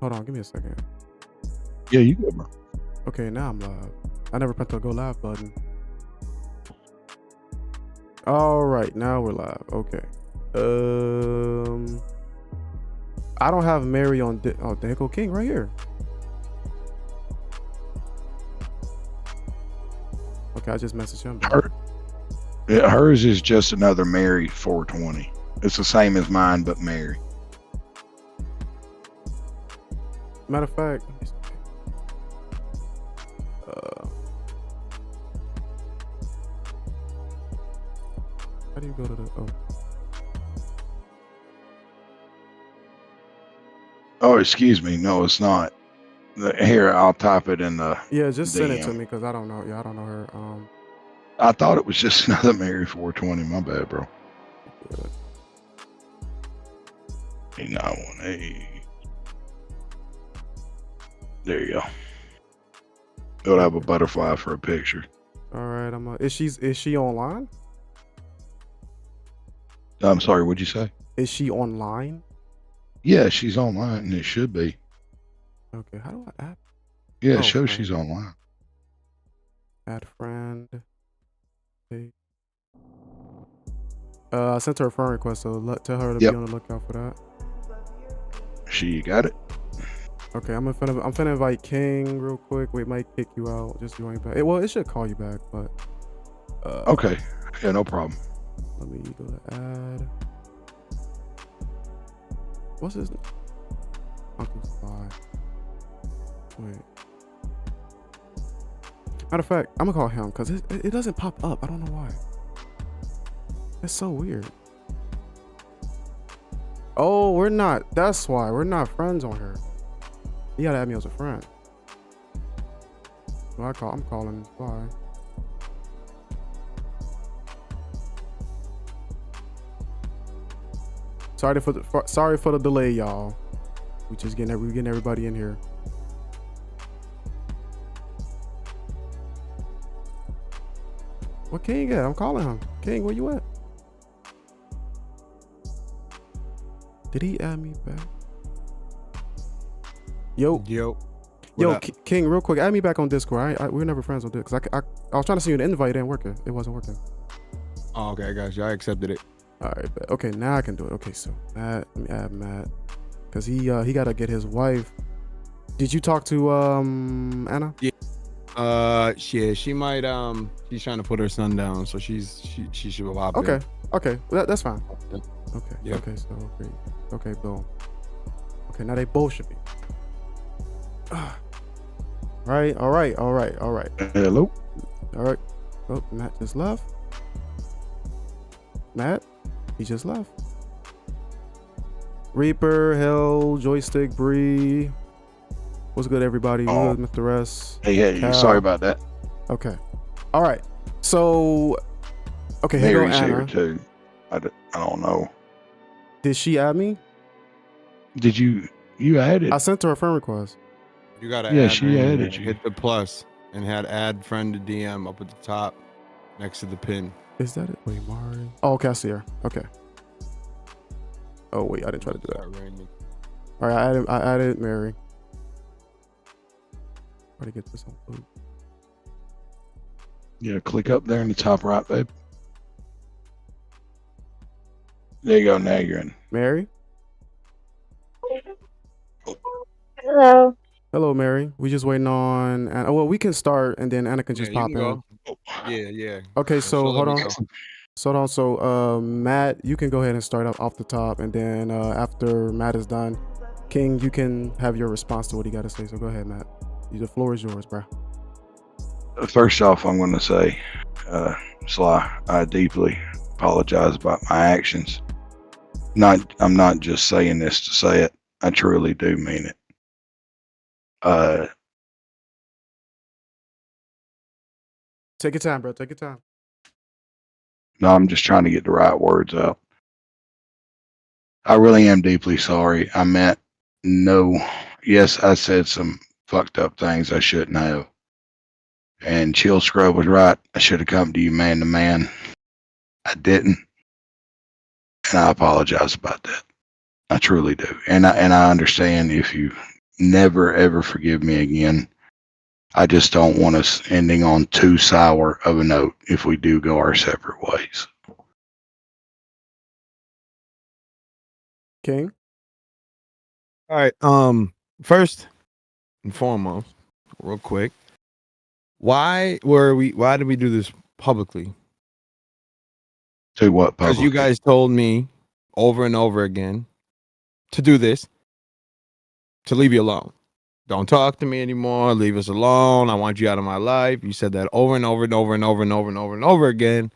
Hold on, give me a second. Yeah, you good, bro. Okay, now I'm live. I never pressed the go live button. All right, now we're live. Okay. I don't have Mary on. Oh, there go King right here. Okay, I just messaged him. Hers is just another Mary 420. It's the same as mine, but Mary. Matter of fact, how do you go to the? Oh, excuse me. No, it's not. Here, I'll type it in the. Yeah, just send it to DM. me because I don't know. Yeah, I don't know her. I thought it was just another Mary 420. My bad, bro. Good. 8918. There you go. It'll have a butterfly for a picture. All right, Is she online? I'm sorry. What'd you say? Is she online? Yeah, she's online, and it should be. Okay, how do I add? Yeah, it shows she's online. Add friend. Okay. I sent her a friend request, so tell her to be on the lookout for that. She got it. Okay, I'm finna invite King real quick. We might kick you out. Just join back. Well, it should call you back, but. Okay. Yeah, no problem. Let me go to add. What's his name? Uncle Spy. Wait. Matter of fact, I'm gonna call him because it doesn't pop up. I don't know why. It's so weird. Oh, we're not. That's why we're not friends on here. You gotta add me as a friend. So I'm calling Spy. Sorry for the delay, y'all. We getting everybody in here. What King at? I'm calling him. King, where you at? Did he add me back? Yo, King, real quick, add me back on Discord. We're never friends on Discord. I was trying to send you an invite, it didn't work. It wasn't working. Oh, okay, I got you. I accepted it. All right, but okay, now I can do it. Okay, so Matt, let me add Matt, cause he gotta get his wife. Did you talk to Anna? Yeah. Yeah, she might she's trying to put her son down, so she should pop in. Okay, well, that's fine. Yeah. Okay. Yeah. Okay, so great. Okay, boom. Okay, now they both should be. All right. Hello. All right. Oh, Matt just left. Matt, he just left. Reaper, Hell, Joystick, Bree. What's good, everybody? Oh. Good, Mr. S. Hey, sorry about that. Okay. All right. So, okay, Mary's here here too. I don't know. Did she add me? Did you added? I sent her a friend request. You gotta Yeah, she added you. Hit the plus and had add friend to DM up at the top next to the pin. Is that it? Wait, Mari. Oh, okay, I see her. Okay. Oh wait, I didn't try to do that. All right, I added Mary. Try to get this on food. Yeah, click up there in the top right, babe. There you go. Now you're in. Mary. Hello. Hello, Mary. We just waiting on. Well, we can start, and then Anna can just pop in. Go. Yeah. Okay, so hold on. So Matt, you can go ahead and start off the top, and then after Matt is done, King, you can have your response to what he got to say. So go ahead, Matt. The floor is yours, bro. First off, I'm going to say, Sly, I deeply apologize about my actions. I'm not just saying this to say it. I truly do mean it. Take your time, bro. Take your time. No, I'm just trying to get the right words out. I really am deeply sorry. I meant no. Yes, I said some fucked up things I shouldn't have. And Chill Scrub was right. I should have come to you man to man. I didn't. And I apologize about that. I truly do. And I understand if you never ever forgive me again. I just don't want us ending on too sour of a note if we do go our separate ways. King. All right. First and foremost, real quick, why did we do this publicly? To what Because public? you guys told me over and over again to do this, to leave you alone. Don't talk to me anymore. Leave us alone. I want you out of my life. You said that over and over and over and over and over and over and over again.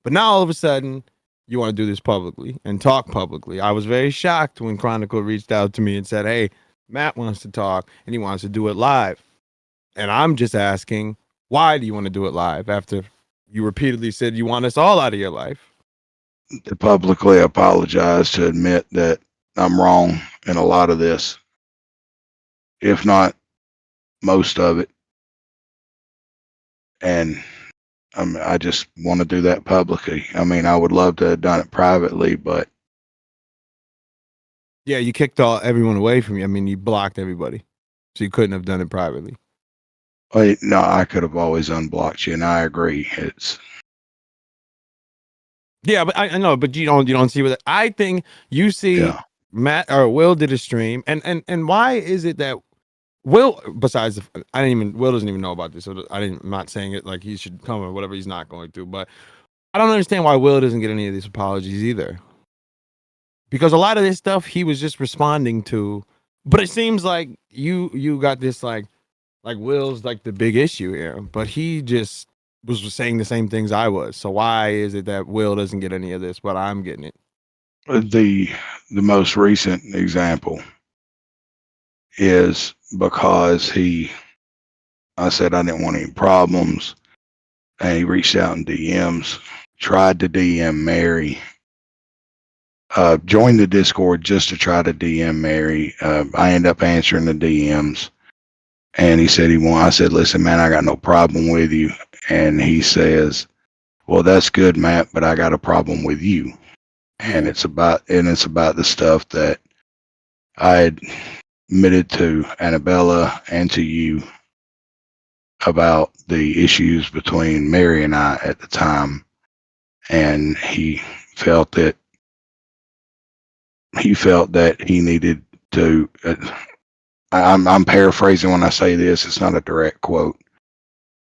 But now all of a sudden, you want to do this publicly and talk publicly. I was very shocked when Chronicle reached out to me and said, hey, Matt wants to talk and he wants to do it live. And I'm just asking, why do you want to do it live after you repeatedly said you want us all out of your life? To publicly apologize, to admit that I'm wrong in a lot of this, if not most of it. And I just want to do that publicly. I mean, I would love to have done it privately, but Yeah, you kicked everyone away from you. I mean, you blocked everybody. So you couldn't have done it privately. no, I could have always unblocked you, and I agree. It's Yeah, but I know, but you don't see what I think. You see, yeah. Matt or Will did a stream, and why is it that Will, besides Will doesn't even know about this, so I'm not saying it like he should come or whatever. He's not going to, but I don't understand why Will doesn't get any of these apologies either. Because a lot of this stuff he was just responding to, but it seems like you got this like Will's like the big issue here, but he just was saying the same things I was. So why is it that Will doesn't get any of this, but I'm getting it? The most recent example is because I said I didn't want any problems, and he reached out in DMs, tried to DM Mary, joined the Discord just to try to DM Mary. I ended up answering the DMs, and he said I said, listen, man, I got no problem with you. And he says, well, that's good, Matt, but I got a problem with you. And it's about the stuff that I had admitted to Annabella and to you about the issues between Mary and I at the time. And he felt that he needed to, I'm paraphrasing when I say this, it's not a direct quote,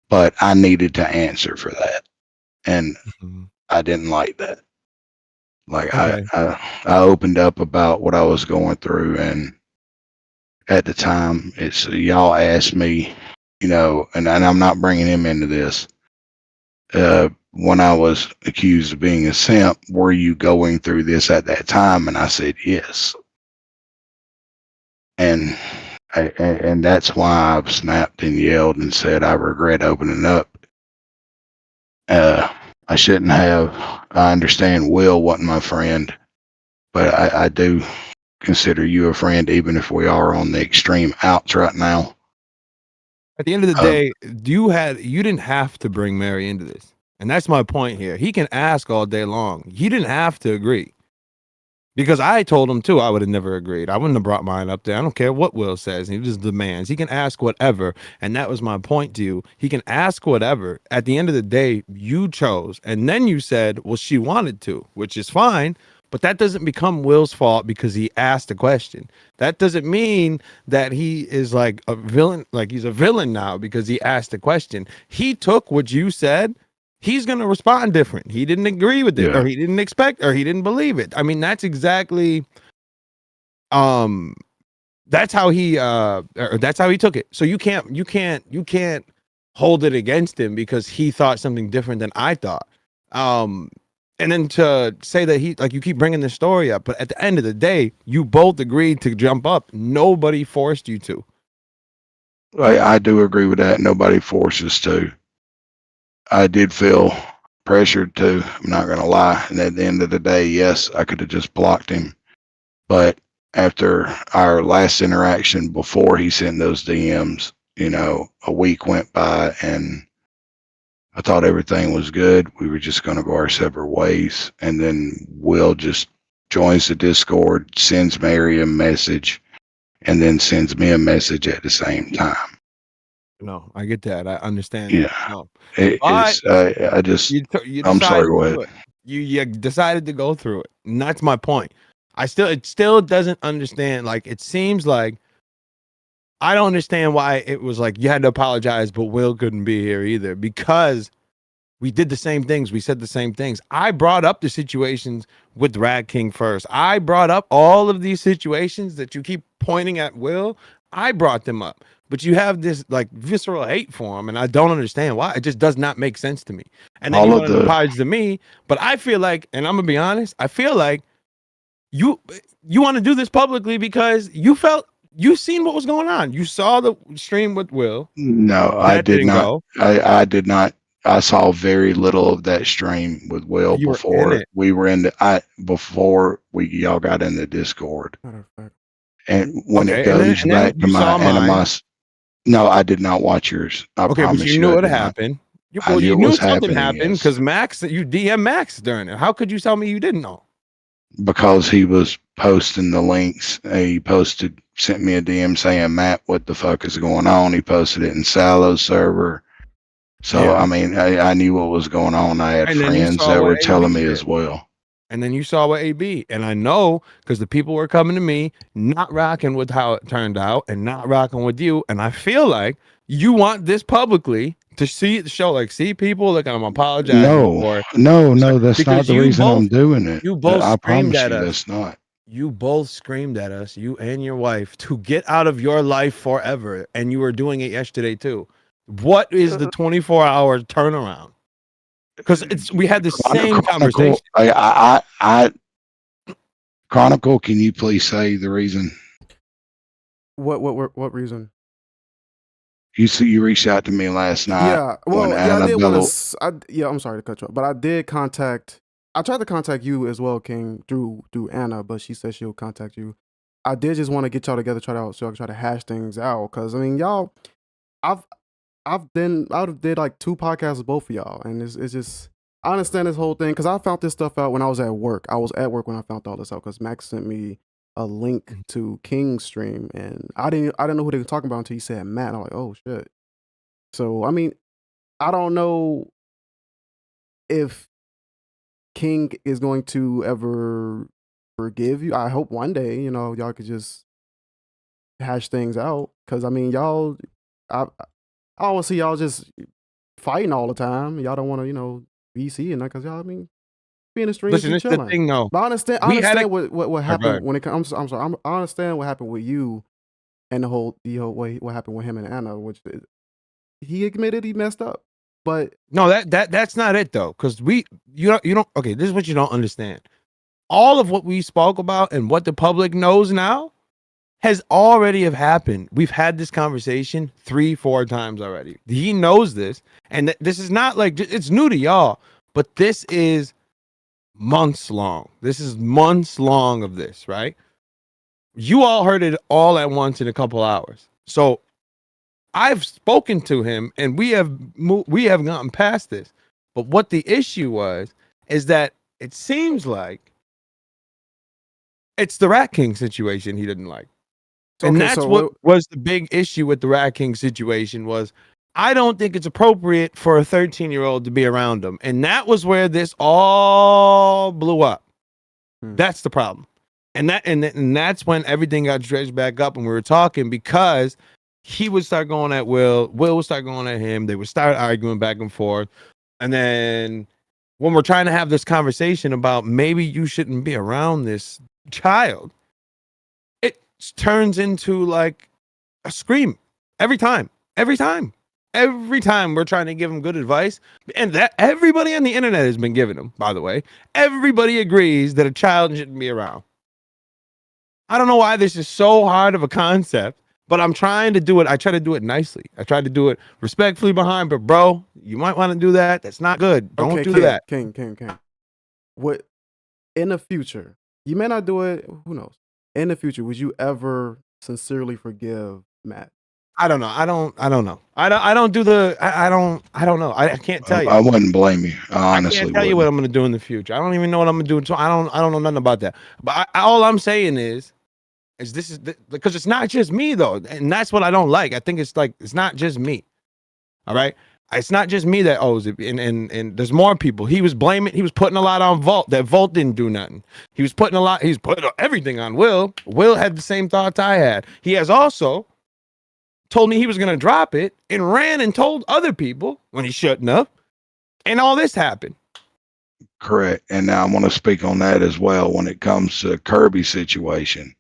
but I needed to answer for that. And I didn't like that. Like okay. I opened up about what I was going through, and at the time it's y'all asked me, and I'm not bringing him into this. When I was accused of being a simp, were you going through this at that time? And I said yes. And that's why I've snapped and yelled and said I regret opening up. I shouldn't have. I understand Will wasn't my friend, but I do consider you a friend, even if we are on the extreme outs right now. At the end of the day, you didn't have to bring Mary into this. And that's my point here. He can ask all day long. He didn't have to agree. Because I told him too, I would have never agreed. I wouldn't have brought mine up there. I don't care what Will says. He just demands. He can ask whatever. And that was my point to you. He can ask whatever. At the end of the day, you chose. And then you said, well, she wanted to, which is fine. But that doesn't become Will's fault because he asked a question. That doesn't mean that he is like a villain, like he's a villain now because he asked a question. He took what you said. He's going to respond different. He didn't agree with it, or he didn't expect, or he didn't believe it. I mean, that's exactly, that's how he took it. So you can't hold it against him because he thought something different than I thought. And then to say that you keep bringing the story up, but at the end of the day, you both agreed to jump up. Nobody forced you to. I do agree with that. Nobody forces to. I did feel pressured to, I'm not going to lie. And at the end of the day, yes, I could have just blocked him. But after our last interaction before he sent those DMs, a week went by and I thought everything was good. We were just going to go our separate ways. And then Will just joins the Discord, sends Mary a message, and then sends me a message at the same time. No, I get that. I understand. Yeah. That. No. It But is, I just, you I'm sorry, decided go to ahead. do it. You decided to go through it. And that's my point. It still doesn't understand. Like, it seems like I don't understand why it was like you had to apologize, but Will couldn't be here either, because we did the same things. We said the same things. I brought up the situations with Rad King first. I brought up all of these situations that you keep pointing at Will. I brought them up. But you have this like visceral hate for him, and I don't understand why. It just does not make sense to me. And then All you of want to the- apologize to me, but I feel like, and I'm gonna be honest, I feel like you want to do this publicly because you seen what was going on. You saw the stream with Will. No, I That did didn't not. go. I did not. I saw very little of that stream with Will You were in before it. we were in y'all got in the Discord. Matter of fact. And when Okay, it and then- goes and then back to you my saw mine. animus, no, I did not watch yours. I Okay, promise but you knew I it did not. happened. I Well, knew you it knew was something happening, happened yes. because Max, you DM Max during it. How could you tell me you didn't know? Because he was posting the links. He sent me a DM saying, Matt, what the fuck is going on? He posted it in Salo's server. So, Yeah. I mean, I knew what was going on. I had And then you friends saw that what were telling AB me did. as well. And then you saw what AB, and I know because the people were coming to me, not rocking with how it turned out, and not rocking with you. And I feel like you want this publicly to see the show, like see people, like I'm apologizing for. No, that's not Because the you reason I'm both- doing it. you both I screamed promise at you us. that's not. You both screamed at us, you and your wife, to get out of your life forever, and you were doing it yesterday too. What is the 24-hour turnaround? Because we had the same conversation. Chronicle, can you please say the reason? What reason? You reached out to me last night. Yeah, well, when yeah, I did want Annabella- to. Yeah, I'm sorry to cut you off, but I did contact. I tried to contact you as well, King, through Anna, but she said she'll contact you. I did just want to get y'all together, so I can try to hash things out, because I mean, y'all, I did like 2 podcasts with both of y'all, and it's just I understand this whole thing because I found this stuff out when I was at work. I was at work when I found all this out because Max sent me a link to King's stream, and I didn't know who they were talking about until he said Matt. And I'm like, oh shit. So I mean, I don't know if King is going to ever forgive you. I hope one day, y'all could just hash things out. Because I mean, y'all, I don't want to see y'all just fighting all the time. Y'all don't want to, VC and that, because y'all, I mean, be in the stream, Listen, be it's the chilling. thing, though. But I understand We had what ahead. happened when it comes. I'm sorry. I understand what happened with you, and the whole way what happened with him and Anna, which he admitted he messed up. But No, that's not it though, because you don't. Okay, this is what you don't understand. All of what we spoke about and what the public knows now has already have happened. We've had this conversation 3-4 times already. He knows this, and this is not like it's new to y'all, but this is months long. This is months long of this, right? You all heard it all at once in a couple hours. So I've spoken to him, and we have gotten past this. But what the issue is that it seems like it's the Rat King situation he didn't like. And okay, that's so what was the big issue with the Rat King situation was I don't think it's appropriate for a 13-year-old to be around him. And that was where this all blew up. That's the problem. And that's when everything got dredged back up and we were talking, because he would start going at Will would start going at him, they would start arguing back and forth. And then when we're trying to have this conversation about maybe you shouldn't be around this child, it turns into like a scream every time we're trying to give him good advice. And that everybody on the internet has been giving him, by the way. Everybody agrees that a child shouldn't be around. I don't know why this is so hard of a concept, but I'm trying to do it. I try to do it nicely. I try to do it respectfully behind, but bro, you might want to do that. That's not good. Don't do that. King. What in the future? You may not do it. Who knows? In the future, would you ever sincerely forgive Matt? I don't know. I don't know. I don't do the. I don't know. I can't tell you. I wouldn't blame you. I honestly I can't tell you what wouldn't. I'm gonna do in the future. I don't even know what I'm gonna do. So I don't know nothing about that. But all I'm saying is, Because it's not just me though, and that's what I don't like. I think it's like it's not just me. All right, it's not just me that owes it, and there's more people. He was putting a lot on Volt. That Volt didn't do nothing. He was putting everything on Will. Will had the same thoughts I had. He has also told me he was gonna drop it and ran and told other people when he shouldn't have, and all this happened. Correct. And now I want to speak on that as well when it comes to Kirby's situation.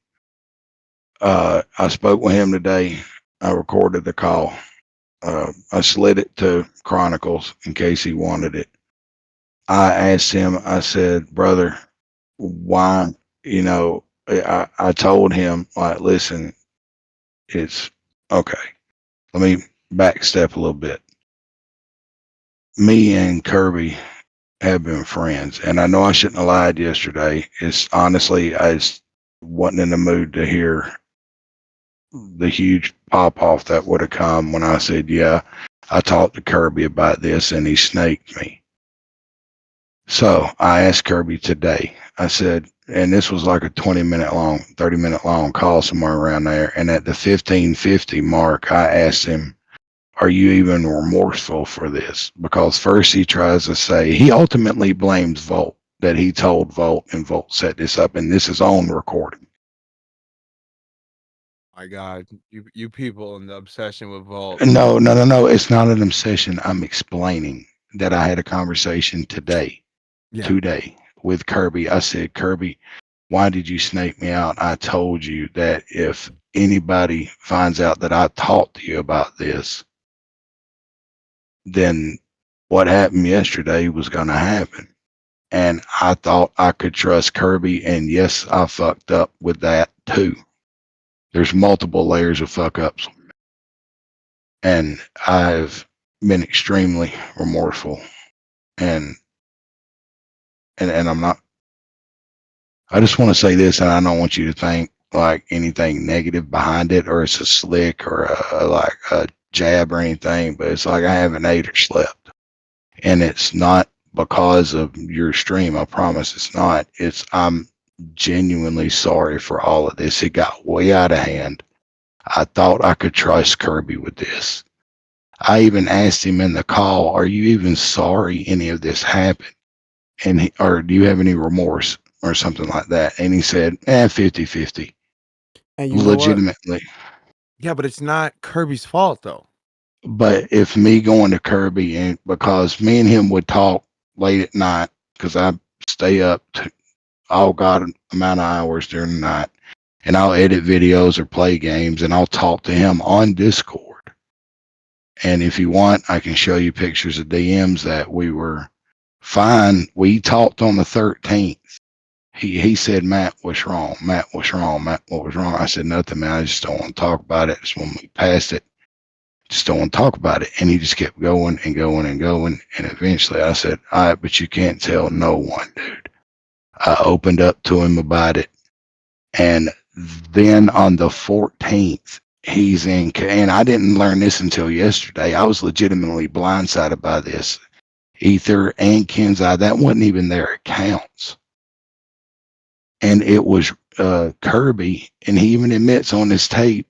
I spoke with him today. I recorded the call. I slid it to Chronicles in case he wanted it. I asked him, I said, brother, why, I told him, like, listen, it's okay. Let me backstep a little bit. Me and Kirby have been friends, and I know I shouldn't have lied yesterday. It's honestly, I just wasn't in the mood to hear the huge pop off that would have come when I said, yeah, I talked to Kirby about this and he snaked me. So I asked Kirby today, I said, and this was like a 30-minute long call somewhere around there. And at the 15:50 mark, I asked him, are you even remorseful for this? Because first he tries to say he ultimately blames Volt, that he told Volt and Volt set this up, and this is on recording. My God, you people and the obsession with Volt. No. It's not an obsession. I'm explaining that I had a conversation today with Kirby. I said, Kirby, why did you snake me out? I told you that if anybody finds out that I talked to you about this, then what happened yesterday was going to happen. And I thought I could trust Kirby. And yes, I fucked up with that too. There's multiple layers of fuck ups. And I've been extremely remorseful. And I'm not, I just want to say this, and I don't want you to think like anything negative behind it, or it's a slick or a jab or anything, but it's like I haven't ate or slept. And it's not because of your stream. I promise it's not. I'm genuinely sorry for all of this. It got way out of hand. I thought I could trust Kirby with this. I even asked him in the call, are you even sorry any of this happened? Or do you have any remorse or something like that? And he said, 50-50. And you legitimately. Yeah, but it's not Kirby's fault though. But if me going to Kirby, and because me and him would talk late at night, because I stay up to all God amount of hours during the night, and I'll edit videos or play games, and I'll talk to him on Discord. And if you want, I can show you pictures of DMs that we were fine. We talked on the 13th. He said, Matt, what's wrong? Matt, what's wrong? Matt, what was wrong? I said, nothing, man. I just don't want to talk about it. Just when we passed it, just don't want to talk about it. And he just kept going and going and going. And eventually I said, all right, but you can't tell no one, dude. I opened up to him about it. And then on the 14th, he's in, and I didn't learn this until yesterday. I was legitimately blindsided by this. Ether and Kenzai, that wasn't even their accounts. And it was Kirby, and he even admits on this tape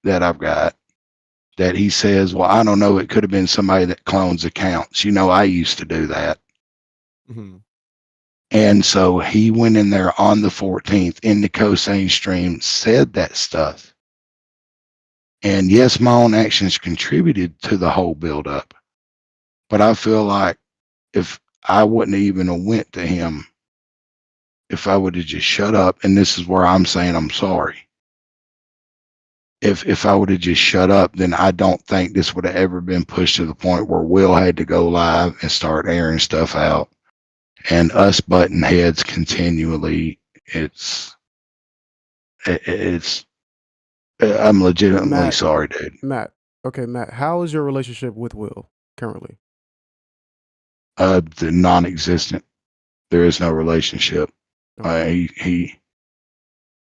that I've got that he says, well, I don't know, it could have been somebody that clones accounts. I used to do that. Mm-hmm. And so he went in there on the 14th in the Cosane stream, said that stuff. And yes, my own actions contributed to the whole buildup. But I feel like if I wouldn't even have went to him, if I would have just shut up, and this is where I'm saying I'm sorry. If I would have just shut up, then I don't think this would have ever been pushed to the point where Will had to go live and start airing stuff out. And us butting heads continually, I'm legitimately sorry, dude. Matt, how is your relationship with Will currently? The non-existent. There is no relationship. Okay.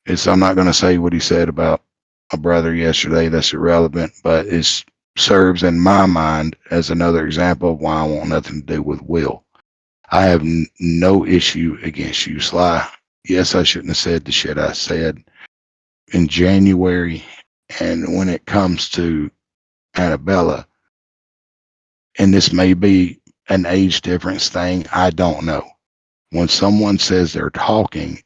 I'm not going to say what he said about a brother yesterday. That's irrelevant, but it serves in my mind as another example of why I want nothing to do with Will. I have no issue against you, Sly. Yes, I shouldn't have said the shit I said. in January, and when it comes to Annabella, and this may be an age difference thing, I don't know. When someone says they're talking,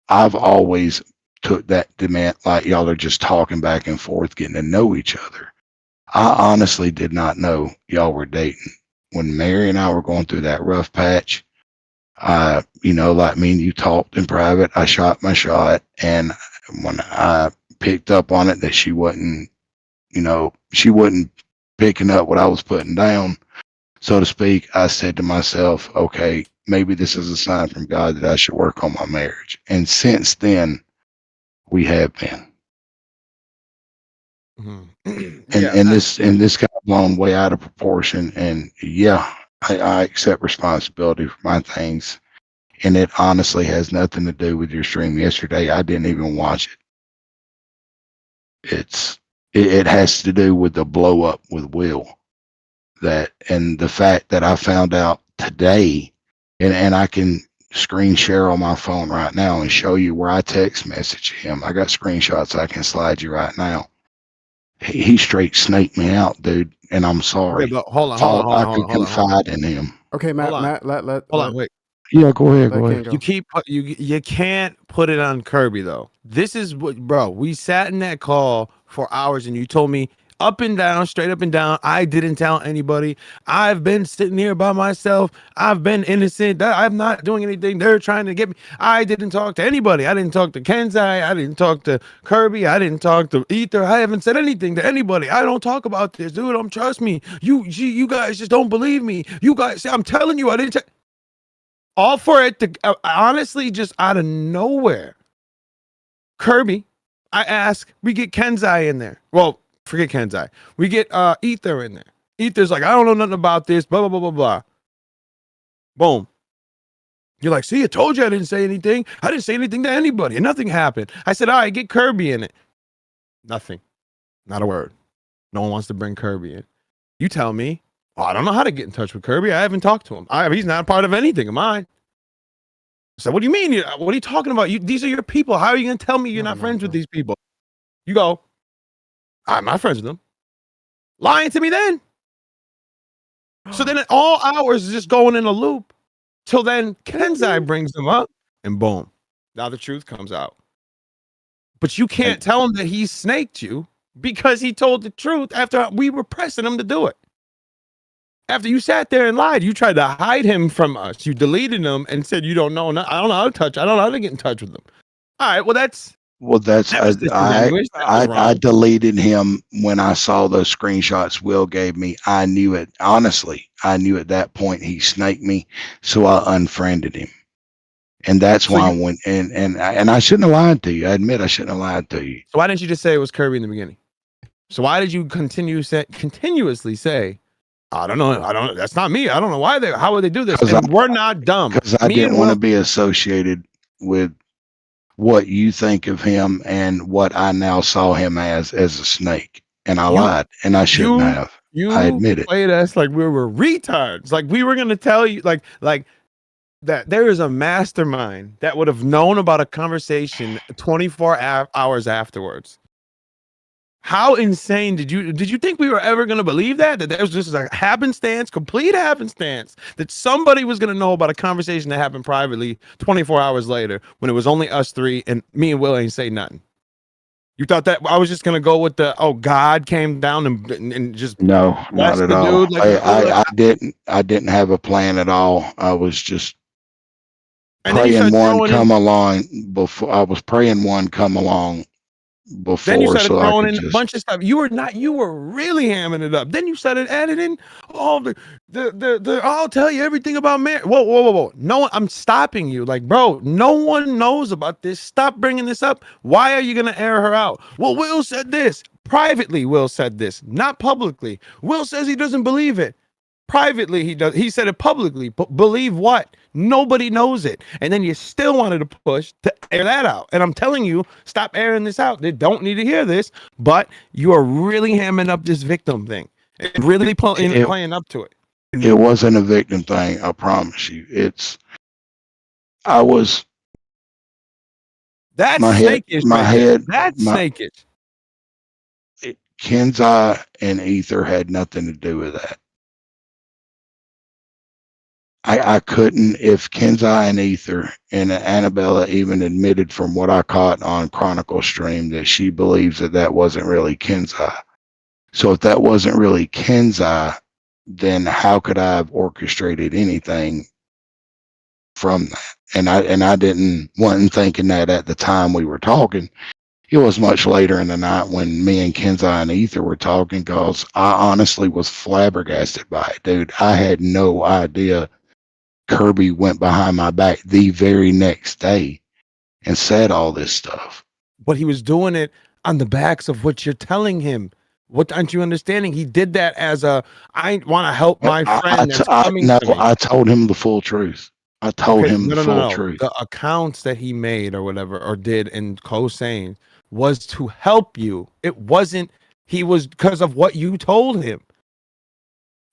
I've always took that demand like y'all are just talking back and forth, getting to know each other. I honestly did not know y'all were dating. When Mary and I were going through that rough patch, like me and you talked in private, I shot my shot, and when I picked up on it that she wasn't picking up what I was putting down, so to speak, I said to myself, okay, maybe this is a sign from God that I should work on my marriage. And since then, we have been. And this got blown way out of proportion. And yeah, I accept responsibility for my things. And it honestly has nothing to do with your stream yesterday. I didn't even watch it. It has to do with the blow up with Will. And the fact that I found out today, and I can screen share on my phone right now and show you where I text message him. I got screenshots I can slide you right now. He straight snaked me out, dude, and I'm sorry. Yeah, but hold on. I could confide in him. Okay, Matt, wait. Yeah, go ahead. You can't put it on Kirby though. This is what, bro. We sat in that call for hours, and you told me up and down, straight up and down. I didn't tell anybody. I've been sitting here by myself. I've been innocent. I'm not doing anything. They're trying to get me. I didn't talk to anybody. I didn't talk to Kenzai. I didn't talk to Kirby. I didn't talk to Ether. I haven't said anything to anybody. I don't talk about this, dude. Trust me. You guys just don't believe me. You guys, I'm telling you, I didn't. All for it to honestly just out of nowhere. Kirby, I ask, we get Kenzai in there. Well, forget Kenzai. We get Ether in there. Ether's like, I don't know nothing about this, blah, blah, blah, blah, blah. Boom. You're like, see, I told you I didn't say anything. I didn't say anything to anybody, and nothing happened. I said, all right, get Kirby in it. Nothing. Not a word. No one wants to bring Kirby in. You tell me, I don't know how to get in touch with Kirby. I haven't talked to him. He's not a part of anything of mine. So what do you mean? What are you talking about? These are your people. How are you going to tell me you're not friends with these people? You go, I'm not friends with them. Lying to me then. So then at all hours just going in a loop till then Kenzai brings them up and boom. Now the truth comes out. But you can't tell him that he snaked you because he told the truth after we were pressing him to do it. After you sat there and lied, you tried to hide him from us. You deleted him and said you don't know. I don't know how to touch. I don't know how to get in touch with him. All right. Well, I deleted him when I saw those screenshots Will gave me. I knew it. Honestly, I knew at that point he snaked me, so I unfriended him. And that's why I went and I shouldn't have lied to you. I admit I shouldn't have lied to you. So why didn't you just say it was Kirby in the beginning? So why did you continuously say, I don't know. That's not me. I don't know how would they do this? And we're not dumb. Because I didn't want to be associated with what you think of him and what I now saw him as a snake. And I lied, and I shouldn't have. I admit it. Played us like we were retards. Like we were going to tell you like that there is a mastermind that would have known about a conversation 24 hours afterwards. How insane did you think we were ever going to believe that there was just a happenstance, complete happenstance, that somebody was going to know about a conversation that happened privately 24 hours later when it was only us three and me and Will ain't say nothing? You thought that I was just going to go with God came down and just no, not at all. Dude, I didn't have a plan at all. I was just praying one come along before. I was praying one come along before. Then you started throwing in a bunch of stuff. You were really hamming it up. Then you started adding in all the I'll tell you everything about Mary. Whoa. No, I'm stopping you. Like, bro, no one knows about this. Stop bringing this up. Why are you going to air her out? Well, Will said this. Privately, Will said this, not publicly. Will says he doesn't believe it. Privately, he does. He said it publicly. But believe what? Nobody knows it. And then you still wanted to push to air that out. And I'm telling you, stop airing this out. They don't need to hear this. But you are really hamming up this victim thing. And really playing up to it. It wasn't a victim thing. I promise you. That's My head, snakish my right there. head, That's my snakish. Kenzai and Ether had nothing to do with that. I couldn't, if Kenzai and Ether and Annabella even admitted from what I caught on Chronicle Stream that she believes that that wasn't really Kenzai. So if that wasn't really Kenzai, then how could I have orchestrated anything from that? And wasn't thinking that at the time we were talking. It was much later in the night when me and Kenzai and Ether were talking, because I honestly was flabbergasted by it, dude. I had no idea Kirby went behind my back the very next day and said all this stuff. But he was doing it on the backs of what you're telling him. What aren't you understanding? He did that as a, I want to help my friend that's coming to me. I told him the full truth. I told him the full truth. The accounts that he made or whatever, or did in Cosane was to help you. It wasn't, he was because of what you told him.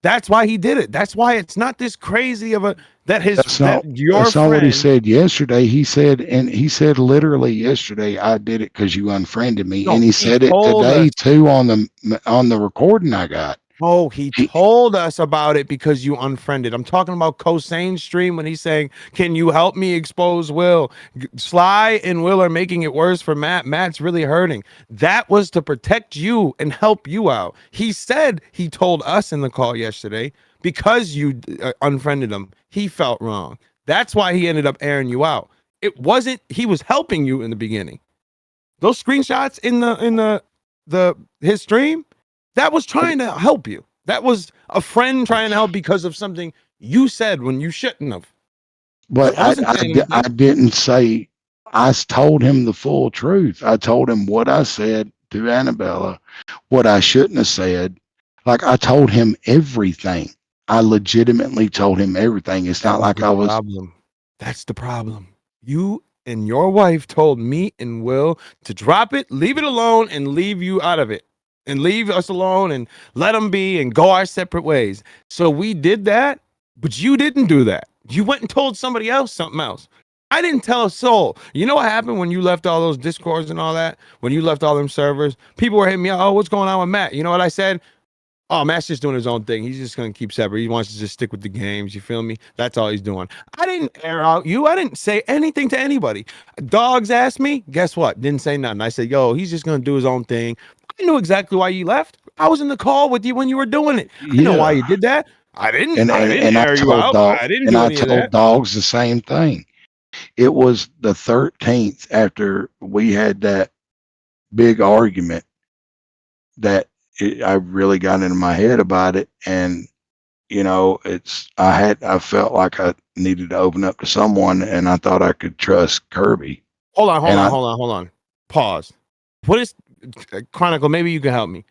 That's why he did it. That's why it's not this crazy of a, that his, That's not what he said yesterday. He said literally yesterday, I did it because you unfriended me. No, and he said it today too on the recording I got. Oh, he told us about it because you unfriended. I'm talking about Cosane's stream when he's saying, can you help me expose Will? Sly and Will are making it worse for Matt. Matt's really hurting. That was to protect you and help you out. He said, he told us in the call yesterday, because you unfriended him, he felt wrong. That's why he ended up airing you out. It wasn't, he was helping you in the beginning. Those screenshots in his stream, that was trying to help you. That was a friend trying to help because of something you said when you shouldn't have. But I didn't say, I told him the full truth. I told him what I said to Annabella, what I shouldn't have said. Like, I told him everything. I legitimately told him everything. It's not like I was. That's the problem. You and your wife told me and Will to drop it, leave it alone, and leave you out of it. And leave us alone and let them be and go our separate ways. So we did that, but you didn't do that. You went and told somebody else something else. I didn't tell a soul. You know what happened when you left all those Discords and all that? When you left all them servers, people were hitting me up, oh, what's going on with Matt? You know what I said? Oh, Matt's just doing his own thing. He's just going to keep separate. He wants to just stick with the games. You feel me? That's all he's doing. I didn't air out you. I didn't say anything to anybody. Dogs asked me. Guess what? Didn't say nothing. I said, yo, he's just going to do his own thing. I knew exactly why you left. I was in the call with you when you were doing it. I know why you did that. I didn't air you out. I didn't do any of that. I told Dogs the same thing. It was the 13th after we had that big argument that I really got into my head about it. And, you know, I felt like I needed to open up to someone, and I thought I could trust Kirby. Hold on. Pause. What is Chronicle? Maybe you can help me.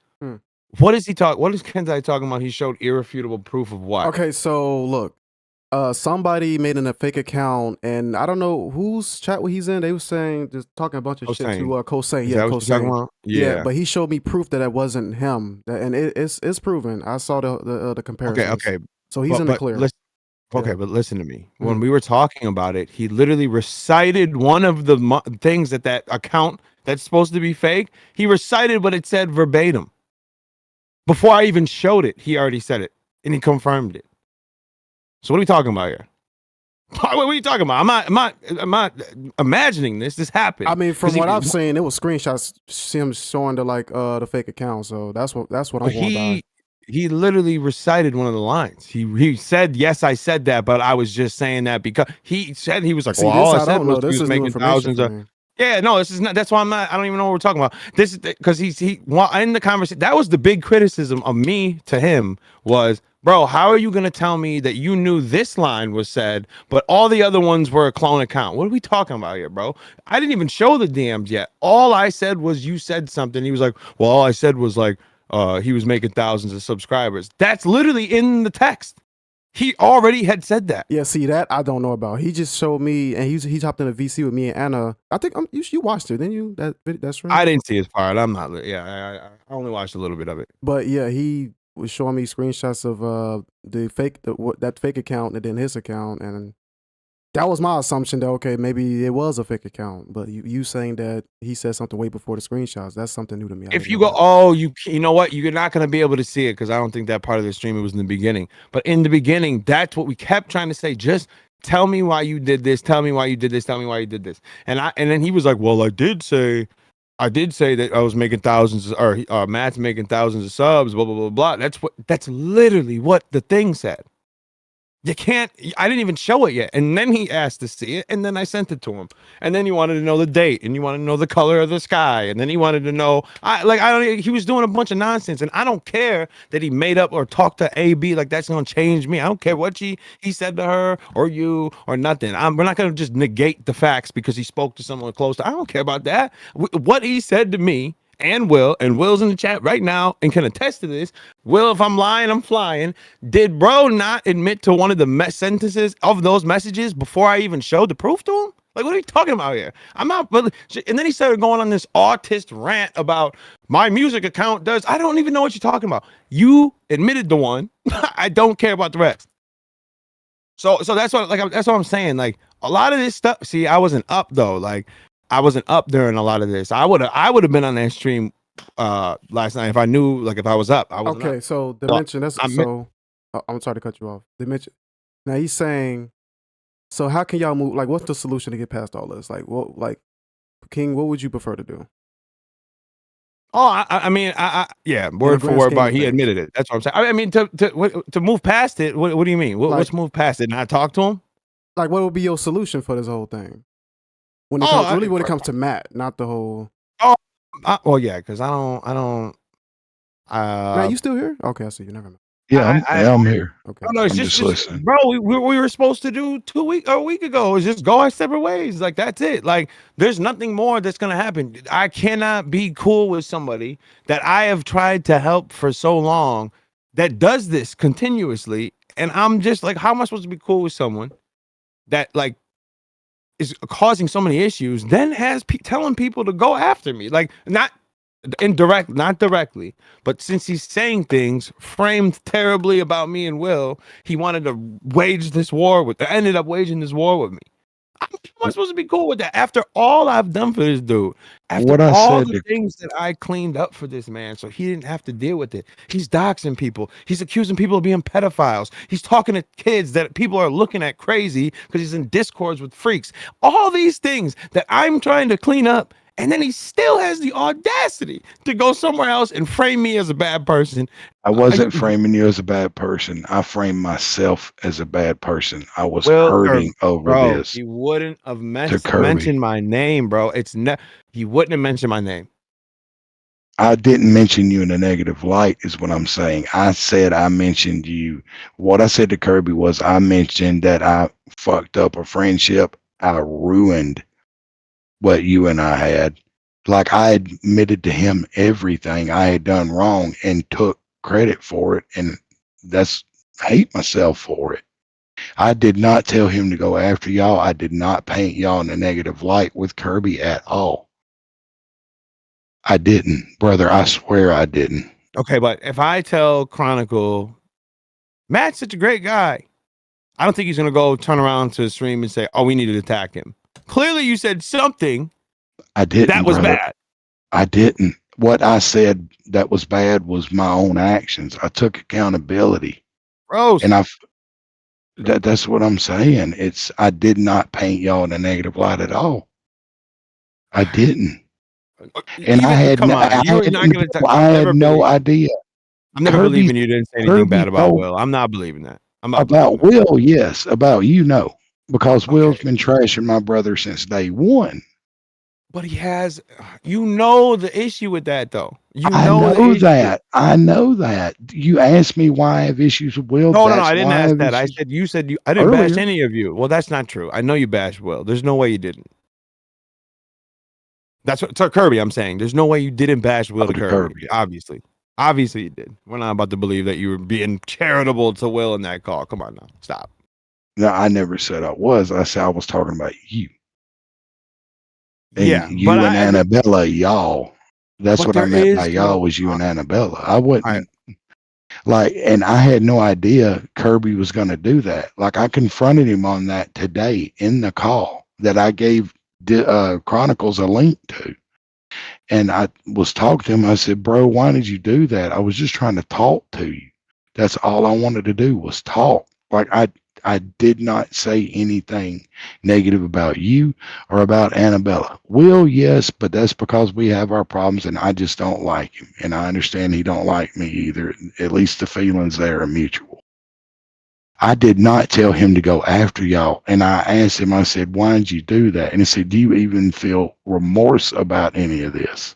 What is he talking? What is Kenzai talking about? He showed irrefutable proof of what? Okay, so look, somebody made a fake account, and I don't know whose chat he's in. They were saying, just talking a bunch of shit to Cosane. Yeah, Cosane. Yeah, but he showed me proof that it wasn't him, and it's proven. I saw the comparison. Okay. So he's in the clear. But listen to me. When we were talking about it, he literally recited one of the things that account that's supposed to be fake. He recited what it said verbatim. Before I even showed it, he already said it, and he confirmed it. So what are we talking about here? What are you talking about? I'm not imagining this. This happened. I mean, from what I've seen, it was screenshots him showing the fake account. So that's what I'm going by. He literally recited one of the lines. He said, "Yes, I said that, but I was just saying that because he said he was like, well, all I said was he was making thousands of." Yeah, no, this is not. That's why I'm not. I don't even know what we're talking about. This is because he in the conversation. That was the big criticism of me to him was, bro, how are you gonna tell me that you knew this line was said, but all the other ones were a clone account? What are we talking about here, bro? I didn't even show the DMs yet. All I said was you said something. He was like, well, all I said was like, he was making thousands of subscribers. That's literally in the text. He already had said that. Yeah, see that I don't know about. He just showed me, and he hopped in a VC with me and Anna. I think you watched it, didn't you? That's right. I didn't see his part. I'm not. Yeah, I only watched a little bit of it. But yeah, he was showing me screenshots of that fake account and then his account, and That was my assumption that, okay, maybe it was a fake account, but you saying that he said something way before the screenshots, that's something new to me. I If didn't you know go, that. oh, you know what? You're not going to be able to see it because I don't think that part of the stream was in the beginning. But in the beginning, that's what we kept trying to say. Just tell me why you did this. Tell me why you did this. Tell me why you did this. And then he was like, well, I did say that I was making thousands, or Matt's making thousands of subs, blah, blah, blah, blah. That's literally what the thing said. You can't, I didn't even show it yet. And then he asked to see it, and then I sent it to him. And then he wanted to know the date, and he wanted to know the color of the sky, and then he wanted to know, he was doing a bunch of nonsense, and I don't care that he made up or talked to AB like that's gonna change me. I don't care what he said to her or you or nothing. We're not gonna just negate the facts because he spoke to someone close to. I don't care about that. What he said to me and Will's in the chat right now and can attest to this. Will, if I'm lying, I'm flying. Did bro not admit to one of the sentences of those messages before I even showed the proof to him? Like, what are you talking about here? I'm not, and then he started going on this autist rant about my music account does. I don't even know what you're talking about. You admitted the one. I don't care about the rest. So that's what I'm saying. Like, a lot of this stuff. See, I wasn't up though. Like, I wasn't up during a lot of this. I would have been on that stream last night if I knew, like, if I was up. I wasn't Okay, up. so Dimension. I'm sorry to cut you off. Dimension. Now he's saying, so how can y'all move? Like, what's the solution to get past all this? Like, King, what would you prefer to do? Oh, yeah, word for word, but he things. admitted it. That's what I'm saying. I mean, to move past it. What do you mean? What's move past it? Not talk to him? Like, what would be your solution for this whole thing? When it comes to Matt, not the whole. Well, yeah, because I don't. Matt, you still here? Okay, I see you. Never mind. Yeah, I'm here. Okay. No, it's I'm just listening. bro. We were supposed to do a week ago. Is just go our separate ways. Like, that's it. Like, there's nothing more that's gonna happen. I cannot be cool with somebody that I have tried to help for so long that does this continuously, and I'm just like, how am I supposed to be cool with someone that, like, is causing so many issues, then has telling people to go after me, like, not directly, but since he's saying things framed terribly about me and Will, he wanted to ended up waging this war with me. How am I supposed to be cool with that after all I've done for this dude? After all the things that I cleaned up for this man, so he didn't have to deal with it. He's doxing people. He's accusing people of being pedophiles. He's talking to kids that people are looking at crazy because he's in discords with freaks. All these things that I'm trying to clean up, and then he still has the audacity to go somewhere else and frame me as a bad person. I wasn't framing you as a bad person. I framed myself as a bad person. I was hurting over this. He wouldn't have mentioned my name, bro. He wouldn't have mentioned my name. I didn't mention you in a negative light, is what I'm saying. I said I mentioned you. What I said to Kirby was I mentioned that I fucked up a friendship. I ruined what you and I had. Like, I admitted to him everything I had done wrong and took credit for it, and I hate myself for it. I did not tell him to go after y'all. I did not paint y'all in a negative light with Kirby at all. I didn't, brother. I swear I didn't. Okay, but if I tell Chronicle, Matt's such a great guy, I don't think he's gonna go turn around to the stream and say, "Oh, we need to attack him." Clearly, you said something. I didn't. That was bad. I didn't. What I said that was bad was my own actions. I took accountability, bro. And that's what I'm saying. I did not paint y'all in a negative light at all. I didn't. And I had no idea. I'm never believing you didn't say anything bad about Will. I'm not believing that. About Will, yes. About you, no. Because Will's been trashing my brother since day one. But he has, the issue with that, though. I know that. You asked me why I have issues with Will. No, I didn't ask that. I didn't bash any of you. Well, that's not true. I know you bashed Will. There's no way you didn't. That's what to Kirby, I'm saying. There's no way you didn't bash Will to Kirby. Obviously you did. We're not about to believe that you were being charitable to Will in that call. Come on now. Stop. No, I never said I was. I said I was talking about you. And you and Annabella, y'all. That's what I meant by y'all was you and Annabella. I wouldn't. Like, and I had no idea Kirby was going to do that. Like, I confronted him on that today in the call that I gave Chronicles a link to. And I was talking to him. I said, bro, why did you do that? I was just trying to talk to you. That's all I wanted to do was talk. Like, I did not say anything negative about you or about Annabella. Will, yes, but that's because we have our problems and I just don't like him. And I understand he don't like me either. At least the feelings there are mutual. I did not tell him to go after y'all. And I asked him, I said, why did you do that? And he said, do you even feel remorse about any of this?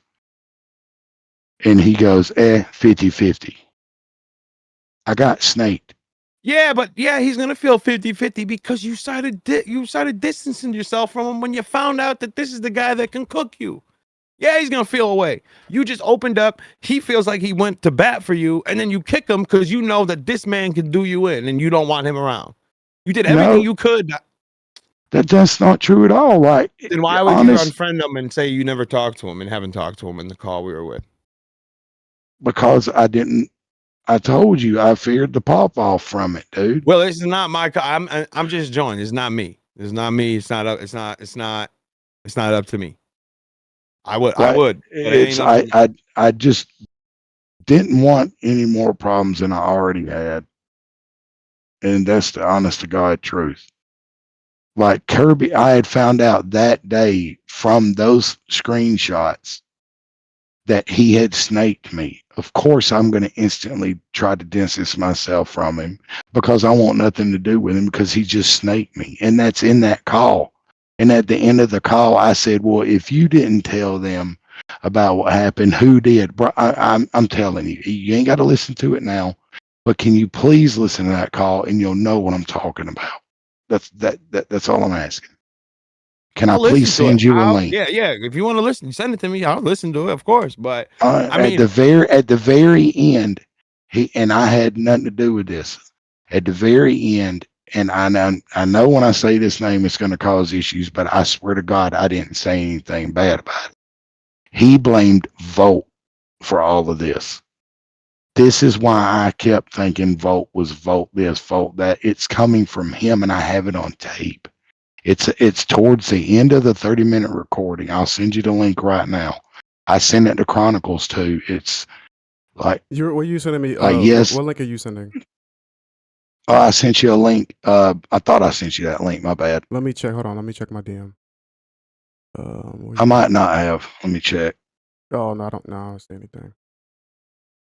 And he goes, 50-50. I got snaked. Yeah, but yeah, he's gonna feel 50-50 because you started distancing yourself from him when you found out that this is the guy that can cook you. Yeah, he's gonna feel away. You just opened up. He feels like he went to bat for you, and then you kick him because you know that this man can do you in, and you don't want him around. You did everything you could. That's not true at all. Like, Then why would you unfriend him and say you never talked to him and haven't talked to him in the call we were with? Because I didn't. I told you I feared the pop off from it, dude. Well, it's not my. I'm just joining. It's not me. It's not me. It's not up. It's not up to me. I would. I just didn't want any more problems than I already had, and that's the honest to God truth. Like Kirby, I had found out that day from those screenshots that he had snaked me. Of course, I'm going to instantly try to distance myself from him because I want nothing to do with him because he just snaked me. And that's in that call. And at the end of the call, I said, well, if you didn't tell them about what happened, who did? Bro, I'm telling you, you ain't got to listen to it now, but can you please listen to that call and you'll know what I'm talking about? That's all I'm asking. Can I please send you a link? Yeah. If you want to listen, send it to me. I'll listen to it, of course. But I mean, at the very end, I had nothing to do with this. At the very end, and I know when I say this name, it's going to cause issues, but I swear to God, I didn't say anything bad about it. He blamed Volt for all of this. This is why I kept thinking Volt was Volt this, Volt that. It's coming from him, and I have it on tape. It's towards the end of the 30-minute recording. I'll send you the link right now. I sent it to Chronicles too. It's like what are you sending me? Yes. What link are you sending? Oh, I sent you a link. I thought I sent you that link. My bad. Let me check. Hold on. Let me check my DM. I might not have. Let me check. Oh no, I don't see anything.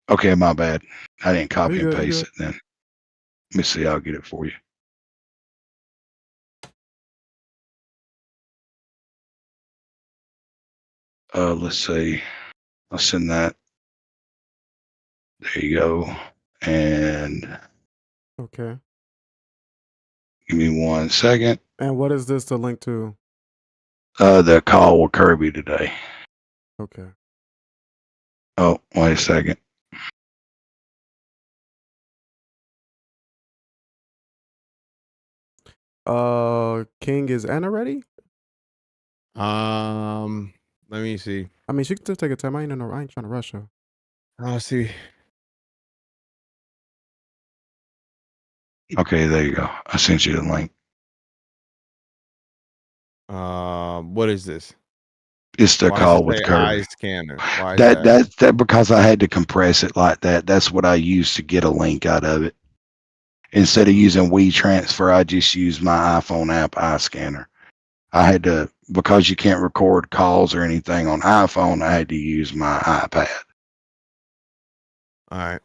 Okay, my bad. I didn't copy and Good, paste it then. Let me see. I'll get it for you. Let's see. I'll send that. There you go. And Okay. give me 1 second. And what is this to link to? The call with Kirby today. Okay. Oh, wait a second. King, is Anna ready? let me see. I mean, she can still take her time. I ain't trying to rush her. I'll see. Okay, there you go. I sent you the link. What is this? It's the Why call does it with say Kirby. eye scanner. Why is That because I had to compress it like that. That's what I used to get a link out of it. Instead of using WeTransfer, I just use my iPhone app, iScanner. I had to, because you can't record calls or anything on iPhone, I had to use my iPad. All right.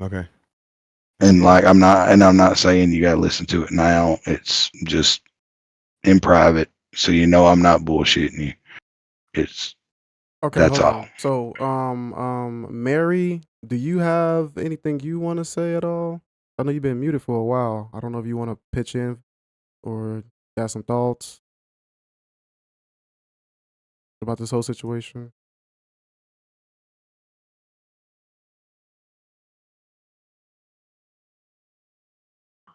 Okay. And like I'm not saying you gotta listen to it now. It's just in private, so you know I'm not bullshitting you. It's Okay, that's hold all. on. So, Mary, do you have anything you want to say at all? I know you've been muted for a while. I don't know if you want to pitch in or got some thoughts about this whole situation.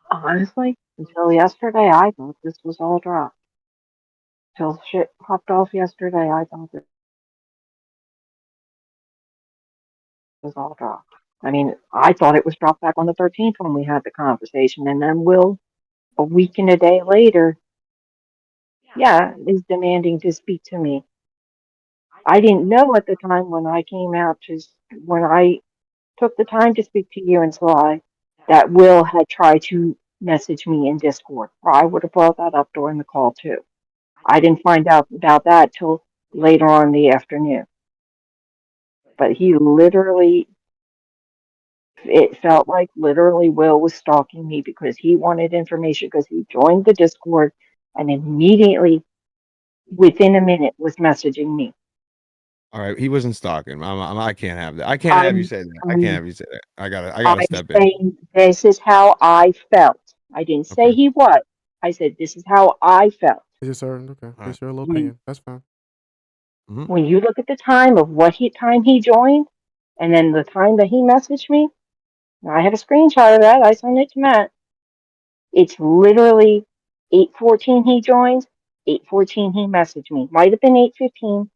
Honestly, until yesterday, I thought this was all drop. Till shit popped off yesterday, I thought this was all drop. I mean, I thought it was dropped back on the 13th when we had the conversation, and then Will, a week and a day later, yeah, is demanding to speak to me. I didn't know at the time when I came out when I took the time to speak to you and Sly that Will had tried to message me in Discord, or I would have brought that up during the call too. I didn't find out about that till later on in the afternoon. But he literally, it felt like literally Will was stalking me because he wanted information because he joined the Discord and immediately, within a minute, was messaging me. All right, he wasn't stalking. I can't have that. I can't have you say that. I can't have you say that. I gotta step in. Saying this is how I felt. I didn't say Okay. he was. I said this is how I felt. Yes, sir. Okay. right. Just your little opinion. That's fine. When you look at the time of time he joined, and then the time that he messaged me, I have a screenshot of that. I sent it to Matt. It's literally 8:14 he joined, 8:14 he messaged me. Might have been 8:15.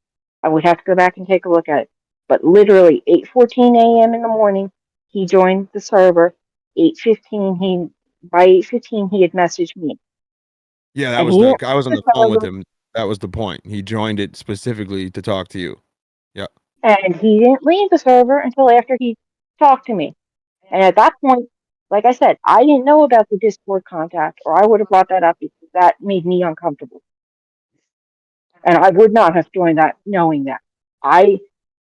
I would have to go back and take a look at it. But literally 8:14 a.m. in the morning, he joined the server. 8:15 by 8:15 he had messaged me. Yeah, that And was he I was on the phone with him. That was the point. He joined it specifically to talk to you. Yeah. And he didn't leave the server until after he talked to me. And at that point, like I said, I didn't know about the Discord contact, or I would have brought that up because that made me uncomfortable. And I would not have joined that knowing that. I,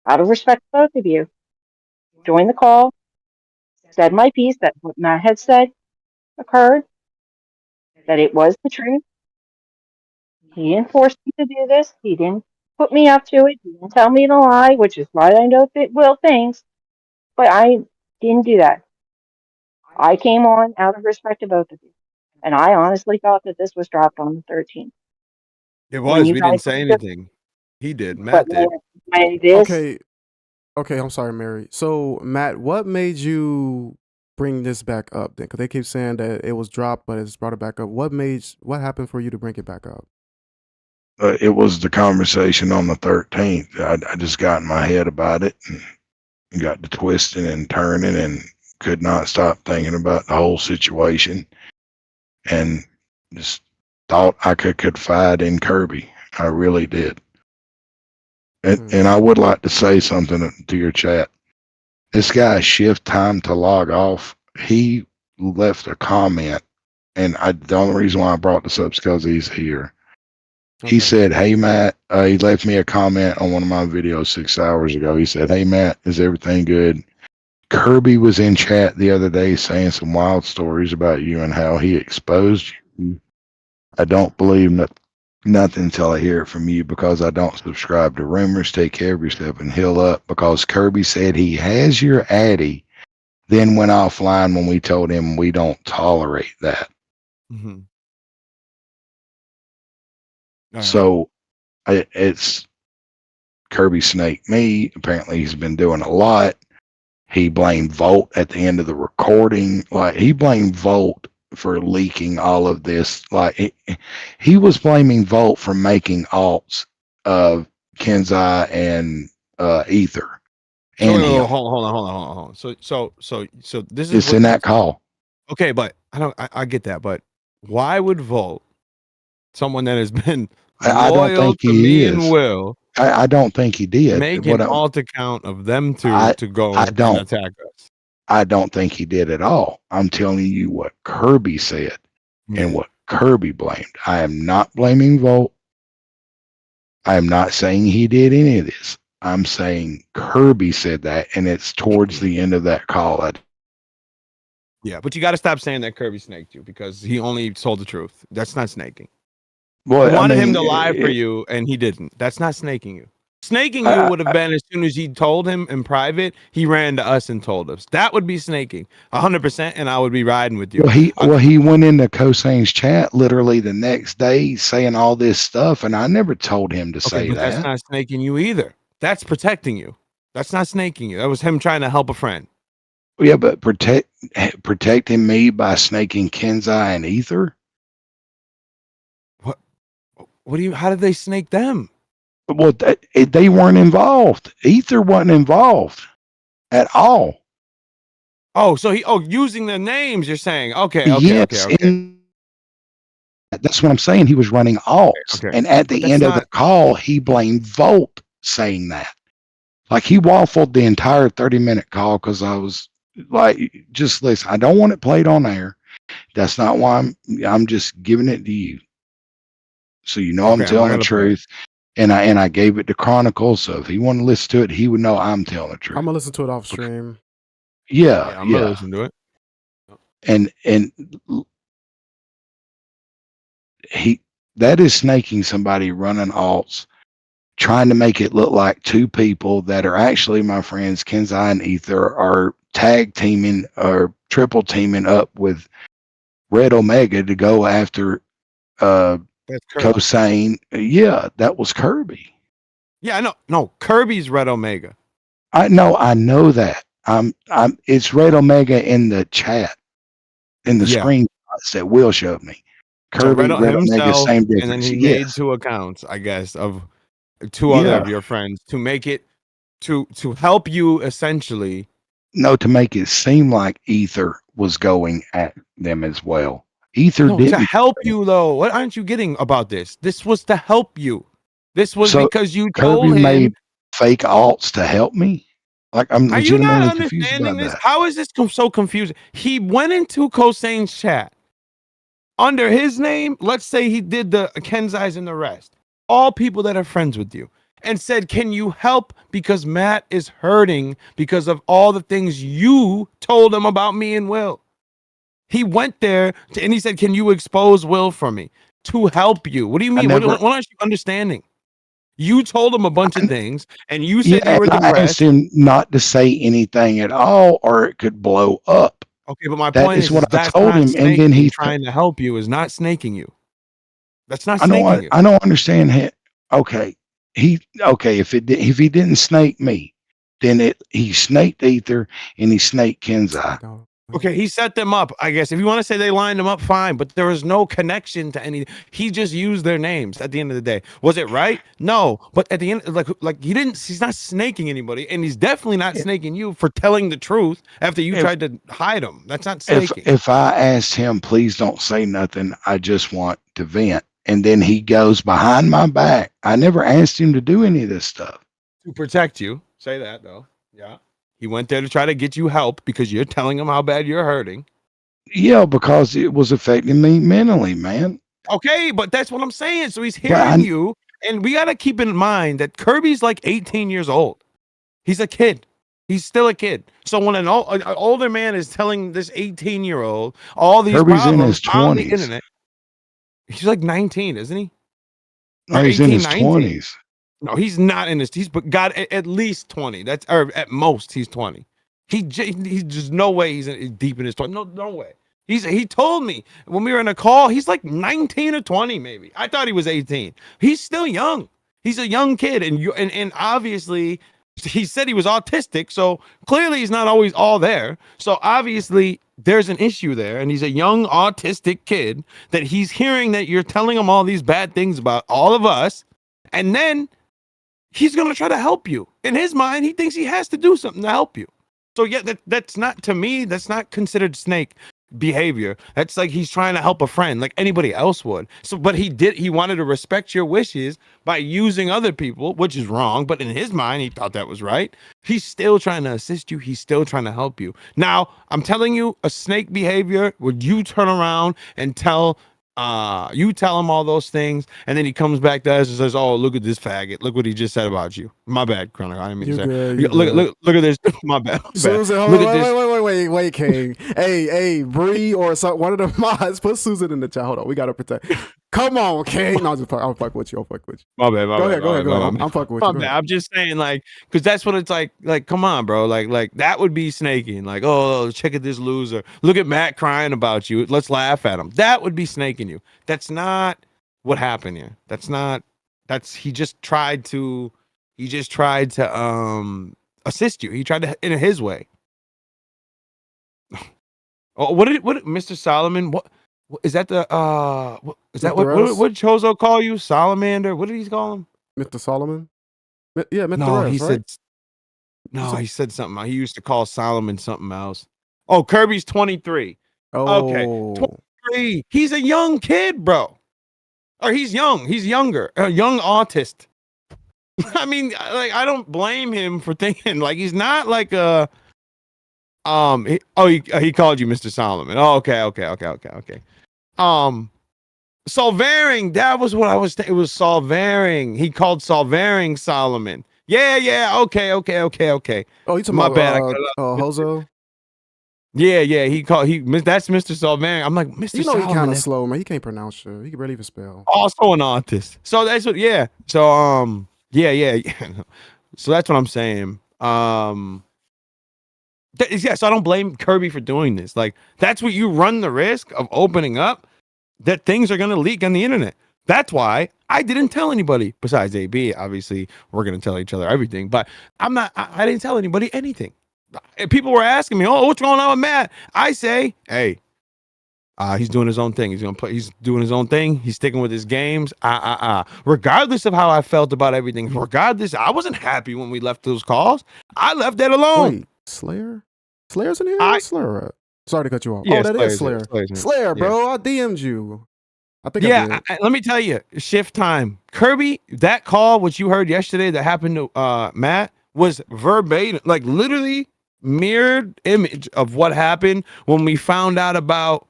out of respect for both of you, joined the call, said my piece that what Matt had said occurred, that it was the truth. He didn't force me to do this. He didn't put me up to it. He didn't tell me to lie, which is why I know that Will thinks. But I didn't do that. I came on out of respect to both of you. And I honestly thought that this was dropped on the 13th. It was. We didn't say anything. He did. Matt did. Okay, I'm sorry, Mary. So, Matt, what made you bring this back up then? Because they keep saying that it was dropped, but it's brought it back up. What happened for you to bring it back up? It was the conversation on the 13th. I just got in my head about it and got to twisting and turning and could not stop thinking about the whole situation and just thought I could confide in Kirby. I really did. And I would like to say something to your chat. This guy, Shift Time to Log Off, he left a comment, and the only reason why I brought this up is because he's here. Okay. He said, hey, Matt, he left me a comment on one of my videos 6 hours ago. He said, hey, Matt, is everything good? Kirby was in chat the other day saying some wild stories about you and how he exposed you. I don't believe nothing until I hear it from you because I don't subscribe to rumors. Take care of yourself and heal up because Kirby said he has your addy, then went offline when we told him we don't tolerate that. Mm-hmm. So it's Kirby snaked me. Apparently he's been doing a lot. He blamed Volt at the end of the recording. Like he blamed Volt for leaking all of this. Like he was blaming Volt for making alts of Kenzai and Ether. And hold on. So this is it's in that call. Okay, but I get that, but why would Volt, someone that has been loyal to me and Will, I don't think he did. Make an alt account of them two to go and attack us. I don't think he did at all. I'm telling you what Kirby said and what Kirby blamed. I am not blaming Volt. I am not saying he did any of this. I'm saying Kirby said that, and it's towards the end of that call. Yeah, but you got to stop saying that Kirby snaked you because he only told the truth. That's not snaking. Well, I wanted him to lie for you, and he didn't. That's not snaking you. Snaking you would have been as soon as he told him in private, he ran to us and told us. That would be snaking 100%, and I would be riding with you. He went into Kosane's chat literally the next day saying all this stuff, and I never told him to say that. That's not snaking you either. That's protecting you. That's not snaking you. That was him trying to help a friend. Yeah, but protecting me by snaking Kenzai and Ether? What do you? How did they snake them? Well, they weren't involved. Ether wasn't involved at all. Oh, so using the names. You're saying okay. Yes, and that's what I'm saying. He was running alts, Okay. and at But the end of the call, he blamed Volt, saying that. Like he waffled the entire 30-minute call because I was like, just listen. I don't want it played on air. That's not why I'm just giving it to you, so you know I'm telling the truth. And I gave it to Chronicles, so if he wanted to listen to it, he would know I'm telling the truth. I'm gonna listen to it off stream. Yeah, I'm gonna listen to it. And that is snaking somebody running alts, trying to make it look like two people that are actually my friends, Kenzai and Ether, are tag teaming or triple teaming up with Red Omega to go after Cosane. Yeah, that was Kirby. Yeah, I know. No, Kirby's Red Omega. I know that. It's Red Omega in the chat, in the screenshots that Will showed me. Kirby, so Red Omega, same difference. And then he made 2 accounts, I guess, of 2 other of your friends to make it to help you essentially. No, to make it seem like Ether was going at them as well. Ether didn't. To help you though. What aren't you getting about this? This was to help you. This was because you told Kirby him made fake alts to help me. Like I'm Are you not confused understanding this? that. How is this so confusing? He went into Kosane's chat under his name. Let's say he did the Kenzai's and the rest, all people that are friends with you, and said, "Can you help? Because Matt is hurting because of all the things you told him about me and Will." He went there and he said, "Can you expose Will for me to help you?" What do you mean? What aren't you understanding? You told him a bunch of things, and you said you were depressed. I asked him not to say anything at all, or it could blow up. Okay, but my point is what I told him, and then he's trying to help you is not snaking you. That's not snaking you. I don't understand. Okay, if he didn't snake me, then he snaked Ether and he snaked Kenzai. Okay, he set them up. I guess if you want to say they lined them up, fine. But there was no connection to any. He just used their names. At the end of the day, was it right? No. But at the end, like he didn't. He's not snaking anybody, and he's definitely not snaking you for telling the truth after you tried to hide him. That's not snaking. If I asked him, please don't say nothing, I just want to vent, and then he goes behind my back. I never asked him to do any of this stuff to protect you. Say that though. Yeah. He went there to try to get you help because you're telling him how bad you're hurting. Yeah, because it was affecting me mentally, man. Okay, but that's what I'm saying. So he's hearing you, and we got to keep in mind that Kirby's like 18 years old. He's a kid. He's still a kid. So when an older man is telling this 18-year-old all these Kirby's in problems his 20s. on the internet, he's like 19, isn't he? No, he's 18, in his 20s. No, he's not in his. He's got at least 20. That's or at most he's 20. He's just no way he's deep in his 20s. No way. He told me when we were in a call, he's like 19 or 20 maybe. I thought he was 18. He's still young. He's a young kid, and obviously he said he was autistic, so clearly he's not always all there. So obviously there's an issue there, and he's a young autistic kid that he's hearing that you're telling him all these bad things about all of us, and then he's going to try to help you. In his mind, he thinks he has to do something to help you. So yeah, that's not, to me, that's not considered snake behavior. That's like he's trying to help a friend like anybody else would. So, but he wanted to respect your wishes by using other people, which is wrong. But in his mind, he thought that was right. He's still trying to assist you. He's still trying to help you. Now, I'm telling you, a snake behavior, would you turn around and tell him all those things, and then he comes back to us and says, "Oh, look at this faggot! Look what he just said about you." My bad, Chronic. I didn't mean to say. Look at this. My bad. Susan, wait, King. Hey, Bree or one of the mods, put Susan in the chat. Hold on, we gotta protect. Come on, King. No, I'll fuck with you. My bad. Go ahead. I'm fucking with you. Bad. I'm just saying, like, because that's what it's like. Like, come on, bro. Like that would be snaking. Like, oh, check at this loser. Look at Matt crying about you. Let's laugh at him. That would be snaking you. That's not what happened here. He just tried to assist you. He tried to in his way. Oh, what Mr. Solomon? What is that? What Chozo call you? Salamander? What did he call him? Mr. Solomon? Yeah, Mr. No, Rez, he right? said he said something. He used to call Solomon something else. Oh, Kirby's 23. Oh, He's a young kid, bro. Or he's young. He's younger. A young autist. I mean, like, I don't blame him for thinking like he's not like a. He called you Mr. Solomon. Oh, okay. Solvaring. That was what I was. It was Solvaring. He called Solvaring Solomon. Yeah. Okay. oh, you talking My about bad. Hozo? Yeah. That's Mr. Solvaring. I'm like, Mr. You know he Solomon. kind of slow, man. He can't pronounce shit. He can barely even spell. Also an artist. So that's what. Yeah. So yeah. So that's what I'm saying. Yes, I don't blame Kirby for doing this. Like, that's what you run the risk of opening up, that things are going to leak on the internet. That's why I didn't tell anybody besides AB. Obviously, we're going to tell each other everything, but I didn't tell anybody anything. People were asking me, "Oh, what's going on with Matt?" I say, "Hey, he's doing his own thing. He's going to play. He's doing his own thing. He's sticking with his games. Regardless of how I felt about everything, regardless, I wasn't happy when we left those calls. I left that alone. Wait, Slayer? Slayer's in here? I- Where's Slayer at? Sorry to cut you off. Yeah, Oh, that is Slayer's Slayer. in it. Slayer, bro. I DM'd you. I think I Yeah, did. let me tell you, shift time. Kirby, that call, which you heard yesterday that happened to Matt, was verbatim, like literally mirrored image of what happened when we found out about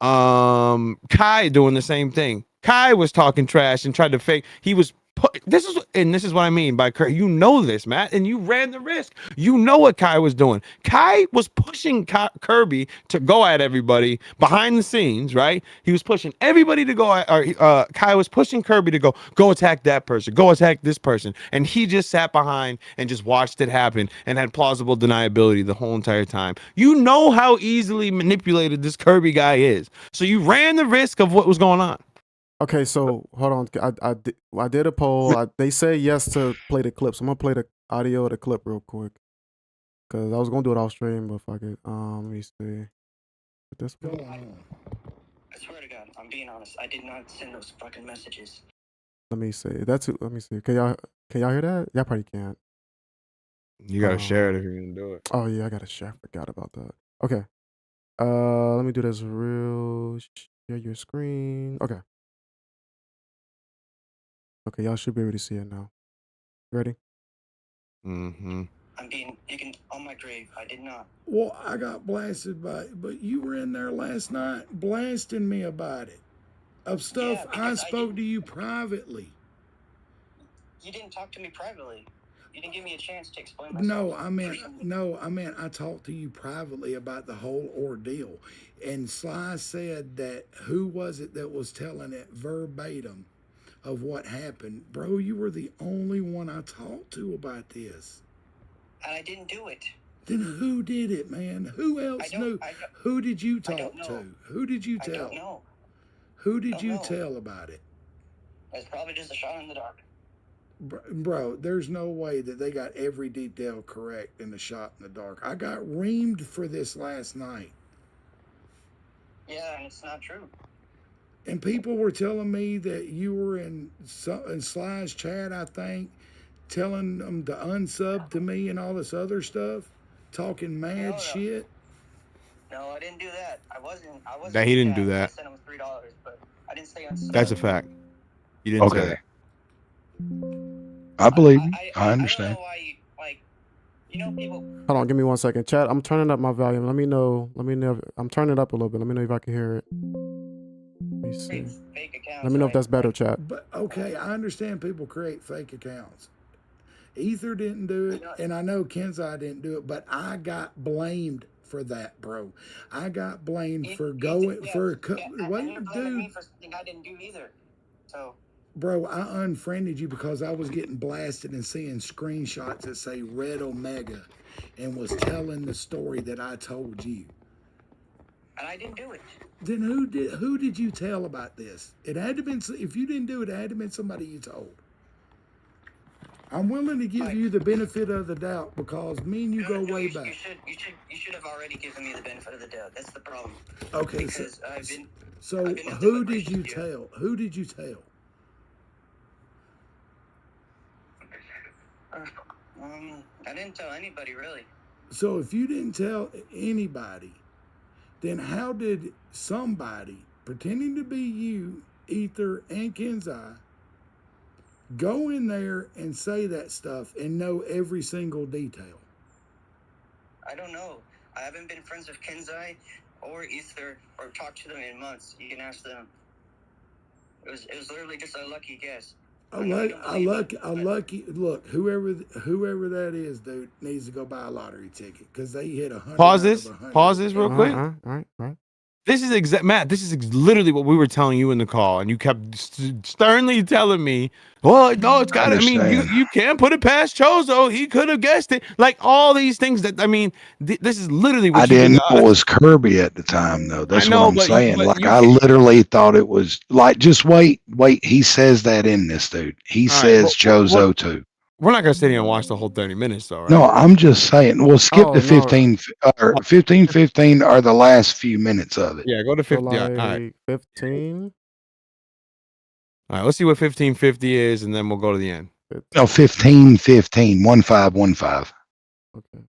Kai doing the same thing. Kai was talking trash and tried to fake. He was this is what I mean by Kirby. You know this, Matt, and you ran the risk. You know what Kai was doing. Kai was pushing Kirby to go at everybody behind the scenes, right? He was pushing everybody to go at, or Kai was pushing Kirby to go attack that person, go attack this person, and he just sat behind and just watched it happen and had plausible deniability the whole entire time. You know how easily manipulated this Kirby guy is, so you ran the risk of what was going on. Okay, so hold on. I did a poll. They say yes to play the clips. I'm gonna play the audio of the clip real quick because I was gonna do it off stream, but fuck it. Let me see. This one. I swear to God, I'm being honest. I did not send those fucking messages. Let me see. Let me see. Can y'all hear that? Y'all probably can't. You gotta share it if you're gonna do it. Oh yeah, I gotta share. I forgot about that. Okay. Let me do this real. Share your screen. Okay. Okay, y'all should be able to see it now. Ready? Mm-hmm. You can, on my grave, I did not. Well, I got blasted but you were in there last night blasting me about it. Of stuff I spoke to you privately. You didn't talk to me privately. You didn't give me a chance to explain myself. No, I meant I talked to you privately about the whole ordeal. And Sly said that who was it that was telling it verbatim of what happened? Bro, you were the only one I talked to about this. And I didn't do it. Then who did it, man? Who else knew? Who did you talk to? Who did you tell? I don't know. Who did you tell about it? It's probably just a shot in the dark. Bro, there's no way that they got every detail correct in the shot in the dark. I got reamed for this last night. Yeah, and it's not true. And people were telling me that you were in Sly's chat, I think, telling them to unsub to me and all this other stuff, talking mad shit. No, I didn't do that. I wasn't. That he didn't do that. I sent him $3, but I didn't say unsub. That's a fact. You didn't say that. I believe you. I understand. I don't know why people. Hold on, give me 1 second. Chat, I'm turning up my volume. Let me know if I'm turning it up a little bit. Let me know if I can hear it. Let me see. Fake accounts, Let me know if that's better, chat. But okay, I understand people create fake accounts. Ether didn't do it, and I know Kenzai didn't do it, but I got blamed for that, bro. I got blamed for going for wait, dude. Me for something I didn't do either. So. Bro, I unfriended you because I was getting blasted and seeing screenshots that say Red Omega and was telling the story that I told you. And I didn't do it. Then who did you tell about this? It had to been, if you didn't do it, it had to been somebody you told. I'm willing to give you the benefit of the doubt because me and you go way back. You should have already given me the benefit of the doubt. That's the problem. Okay, because so who did you tell? Who did you tell? I didn't tell anybody really. So if you didn't tell anybody, then how did somebody pretending to be you, Ether and Kenzai, go in there and say that stuff and know every single detail? I don't know. I haven't been friends with Kenzai or Ether or talked to them in months. You can ask them. It was literally just a lucky guess. Lucky. Look, whoever that is, dude, needs to go buy a lottery ticket because they hit 100. Pause this. Pause this real quick. All right. This is Matt. This is literally what we were telling you in the call, and you kept sternly telling me, "Well, no, it's got. I mean, you can't put it past Chozo. He could have guessed it. Like all these things that I mean, this is literally what I didn't know it was Kirby at the time, though. That's what I'm saying. I literally thought it was like, just wait. He says that in this, dude. He says Chozo too. We're not gonna sit here and watch the whole 30 minutes, though, right? No, I'm just saying. We'll skip the 15 or 15 are the last few minutes of it. Yeah, go to 50. So All right. 15. All right, let's see what 1550 is, and then we'll go to the end. No, 1515 1515. Okay.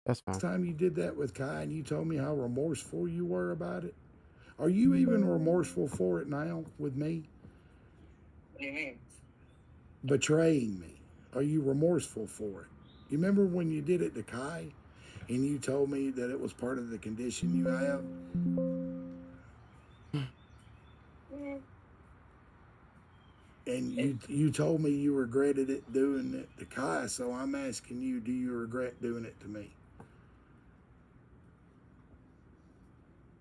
That's fine. Last time you did that with Kai and you told me how remorseful you were about it, are you even remorseful for it now with me? What do you mean? Betraying me. Are you remorseful for it? You remember when you did it to Kai and you told me that it was part of the condition you have? And you told me you regretted it doing it to Kai, so I'm asking you, do you regret doing it to me?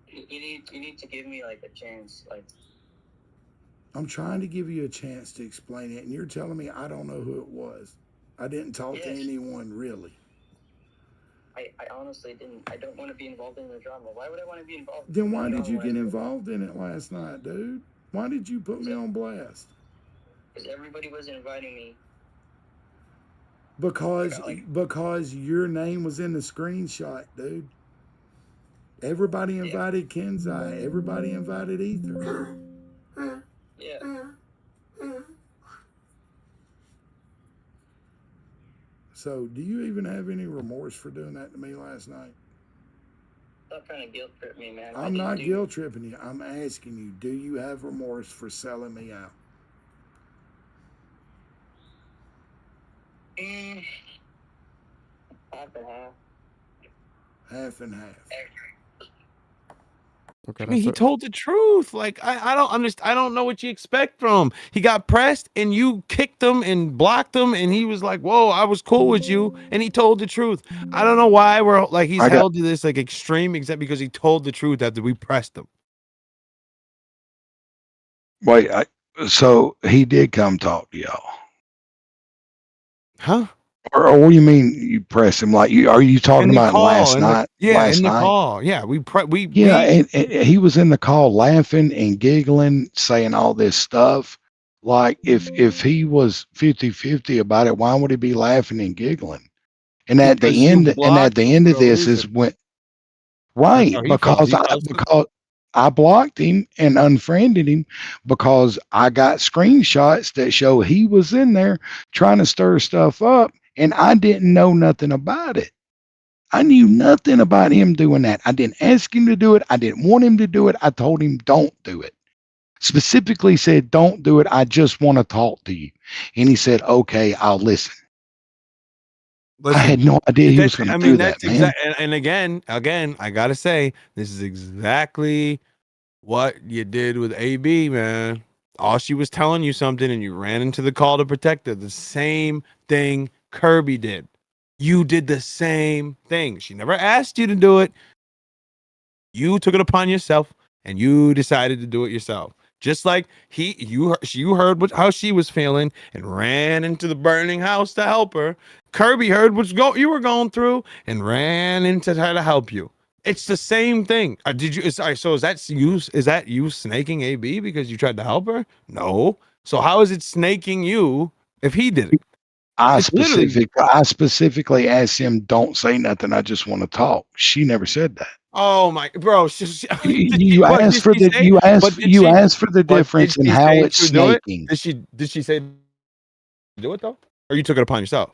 You need to give me like a chance. Like, I'm trying to give you a chance to explain it, and you're telling me I don't know who it was. I didn't talk to anyone really. I honestly didn't. I don't want to be involved in the drama. Why would I want to be involved? Then why did you get involved in it last night, dude? Why did you put me on blast? Because everybody was inviting me. Because your name was in the screenshot, dude. Everybody invited Kenzai. Everybody invited Ether. Yeah. So, do you even have any remorse for doing that to me last night? Stop trying to guilt trip me, man. I'm not guilt tripping you. I'm asking you, do you have remorse for selling me out? Half and half. Half and half. Okay. I mean, he told the truth. Like, I don't understand. I don't know what you expect from him. He got pressed and you kicked him and blocked him. And he was like, whoa, I was cool with you. And he told the truth. I don't know why we're like, he's held to this like extreme, except because he told the truth after we pressed him. Wait, so he did come talk to y'all. Huh? Or what do you mean you press him? Like, are you talking about last night? Yeah, in the call. Yeah, and he was in the call laughing and giggling, saying all this stuff. Like, if he was 50-50 about it, why would he be laughing and giggling? And at the end of this is when, right? Because I blocked him and unfriended him because I got screenshots that show he was in there trying to stir stuff up. And I didn't know nothing about it. I knew nothing about him doing that. I didn't ask him to do it. I didn't want him to do it. I told him, don't do it. Specifically said, don't do it. I just want to talk to you. And he said, okay, I'll listen. I had no idea he was going to do that, man. And again, I got to say, this is exactly what you did with AB, man. All she was telling you something and you ran into the call to protect her. The same thing Kirby did. You did the same thing. She never asked you to do it. You took it upon yourself and you decided to do it yourself. Just like you heard how she was feeling and ran into the burning house to help her. Kirby heard you were going through and ran in to try to help you. It's the same thing. So is that you snaking AB because you tried to help her? No. So how is it snaking you if he did it? I specifically asked him, don't say nothing. I just want to talk. She never said that. Oh my, bro! You asked for the difference in how it's snaking. Did she say do it though, or you took it upon yourself?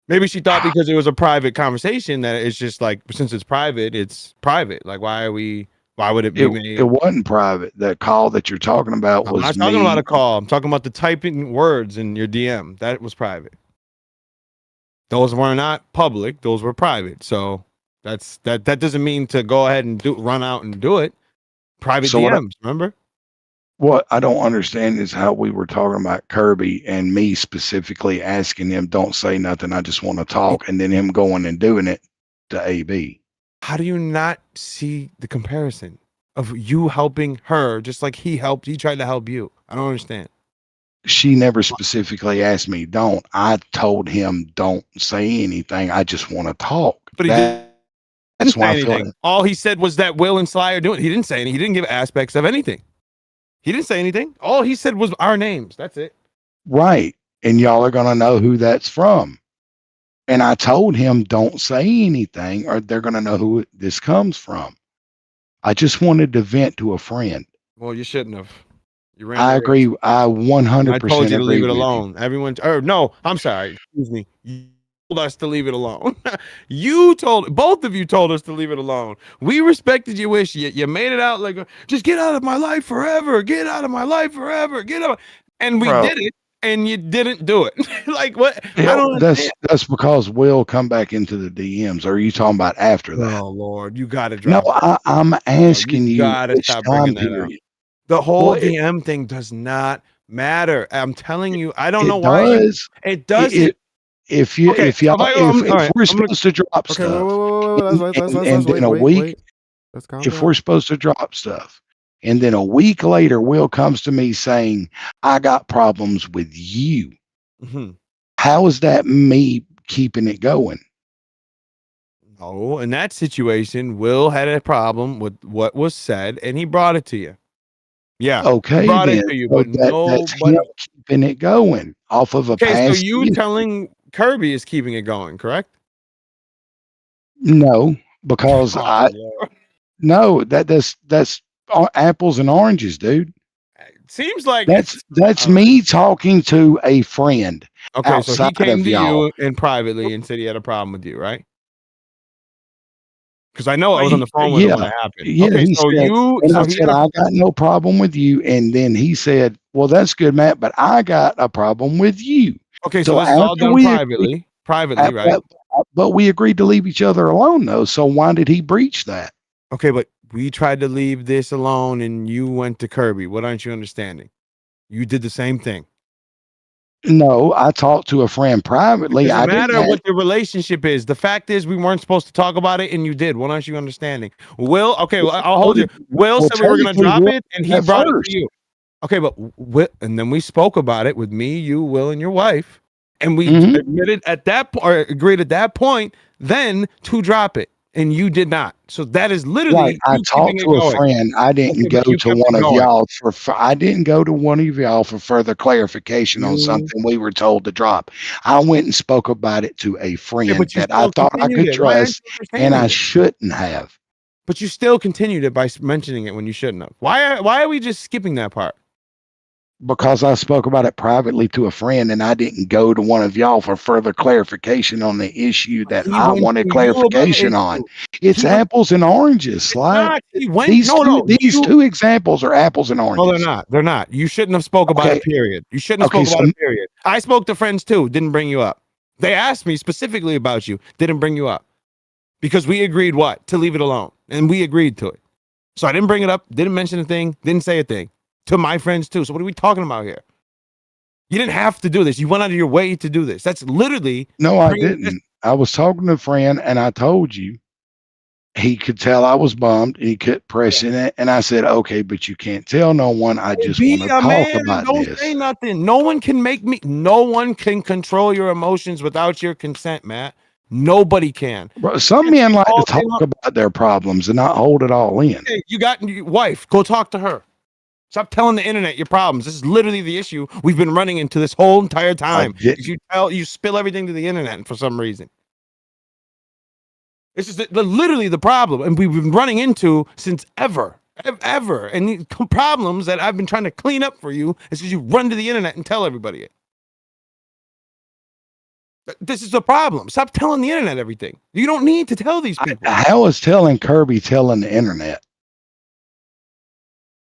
Maybe she thought because it was a private conversation that it's just like, since it's private, it's private. Like, why would it be made? It wasn't private. The call that you're talking about I'm was not talking me. about a call. I'm talking about the typing words in your DM. That was private. Those were not public. Those were private. So that doesn't mean to go ahead and run out and do it. Private So DMs, remember? What I don't understand is how we were talking about Kirby and me specifically asking him, don't say nothing, I just want to talk, and then him going and doing it to AB. How do you not see the comparison of you helping her just like he tried to help you? I don't understand. She never specifically asked me, don't. I told him, don't say anything. I just want to talk. But he That's didn't why say I feel anything. All he said was that Will and Sly are doing it. He didn't say anything. He didn't give aspects of anything. He didn't say anything. All he said was our names. That's it. right. And y'all are going to know who that's from. And I told him, don't say anything or they're going to know who this comes from. I just wanted to vent to a friend. Well, you shouldn't have. You ran I away. agree. I 100% I told you to leave it agree with you. alone. Everyone, or no, I'm sorry. Excuse me. You told us to leave it alone. Both of you told us to leave it alone. We respected your wish. You made it out like, just get out of my life forever. Get out of my life forever. Get out. And we Bro. did it, and you didn't do it. Like what? Yeah, I don't understand. that's because Will come back into the DMs. Or are you talking about after that? Oh Lord, you got to No, drop. I'm asking you. gotta which stop time bringing that up. period. The whole Well, DM thing does not matter. I'm telling you, I don't It know why. does. It does. If you Okay, if y'all all if right, we're I'm gonna- supposed to drop Okay, stuff, let's and then a wait. week, Let's calm if down. we're supposed to drop stuff, and then a week later, Will comes to me saying, "I got problems with you." Mhm. How is that me keeping it going? No, in that situation, Will had a problem with what was said, and he brought it to you. Yeah, he Okay, brought then it to you, so but that's him nobody. keeping it going off of a Okay, so past you issue. telling Kirby is keeping it going, correct? No, because Oh, Lord. no, that's apples and oranges, dude. Seems like That's all right. me talking to a friend Okay, so he outside came of to y'all. you and privately and said he had a problem with you, right? Because I know I was on the phone with him when it happened. Yeah, Okay, he so said, you, and so I he said, had a, I got no problem with you. And then he said, well, that's good, Matt, but I got a problem with you. okay, so So this is all after done we privately, agreed, right? but we agreed to leave each other alone, though. So why did he breach that? Okay, but we tried to leave this alone and you went to Kirby. What aren't you understanding? You did the same thing. No, I talked to a friend privately. It I doesn't didn't matter have, what the relationship is. The fact is, we weren't supposed to talk about it, and you did. What aren't you understanding? Will, okay, well, I'll hold you. Will well, said we were going to technically, drop Will it, and did he that brought it first. to you. Okay, but and then we spoke about it with me, you, Will, and your wife, and we Mhm. admitted at that point, or agreed at that point, then to drop it, and you did not. So that is literally Right. I you talked keeping to it a going. friend. I didn't Okay, go but you to kept one it of going. y'all I didn't go to one of y'all for further clarification on You- something we were told to drop. I went and spoke about it to a Okay, friend but you that I still thought I continued could it. Why aren't trust, you and understanding I it? shouldn't have. But you still continued it by mentioning it when you shouldn't have. Why are we just skipping that part? Because I spoke about it privately to a friend, and I didn't go to one of y'all for further clarification on the issue that He I went wanted to you about the clarification on. issue. It's He went, apples and oranges, Sly. not. He went. These No. these You. two examples are apples and No, they're oranges. not. They're not. You shouldn't have spoke about Okay. it. Period. You shouldn't have Okay, spoke so about it. Period. I spoke to friends too. Didn't bring you up. They asked me specifically about you. Didn't bring you up because we agreed what to leave it alone, and we agreed to it. So I didn't bring it up. Didn't mention a thing. Didn't say a thing to my friends too. So what are we talking about here? You didn't have to do this. You went out of your way to do this. That's literally No, I bringing this- didn't. I was talking to a friend and I told you he could tell I was bummed and he kept pressing it. And I said, okay, but you can't tell no one. I just Be want to a talk man and about don't this. say nothing. No one can no one can control your emotions without your consent, Matt. Nobody can. Bro, some men like to all day talk long. about their problems and not hold it all in. Hey, you got your wife. Go talk to her. Stop telling the internet your problems. This is literally the issue we've been running into this whole entire time. didn't. You spill everything to the internet for some reason. This is literally the problem, and we've been running into since ever. And the problems that I've been trying to clean up for you is because you run to the internet and tell everybody it. This is the problem. Stop telling the internet everything. You don't need to tell these people. How is telling Kirby telling the internet?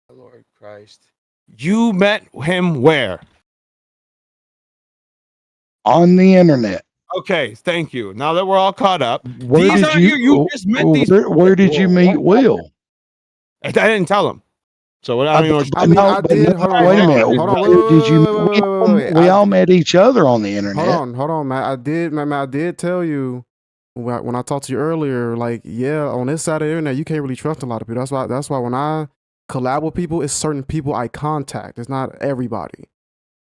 Lord Christ. You met him where? On the internet. Okay, thank you. Now that we're all caught up, Where these did are you just met these. where did you meet Will? I didn't tell him. So I don't even know what I mean, I did. Hold on, wait a hold on, minute. hold on, Where did you? wait. We all met each other on the internet. Hold on, Matt. I did tell you when I talked to you earlier. Like, yeah, on this side of the internet, you can't really trust a lot of people. That's why when I collab with people, it's certain people I contact. It's not everybody.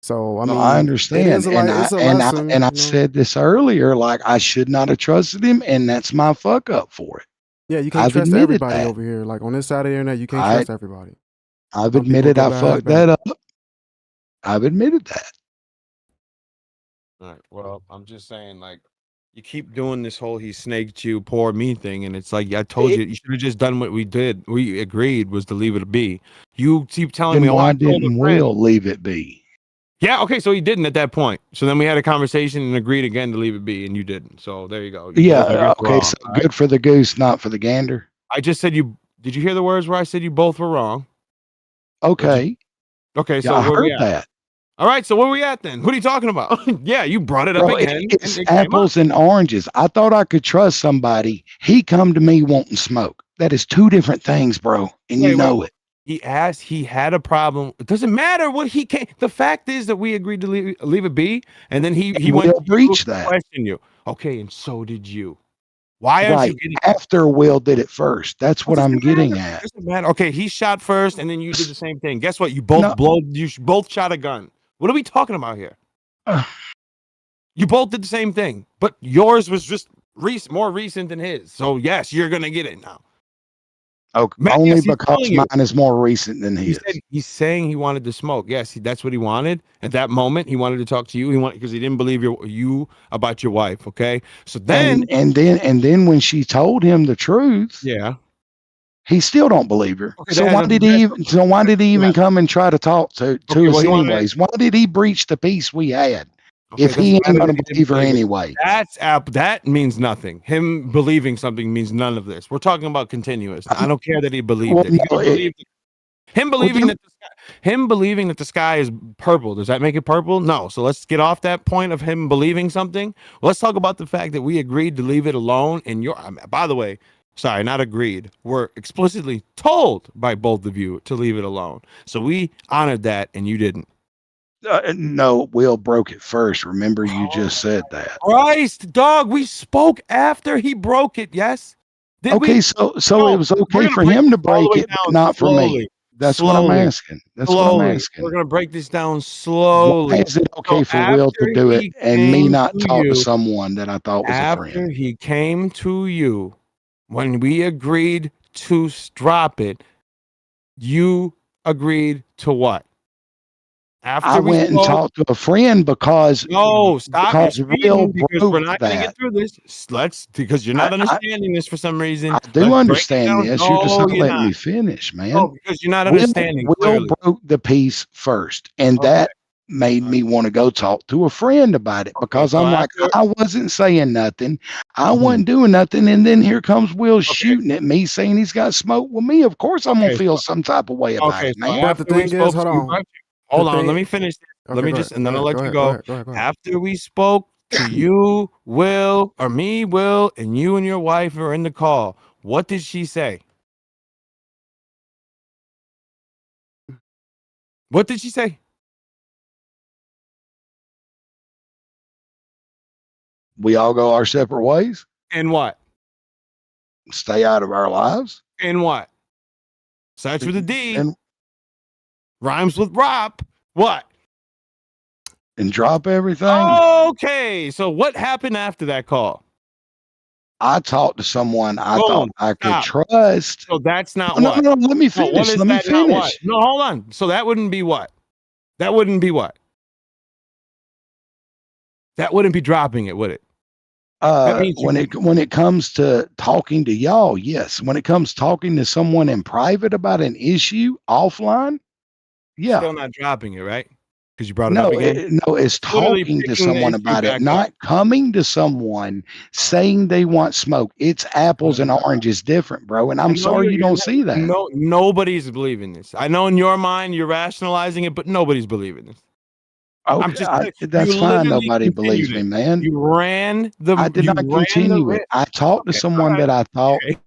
So I mean, I understand, it's a lesson, and I you know? said this earlier. Like I should not have trusted him, and that's my fuck up for it. Yeah, you can't I've trust admitted everybody that. over here. Like on this side of the internet, you can't trust everybody. I've Some people admitted go I bad, fucked bad. that up. I've admitted that. All right. Well, I'm just saying, like, you keep doing this whole "he snaked you, poor me" thing, and it's like I told you, you should have just done what we did. We agreed was to leave it be. You keep telling me, Then "Oh, why I told a didn't friend." Will leave it be? Yeah, okay, so he didn't at that point. So then we had a conversation and agreed again to leave it be, and you didn't. So there you go. You both are Yeah. just Okay. wrong, So all good right? for the goose, not for the gander. I just said you. Did you hear the words where I said you both were wrong? Okay. Okay, Yeah, so I where we heard at? that. All right, so where we at then? What are you talking about? Yeah, you brought it up Bro, again. it's and it came up. apples and oranges. I thought I could trust somebody. He come to me wanting smoke. That is two different things, bro, and you know it. He asked, he had a problem. It doesn't matter what he came. The fact is that we agreed to leave it be, and then he went Will to breach you, that. question you. Okay, and so did you. Why aren't you Right getting after Will did it first. That's what I'm getting at. Doesn't matter. Okay, he shot first, and then you did the same thing. Guess what? You both No. you both shot a gun. What are we talking about here? You both did the same thing, but yours was just more recent than his. So yes, you're gonna get it now. Okay, Matt, only yes, he's because telling you. mine is more recent than He his. said he's saying he wanted to smoke. Yes, that's what he wanted at that moment. He wanted to talk to you. He wanted because he didn't believe you about your wife. Okay, so then and then when she told him the truth, yeah, he still don't believe her. Okay, So that why has did a- he even? So why did he even come and try to talk to Okay, us well, he wanted- anyways? Why did he breach the peace we had? Okay, If he doesn't ain't matter gonna if he didn't believe her believe it. anyway. That means nothing. Him believing something means none of this. We're talking about continuous. I don't care that he believed Well, it. He no, could believe it. Him believing that the sky is purple, does that make it purple? No. So let's get off that point of him believing something. Let's talk about the fact that we agreed to leave it alone. And by the way, sorry, not agreed. We're explicitly told by both of you to leave it alone. So we honored that, and you didn't. No, Will broke it first. Remember, you just said that. Christ, dog, we spoke after he broke it. Yes. Did Okay, we? so No, it was we're okay gonna for break him to this all the break way it, but down not for me. slowly, That's what I'm slowly, asking. That's what I'm slowly. asking. We're gonna break this down slowly. Why is it okay So for Will to after do it he and me came not to talk to you- someone that I thought was a After friend? he came to you, when we agreed to drop it, you agreed to what? After I we went and spoke- talked to a friend because No, stop your because Will speeding because we're broke not going to that. get through this. Because you're not understanding this for some reason. I Let's do break it understand down. this. No, You're just not you're letting not. me finish, man. No, because you're not understanding Will clearly. broke the piece first, and Okay. that made me want to go talk to a friend about it because so I'm like, after- I wasn't saying nothing. I Mhm. wasn't doing nothing. And then here comes Will shooting at me saying he's got smoke with me. Of course, I'm going Okay, to feel some type of way about Okay, it, so man. But the after we thing is, spoke hold to- on. Hold The on, let thing- me finish this. Okay, Let me go just, ahead, and then go I'll let ahead, you go go. ahead, go ahead, go ahead. After we spoke to you, Will, or me, Will, and you and your wife are in the call, what did she say? What did she say? We all go our separate ways, And what? stay out of our lives, And what? Starts with a D. and Rhymes with Rob. What? drop everything. Okay, so what happened after that call? I talked to someone I Boom, thought I could stop. trust. So that's not No, what? no, let me No, finish. what is Let me that not what? finish. No, hold on. So that wouldn't be what? That wouldn't be what? That wouldn't be dropping it, would it? means you- When it comes to talking to y'all, yes. When it comes talking to someone in private about an issue offline, yeah. Still not dropping it, right? because you brought it No, up again. no, it's Literally talking to picking the someone issue about it, back not up. coming to someone saying they want smoke. It's apples and oranges different, bro. And I I'm know sorry you don't see that. No, nobody's believing this. I know in your mind you're rationalizing it, but nobody's believing this. I'm Okay, just saying, that's you fine. literally Nobody believes continued me, it. man. You ran the I did you not ran the continue it. risk. I talked to Okay, someone alright, that I thought okay.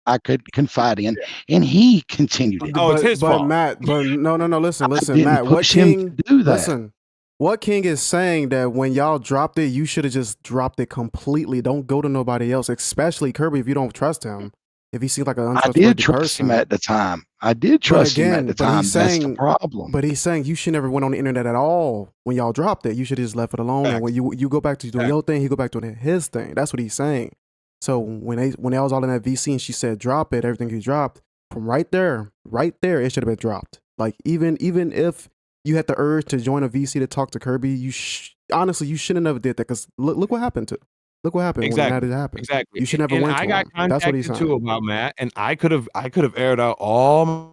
I could confide in, Yeah. and he continued it. Oh, it's his but fault. Matt, but no, listen, I listen, didn't Matt. What push him to King? do that. Listen, what King is saying that when y'all dropped it, you should have just dropped it completely. Don't go to nobody else, especially Kirby, if you don't trust him. If he seems like an I untrustworthy did trust him person. at the time. I did But trust him at the again, but time. he's That's the saying, problem. but he's saying you should never went on the internet at all when y'all dropped it. You should have just left it alone. And when you go back to doing your thing, he go back to doing his thing. That's what he's saying. So when they was all in that VC and she said drop it, everything he dropped from right there, it should have been dropped. Like even if you had the urge to join a VC to talk to Kirby, honestly you shouldn't have did that because look what happened when that happened. Exactly. You should never And went I to got him. That's what he's contacted too saying. about Matt, and I could have aired out all my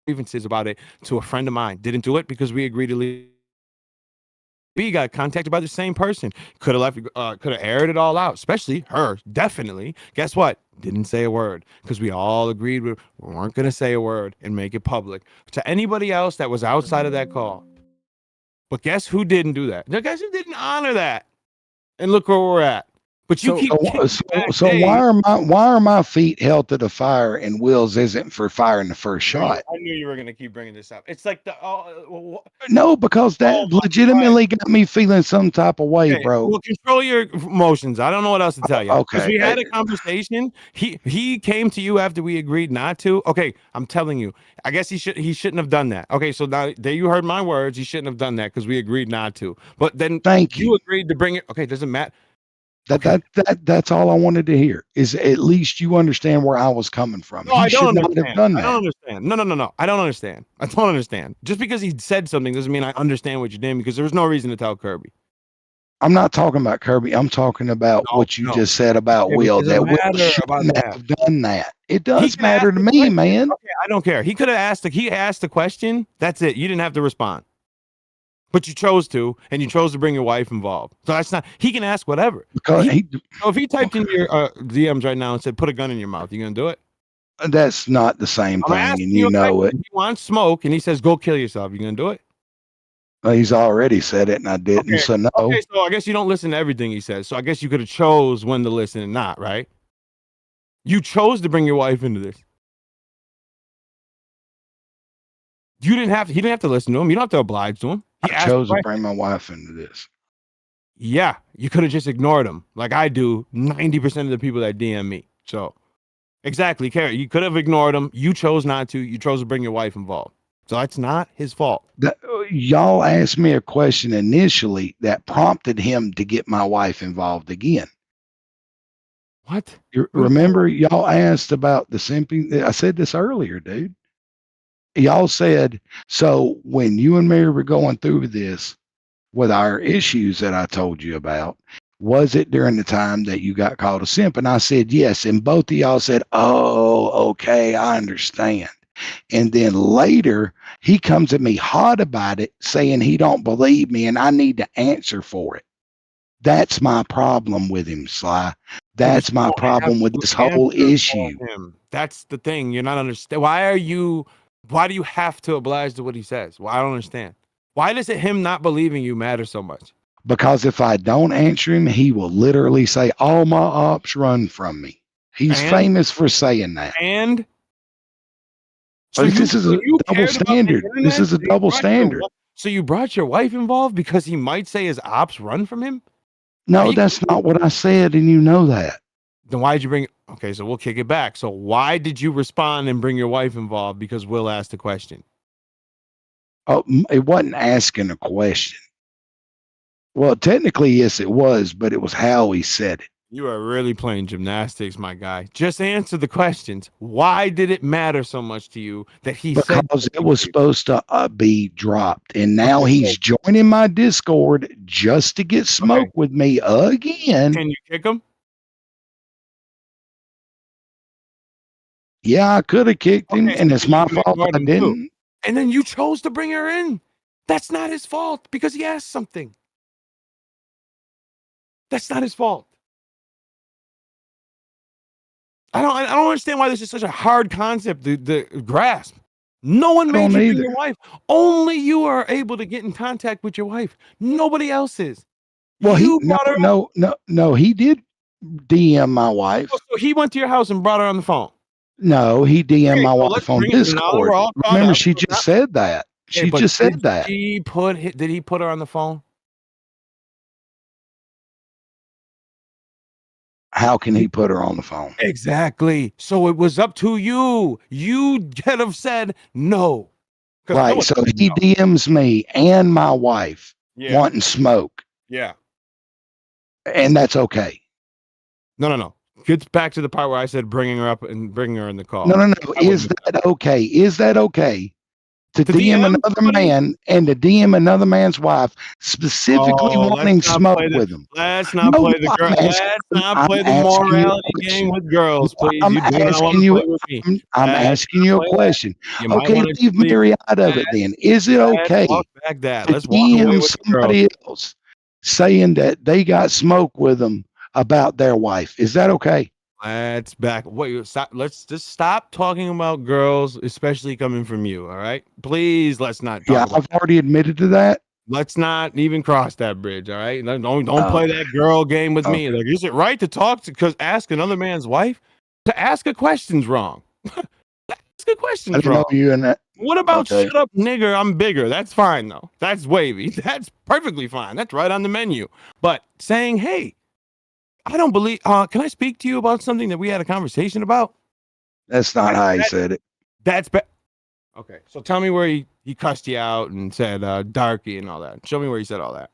grievances about it to a friend of mine. Didn't do it because we agreed to leave. We got contacted by the same person. Could have aired it all out, especially her. Definitely. Guess what? Didn't say a word because we all agreed we weren't going to say a word and make it public to anybody else that was outside of that call. But guess who didn't do that? Guess who didn't honor that? And look where we're at. But you keep so why are my feet held to the fire and Will's isn't for firing the first shot? I knew you were gonna keep bringing this up. It's like No, because that legitimately got me feeling some type of way, bro. Well, control your emotions. I don't know what else to tell you. Because Okay. we had a conversation. He came to you after we agreed not to. Okay, I'm telling you. I guess he shouldn't have done that. Okay, so now there you heard my words. He shouldn't have done that because we agreed not to. But then Thank you agreed to bring it. Okay, doesn't matter. That's all I wanted to hear is at least you understand where I was coming from. No, I don't understand. Have done that. I don't understand. No. I don't understand. I don't understand. Just because he said something doesn't mean I understand what you did because there was no reason to tell Kirby. I'm not talking about Kirby. I'm talking about what you just said about Will. That Will shouldn't have done that. It does matter to me, man. Okay, I don't care. He could have asked. He asked the question. That's it. You didn't have to respond. But you chose to, and you chose to bring your wife involved. So that's not. He can ask whatever. Because so if he typed in your DMs right now and said, "Put a gun in your mouth," you gonna do it? That's not the same thing, and you know it. He wants smoke, and he says, "Go kill yourself." You gonna do it? He's already said it, and I didn't. Okay. So no. Okay, so I guess you don't listen to everything he says. So I guess you could have chose when to listen and not, right? You chose to bring your wife into this. You didn't have. He didn't have to listen to him. You don't have to oblige to him. I chose to bring my wife into this. Yeah, you could have just ignored him, like I do 90% of the people that DM me. So, exactly, Carrie, you could have ignored him. You chose not to. You chose to bring your wife involved. So that's not his fault. Y'all asked me a question initially that prompted him to get my wife involved again. What? Remember, y'all asked about the simping. I said this earlier, dude. Y'all said, so when you and Mary were going through this with our issues that I told you about, was it during the time that you got called a simp? And I said, yes. And both of y'all said, oh, okay, I understand. And then later he comes at me hot about it, saying he don't believe me and I need to answer for it. That's my problem with him, Sly. That's my problem with this whole issue. That's the thing. You're not understand. Why do you have to oblige to what he says? Well, I don't understand. Why does it him not believing you matter so much? Because if I don't answer him, he will literally say, all my ops run from me. He's famous for saying that. And so this is a double standard. This is a double standard. So you brought your wife involved because he might say his ops run from him? No, that's not what I said, and you know that. Then why did you bring? Okay, so we'll kick it back. So why did you respond and bring your wife involved? Because Will asked a question. Oh, it wasn't asking a question. Well, technically, yes, it was, but it was how he said it. You are really playing gymnastics, my guy. Just answer the questions. Why did it matter so much to you that he said? Because it was supposed to be dropped, and now he's joining my Discord just to get smoke with me again. Can you kick him? Yeah, I could have kicked him, and it's my fault I didn't. And then you chose to bring her in. That's not his fault because he asked something. That's not his fault. I don't understand why this is such a hard concept to grasp. No one I made don't you bring either. your wife. Only you are able to get in contact with your wife. Nobody else is. Well, You brought her on. no, he did DM my wife. Oh, so he went to your house and brought her on the phone. No, he DM'd Okay, my so wife let's on bring it. Now that we're Discord. all caught Remember, up, she so now- just said that. Okay, She but just said did that. Did he put her on the phone? How can he put her on the phone? Exactly. So it was up to you. You could have said no. 'Cause I Right. would So have said he no. DMs me and my wife Yeah. wanting smoke, Yeah. and that's okay. No. Get back to the part where I said bringing her up and bringing her in the call. No. I Is wouldn't that okay? Is that okay to To DM DM another somebody? man and to DM another man's wife, specifically Oh, wanting let's not smoke play with them? Let's not No, play the I'm girl. asking- Let's not I'm play the asking you a morality question. game with girls, please. I'm You do not want asking to you. play with me. I'm Let's asking not you a play that. question. You might Okay, wanna leave leave- Mary out of it then. Is it Let's okay walk back that. to Let's walk away DM with the girls. somebody else saying that they got smoke with them about their wife? Is that okay? Let's back. Wait, stop. Let's just stop talking about girls, especially coming from you. All right, please. Let's not. Yeah, Talk about I've already admitted to that. Let's not even cross that bridge. All right, don't Oh, play that girl game with me. okay. Like, is it right to talk to? Because ask another man's wife to ask a question's wrong. Ask a I question's didn't know wrong. you and that. What about Okay. shut up, nigger? I'm bigger. That's fine though. That's wavy. That's perfectly fine. That's right on the menu. But saying, hey, I don't believe. Can I speak to you about something that we had a conversation about? That's not how he said it. That's okay. So tell me where he cussed you out and said darky and all that. Show me where he said all that.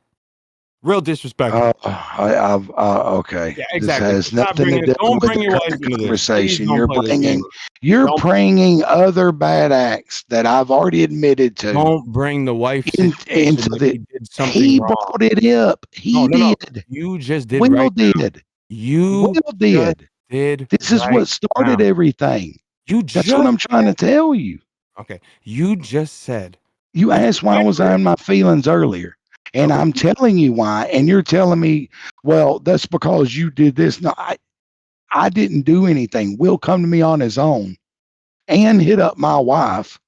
Real disrespectful. Okay. Yeah, exactly. This has Stop nothing to bringing do it. Don't with bring the your wife current into this. conversation. Please don't play this game. You're Don't- bringing other bad acts that I've already admitted to. Don't bring the wife into situation that the- he did something He wrong. brought it up. He No. did. You just did Will right. did. You Will did. did. This is right what started now. everything. You That's just what I'm trying to tell you. okay. You just said You asked why was I in my feelings earlier. And Okay. I'm telling you why. And you're telling me, well, that's because you did this. No, I didn't do anything. Will come to me on his own and hit up my wife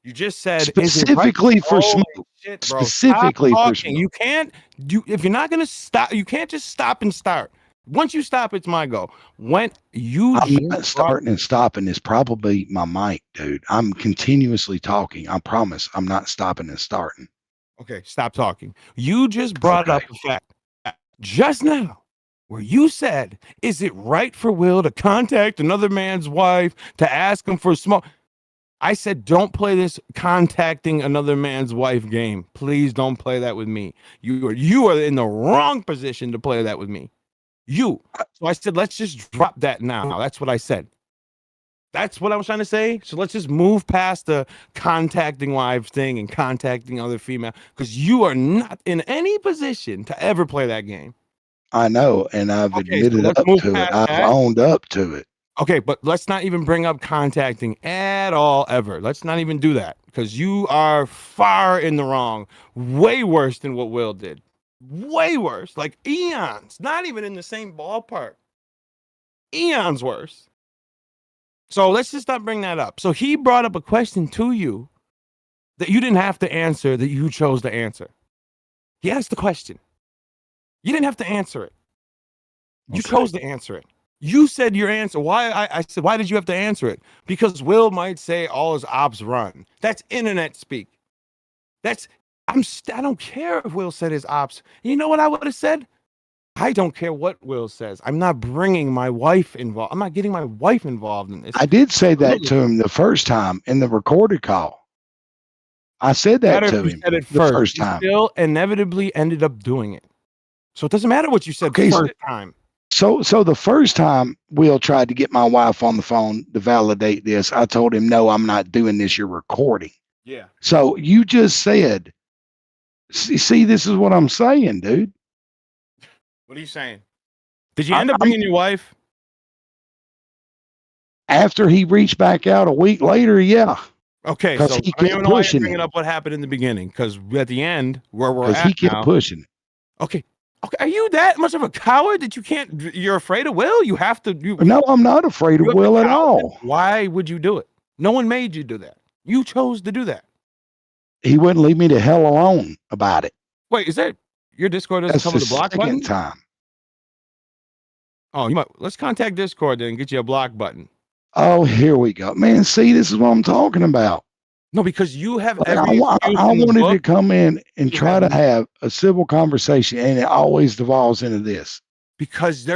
you just said specifically for Holy smoke. shit, bro. Specifically Stop for talking. smoke. You can't if you're not gonna stop, you can't just stop and start. Once you stop, it's my go. When you I'm just not starting and stopping. It's probably my mic, dude. I'm continuously talking. I promise I'm not stopping and starting. okay, stop talking. You just brought up the fact just now where you said, is it right for Will to contact another man's wife to ask him for smoke? I said, don't play this contacting another man's wife game. Please don't play that with me. You are in the wrong position to play that with me. So I said, let's just drop that now. That's what I said. That's what I was trying to say. So let's just move past the contacting wives thing and contacting other female because you are not in any position to ever play that game. I know, and I've Okay, admitted so let's up move to it. past I've that. owned up to it. Okay, but let's not even bring up contacting at all ever. Let's not even do that because you are far in the wrong. Way worse than what Will did. Way worse. Like eons. Not even in the same ballpark. Eons worse. So let's just not bring that up. So he brought up a question to you that you didn't have to answer, that you chose to answer. He asked the question. You didn't have to answer it. You Okay. chose to answer it. You said your answer. Why? I said, why did you have to answer it? Because Will might say all his ops run. That's internet speak. I don't care if Will said his ops. You know what I would have said? I don't care what Will says. I'm not bringing my wife involved. I'm not getting my wife involved in this. I did say that to him the first time in the recorded call. I said that Matter to if you him said it the first You time. still inevitably ended up doing it. So it doesn't matter what you said Okay, the so- first time. So the first time Will tried to get my wife on the phone to validate this, I told him, no, I'm not doing this. You're recording. Yeah. So you just said, see, this is what I'm saying, dude. What are you saying? Did you end up bringing your wife? After he reached back out a week later, yeah. Okay, 'Cause so he I don't kept even know why you're pushing bringing it. up what happened in the beginning. Because at the end, where we're 'Cause at he kept now. pushing it. Okay. Okay. Are you that much of a coward that you can't? You're afraid of Will? You have to. No, I'm not afraid of You have Will to at cower him? all. Why would you do it? No one made you do that. You chose to do that. He wouldn't leave me the hell alone about it. Wait, is that your Discord doesn't That's come the with a block second button? time. Oh, you might. Let's contact Discord then and get you a block button. Oh, here we go. Man, see, this is what I'm talking about. No, because you have Like, every excuse I in the wanted to book. come in and You try have to have a civil conversation, and it always devolves into this. Because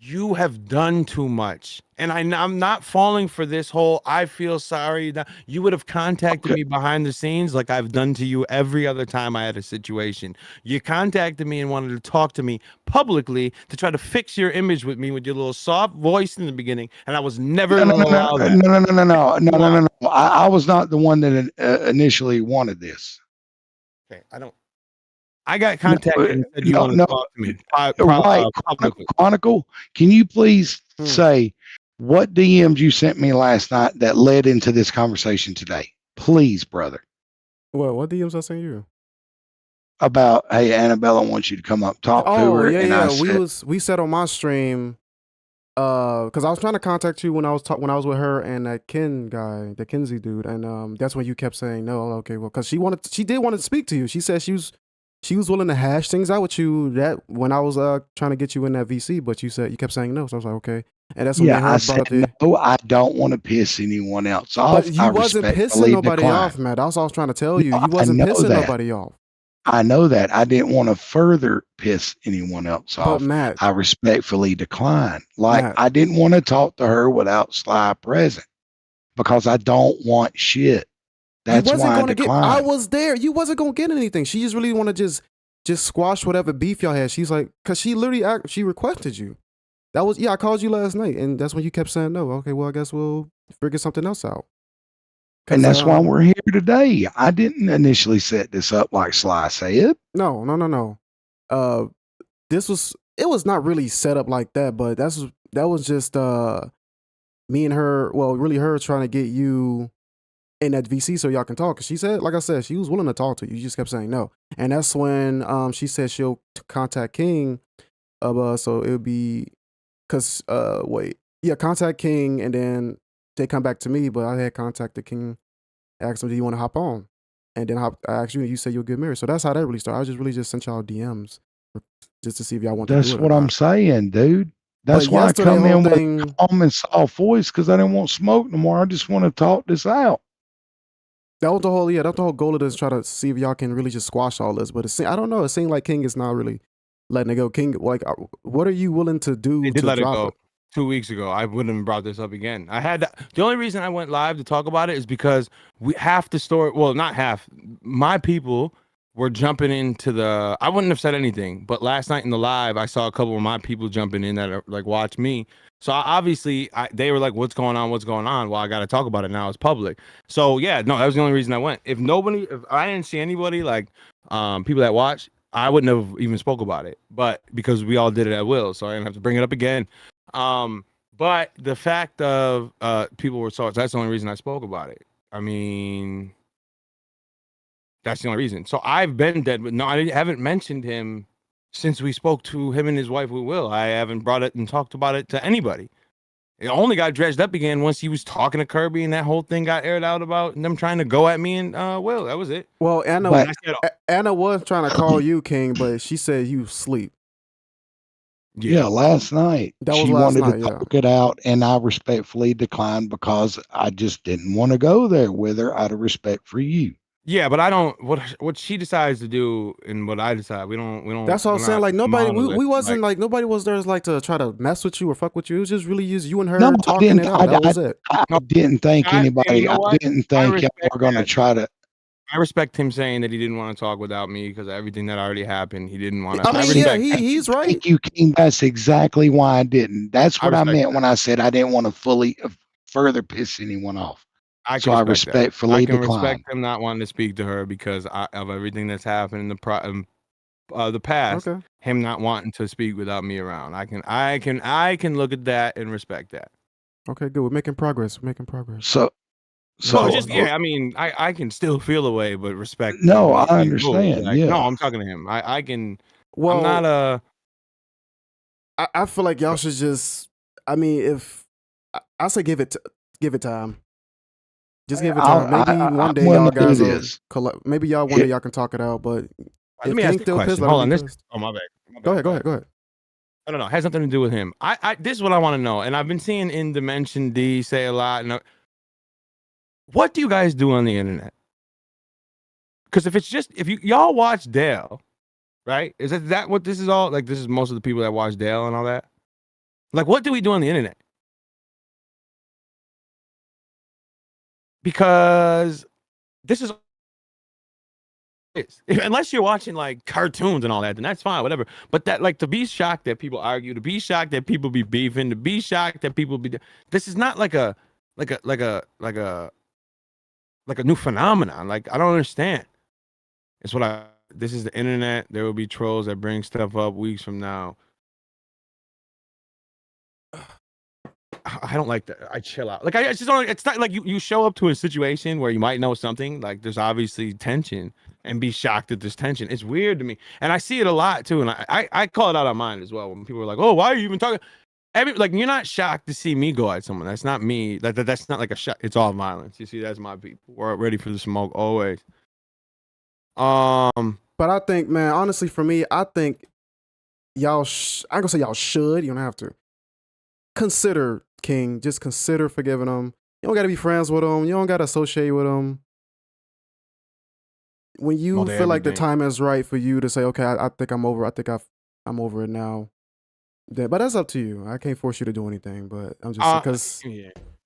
you have done too much, and I'm not falling for this whole I feel sorry. You would have contacted Okay. me behind the scenes like I've done to you every other time I had a situation. You contacted me and wanted to talk to me publicly to try to fix your image with me with your little soft voice in the beginning, and I was never No, going to allow that. no. I was not the one that initially wanted this. Okay, I got contacted and said you want to talk to me Right, publicly. Chronicle, can you please Hmm. say what DMs you sent me last night that led into this conversation today? Please, brother. What DMs I sent you? About, hey, Annabella wants you to come up talk to Oh her. yeah, And yeah. I said, We said on my stream, because I was trying to contact you when I was with her and that Ken guy, the Kinsey dude, and that's when you kept saying no. Okay, well, because she did want to speak to you. She said she was willing to hash things out with you that when I was trying to get you in that VC, but you kept saying no. So I was like, okay, and that's when me and her I brought said, up the. no, I don't want to piss anyone else off. But you I wasn't pissing respectfully nobody decline. off, man. That's all I was trying to tell you. No, You wasn't I know pissing that. nobody off. I know that. I didn't want to further piss anyone else But off. Matt, I respectfully declined. Like, Matt, I didn't want to talk to her without Sly present because I don't want shit. That's you wasn't why I gonna get. declined. I was there. You wasn't gonna get anything. She just really want to just squash whatever beef y'all had. She's like, cause she literally she requested you. That was I called you last night, and that's when you kept saying no. Okay, well I guess we'll figure something else out. And that's why we're here today. I didn't initially set this up like Sly said. No. It was not really set up like that, but that was just me and her. Well, really her trying to get you in that VC so y'all can talk. 'Cause she said, like I said, she was willing to talk to you. You just kept saying no, and that's when she said she'll contact King. So it would be contact King, and then they come back to me. But I had contacted King, asked him, "Do you want to hop on?" And then I asked you, and you said you'll get married. So that's how that really started. I just really sent y'all DMs just to see if y'all want to do it. That's what I'm saying, dude. That's But why I yesterday, come whole in with thing- a calm and soft voice because I didn't want smoke no more. I just want to talk this out. That was the whole goal of this, try to see if y'all can really just squash all this. But I don't know. It seemed like King is not really letting it go. King, like, what are you willing to do They to did let it drop go it? 2 weeks ago. I wouldn't have brought this up again. The only reason I went live to talk about it is because we have to store. Well, not half. My people were jumping into the. I wouldn't have said anything, but last night in the live, I saw a couple of my people jumping in that are, like watch me. So they were like, "What's going on? What's going on?" Well, I got to talk about it now. It's public. So yeah, no, that was the only reason I went. If I didn't see anybody like people that watch, I wouldn't have even spoke about it. But because we all did it at will, so I didn't have to bring it up again. But the fact of people were that's the only reason I spoke about it. I mean, that's the only reason. So I've been dead, but no, I haven't mentioned him since we spoke to him and his wife with Will. I haven't brought it and talked about it to anybody. It only got dredged up again once he was talking to Kirby and that whole thing got aired out about them trying to go at me and Will. That was it. Well, But- Anna was trying to call you King, but she said you sleep. Yeah, last night That was she last wanted night, to yeah. talk it out, and I respectfully declined because I just didn't want to go there with her out of respect for you. Yeah, but I don't. What she decides to do and what I decide, we don't. That's what I'm we're saying. not Like nobody, we monolith. wasn't like nobody was there like to try to mess with you or fuck with you. It was just really you and her No, I talking didn't. it out. That was it. I didn't think You anybody. know I what? didn't I think y'all respect were going to that. try to. I respect him saying that he didn't want to talk without me because of everything that already happened. He didn't want to. I mean, respect yeah, he's right. Thank you, King. That's exactly why I didn't. That's what I respect meant when I said I didn't want to fully further piss anyone off. I So I that. respectfully I can declined. respect him not wanting to speak to her because of everything that's happened in the past. Okay. Him not wanting to speak without me around. I can look at that and respect that. Okay, good. We're making progress. We're making progress. So No, just yeah. I mean, I can still feel a way, but respect. No, I he moves. understand. Like, no, Yeah. I'm talking to him. I can. Well, I'm not a. I feel like y'all should just. I mean, if I say give it time. Just give it time. Maybe one I'm day willing y'all to do guys will this. collect. Maybe y'all one day y'all can talk it out. But Let if me ask King you a still pissed, question. let Hold him on. be This. pissed. Oh my bad. Go ahead. I don't know. It has nothing to do with him. This is what I want to know, and I've been seeing in Dimension D say a lot. And what do you guys do on the internet? Because if y'all watch Dale, right? Is that what this is all like? This is most of the people that watch Dale and all that. Like, what do we do on the internet? Because this is unless you're watching like cartoons and all that, then that's fine, whatever. But that, like, to be shocked that people argue, to be shocked that people be beefing, to be shocked that people be, this is not like a new phenomenon. Like, I don't understand. It's this is the internet. There will be trolls that bring stuff up weeks from now. I don't like that. I chill out. Like, I just don't. It's not like you show up to a situation where you might know something. Like, there's obviously tension, and be shocked at this tension. It's weird to me, and I see it a lot too. And I call it out on mine as well when people are like, "Oh, why are you even talking?" Like, you're not shocked to see me go at someone. That's not me. That's not like a shot. It's all violence. You see, that's my people. We're ready for the smoke always. But I think, man, honestly, for me, I think y'all. I ain't gonna say y'all should. You don't have to consider King. Just consider forgiving him. You don't got to be friends with him. You don't got to associate with him. When you feel like the time is right for you to say, okay, I think I'm over. I think I'm over it now. But that's up to you. I can't force you to do anything. But I'm just because.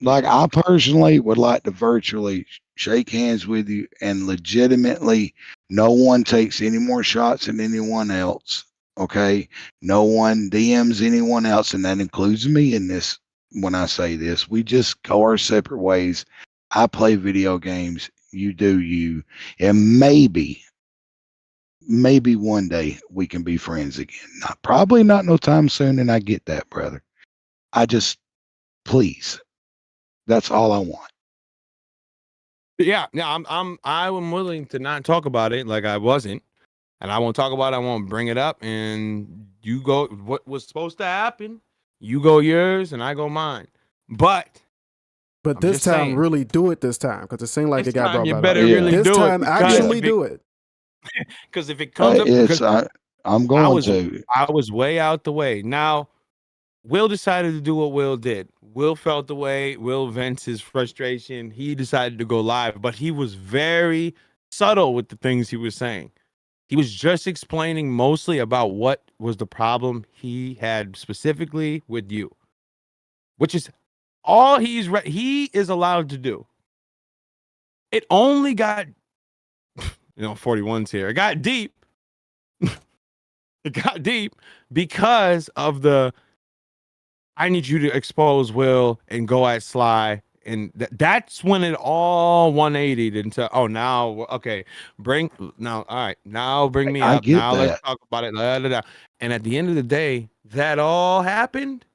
Like, I personally would like to virtually shake hands with you, and legitimately, no one takes any more shots than anyone else. Okay, no one DMs anyone else, and that includes me in this. When I say this, we just go our separate ways. I play video games. You do you, and maybe one day we can be friends again. Probably not no time soon, and I get that, brother. Please. That's all I want. Yeah, I'm willing to not talk about it like I wasn't, and I won't talk about it. I won't bring it up, and you go what was supposed to happen. You go yours, and I go mine. But this time, really do it this time, because it seemed like it got brought back up. This time, actually do it. Because if it comes up, I'm going to. I was way out the way. Now, Will decided to do what Will did. Will felt the way. Will vents his frustration. He decided to go live, but he was very subtle with the things he was saying. He was just explaining mostly about what was the problem he had specifically with you, which is all he is allowed to do. It only got, 41's here. It got deep. It got deep because of I need you to expose Will and go at Sly. And that's when it all 180'd into, all right, now bring me up. Now let's talk about it. And at the end of the day, that all happened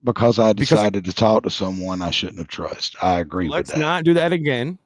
because I decided to talk to someone I shouldn't have trusted. I agree with that. Let's not do that again.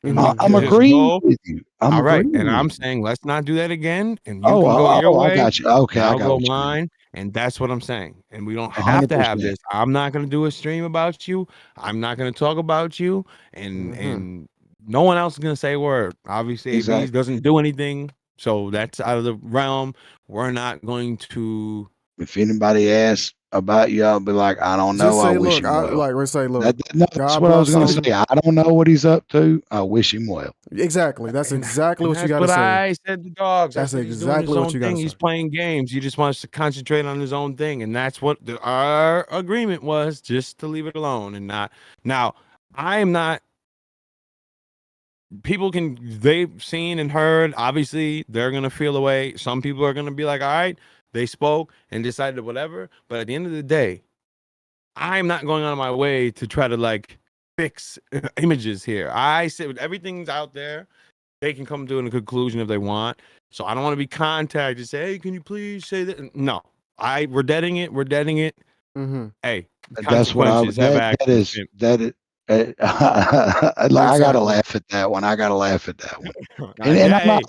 I'm agreeing with you. All right, and I'm saying let's not do that again. And you can go your way. I got you. Okay, I'll go mine. And that's what I'm saying. And we don't have to have this. I'm not going to do a stream about you. I'm not going to talk about you. And no one else is going to say a word. Obviously, ABs doesn't do anything. So that's out of the realm. We're not going to. If anybody asks about you, I'll be like, I don't know. I wish him well. That's what I was going to say. I don't know what he's up to. I wish him well. Exactly. That's exactly what you got to say. I said to Dogs. That's exactly what you got to say. He's playing games. He just wants to concentrate on his own thing. And that's what our agreement was, just to leave it alone and not. Now, I am not. They've seen and heard. Obviously, they're going to feel away. Some people are going to be like, all right. They spoke and decided whatever, but at the end of the day, I'm not going out of my way to try to fix images here. I said everything's out there. They can come to a conclusion if they want. So I don't want to be contacted and say, hey, can you please say that? No, we're deading it. We're deading it. Mm-hmm. Hey, that's what that I Exactly. gotta laugh at that one. I gotta laugh at that one. And, Yeah,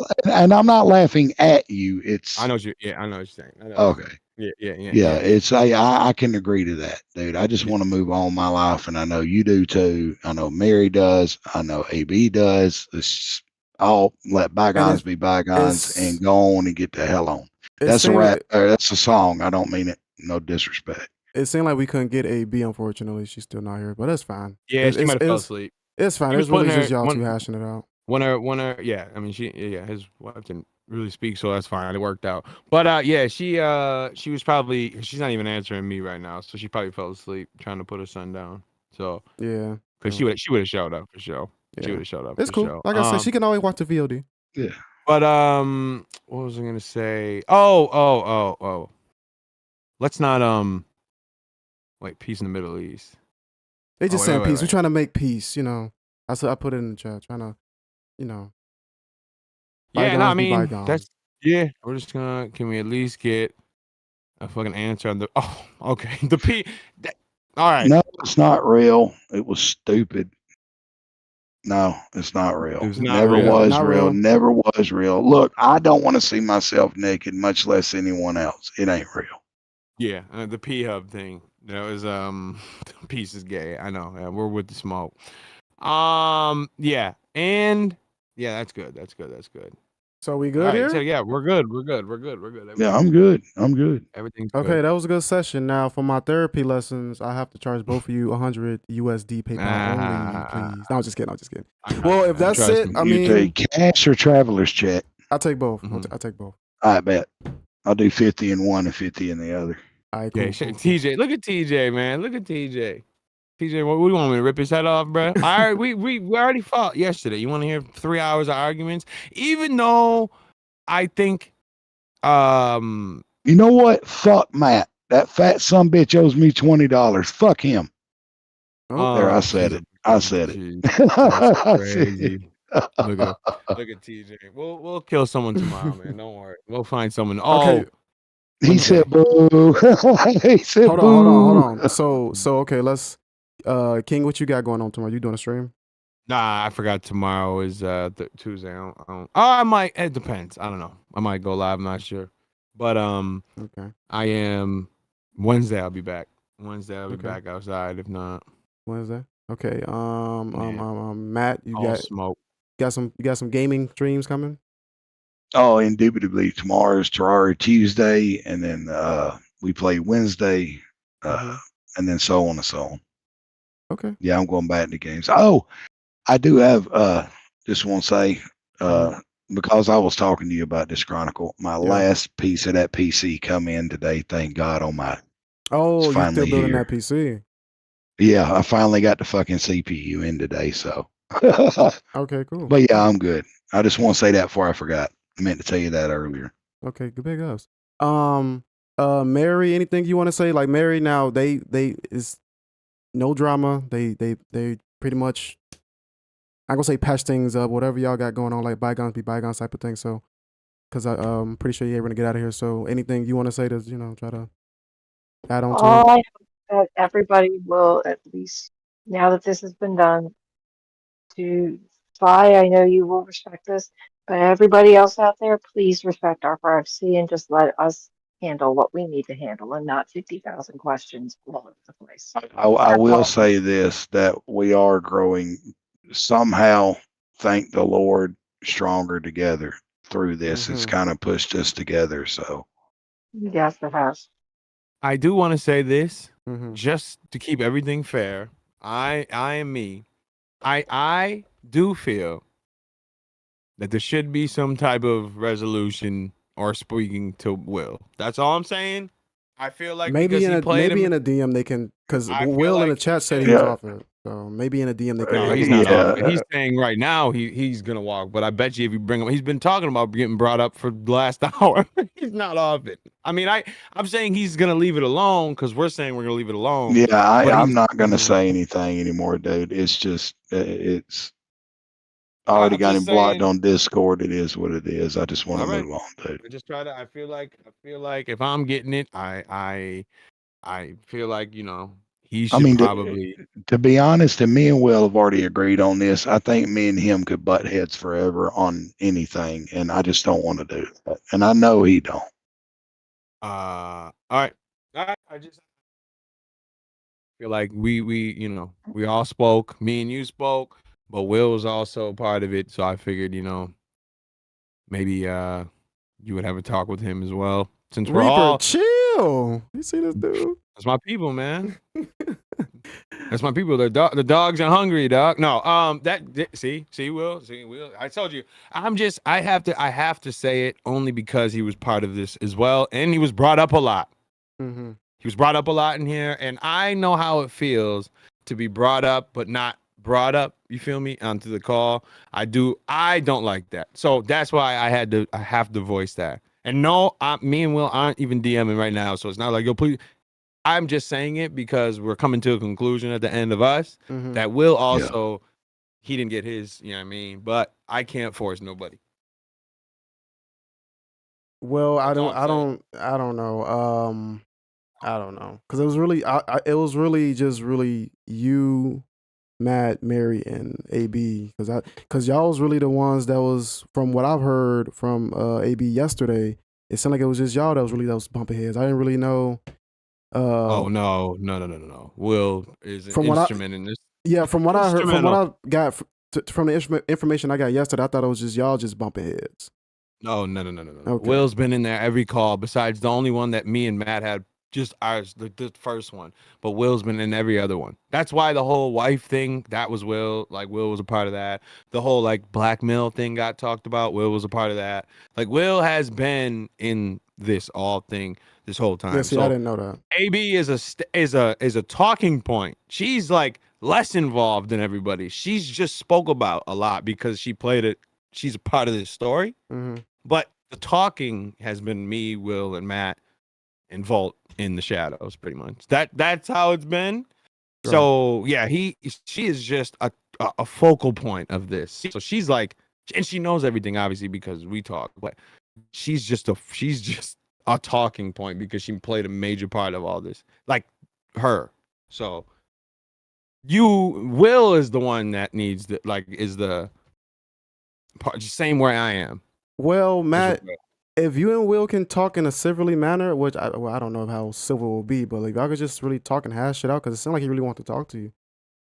I'm not laughing at you. It's I know what you. Yeah, I know what you're saying. I know what you're okay. saying. Yeah, Yeah. it's I can agree to that, dude. I just want to move on my life, and I know you do too. I know Mary does. I know AB does. It's all let bygones be bygones it's and go on and get the hell on. it That's a seemed rap. That's a song. I don't mean it. No disrespect. it seemed like we couldn't get AB. Unfortunately, she's still not here, but that's fine. Yeah, she might have fell It's asleep. it's fine. He was It's really putting just her y'all two one. hashing it out. When her, yeah. I mean, his wife didn't really speak, so that's fine. It worked out. But yeah, she was probably she's not even answering me right now, so she probably fell asleep trying to put her son down. So Yeah, because yeah, she would have showed up for sure. She yeah. would have showed up It's for cool. sure. Like I said, she can always watch the VOD. Yeah. But what was I gonna say? Oh. Let's not wait. Peace in the Middle East. They just wait, saying wait, peace. We're wait. trying to make peace. You know, I put it in the chat. Trying to, you know. Yeah, no, I bygones be mean bygones. that's yeah. We're just gonna. Can we at least get a fucking answer on the? Oh, okay. The P. All right. No, it's not real. It was stupid. No, it's not real. It was It not never real. was Not real. real. Never was real. Look, I don't want to see myself naked, much less anyone else. It ain't real. Yeah, the P Hub thing. That was Peace is gay. I know. Yeah, we're with the smoke. Yeah, and yeah, that's good. That's good. So we All good right, here? so yeah, we're good. Yeah, I'm good. I'm good. Everything's Okay, good. that was a good session. Now for my therapy lessons, I have to charge both of you 100 USD PayPal only, please. No, I'm just kidding. I'm just kidding. Well, if that's Trust it, me. I You mean, take cash or traveler's check? I'll take both. Mhm. I'll take both. I bet. I'll do 50 in one and 50 in the other. All right, Yeah, cool, cool, cool. TJ. Look at TJ, man. Look at TJ. TJ, what do you want me to rip his head off, bro? All right, we already fought yesterday. You want to hear 3 hours of arguments? Even though I think, You know what? Fuck Matt. That fat son bitch owes me $20. Fuck him. Oh, There, I said she's it. I said it. Jeez, that's I said crazy. Look at TJ. We'll kill someone tomorrow, man. Don't worry. We'll find someone. Oh, okay. He said boo. He said Hold boo. on. So okay, let's King, what you got going on tomorrow? You doing a stream? nah, I forgot tomorrow is Tuesday. I might. It depends. I don't know. I might go live. I'm not sure. But Okay. I am Wednesday. I'll be back. Wednesday I'll be Okay. back outside. If not, Wednesday. Okay. Yeah. Matt, you all smoke. got some gaming streams coming? Oh, indubitably. Tomorrow is Terraria Tuesday, and then we play Wednesday, and then so on and so on. Okay. Yeah, I'm going back into games. Oh, I do have just want to say because I was talking to you about this Chronicle, my last piece of that PC come in today. Thank God Almighty. Oh, It's you still finally building here. that PC? Yeah, I finally got the fucking CPU in today. So, Okay, cool. but yeah, I'm good. I just want to say that before I forgot. I meant to tell you that earlier. Okay, good big ups. Mary, anything you want to say? Like Mary, now they is no drama. They pretty much, I'm gonna say patch things up. Whatever y'all got going on, like bygones be bygones type of thing. So, because I'm pretty sure you're gonna get out of here. So, anything you want to say to try to add on to it? I hope that everybody will, at least now that this has been done, to try. I know you will respect this, but everybody else out there, please respect our privacy and just let us handle what we need to handle and not 50,000 questions all over the place. I will say this, that we are growing somehow, thank the Lord, stronger together through this. It's kind of pushed us together. So, Yes, it has. I do want to say this, just to keep everything fair. I am me. I do feel that there should be some type of resolution or speaking to Will. That's all I'm saying. I feel like maybe in a DM they can, because I feel Will in like the chat he said he should. was Yeah. off it. So maybe in a DM they can. No, make he's it not easier. off it. He's saying right now he's gonna walk, but I bet you if you bring him, he's been talking about getting brought up for the last hour. He's not off it. I mean, I'm saying he's gonna leave it alone because we're saying we're gonna leave it alone. yeah, but I'm he's- not going to say anything anymore, dude. It's just, it's I already I'm got him just blocked saying- on Discord. It is what it is. I just want to All right. move on, dude. I just try to. I feel like if I'm getting it, I feel like he I should mean, probably. to be honest, and me and Will have already agreed on this. I think me and him could butt heads forever on anything, and I just don't want to do that. And I know he don't. All right. I just feel like we all spoke. Me and you spoke, but Will was also part of it. So I figured, maybe you would have a talk with him as well. Since we're Reaper, all chill. You see this dude? that's my people, man. That's my people. The dogs are hungry, dog. No, see, Will. I told you. I have to say it only because he was part of this as well, and he was brought up a lot. Mm-hmm. He was brought up a lot in here, and I know how it feels to be brought up but not brought up. You feel me? Onto the call. I don't like that. So that's why I have to voice that. And no, me and Will aren't even DMing right now, so it's not like, yo, please. I'm just saying it because we're coming to a conclusion at the end of us Mm-hmm. that Will also, he didn't get his, you know what I mean? But I can't force nobody. Well, I That's all don't know. I don't know, because it was really, it was really just really you, Matt, Mary, and AB, because y'all was really the ones that was, from what I've heard from AB yesterday. It sounded like it was just y'all that was bumping heads. I didn't really know. Oh no. Will is an From what instrument in this. Yeah, from what I heard, from what Instrumental. I got from the information I got yesterday, I thought it was just y'all just bumping heads. No. Okay. Will's been in there every call besides the only one that me and Matt had, just ours, the first one. But Will's been in every other one. That's why the whole wife thing, that was Will. Like, Will was a part of that. The whole, like, blackmail thing got talked about. Will was a part of that. Like, Will has been in this all thing this whole time. Yeah, see, I didn't know that. AB is a talking point. She's like less involved than everybody. She's just spoke about a lot because she played it. She's a part of this story. Mm-hmm. But the talking has been me, Will, and Matt, and Volt in the shadows, pretty much. That's how it's been. Right. So yeah, she is just a focal point of this. So she's like, and she knows everything obviously because we talk. But she's just a talking point because she played a major part of all this, like her. So Will is the one that needs is the part, same way I am. Well, Matt, if you and Will can talk in a civilly manner, which I don't know how civil will be, but like y'all could just really talk and hash it out, because it sounds like he really wants to talk to you.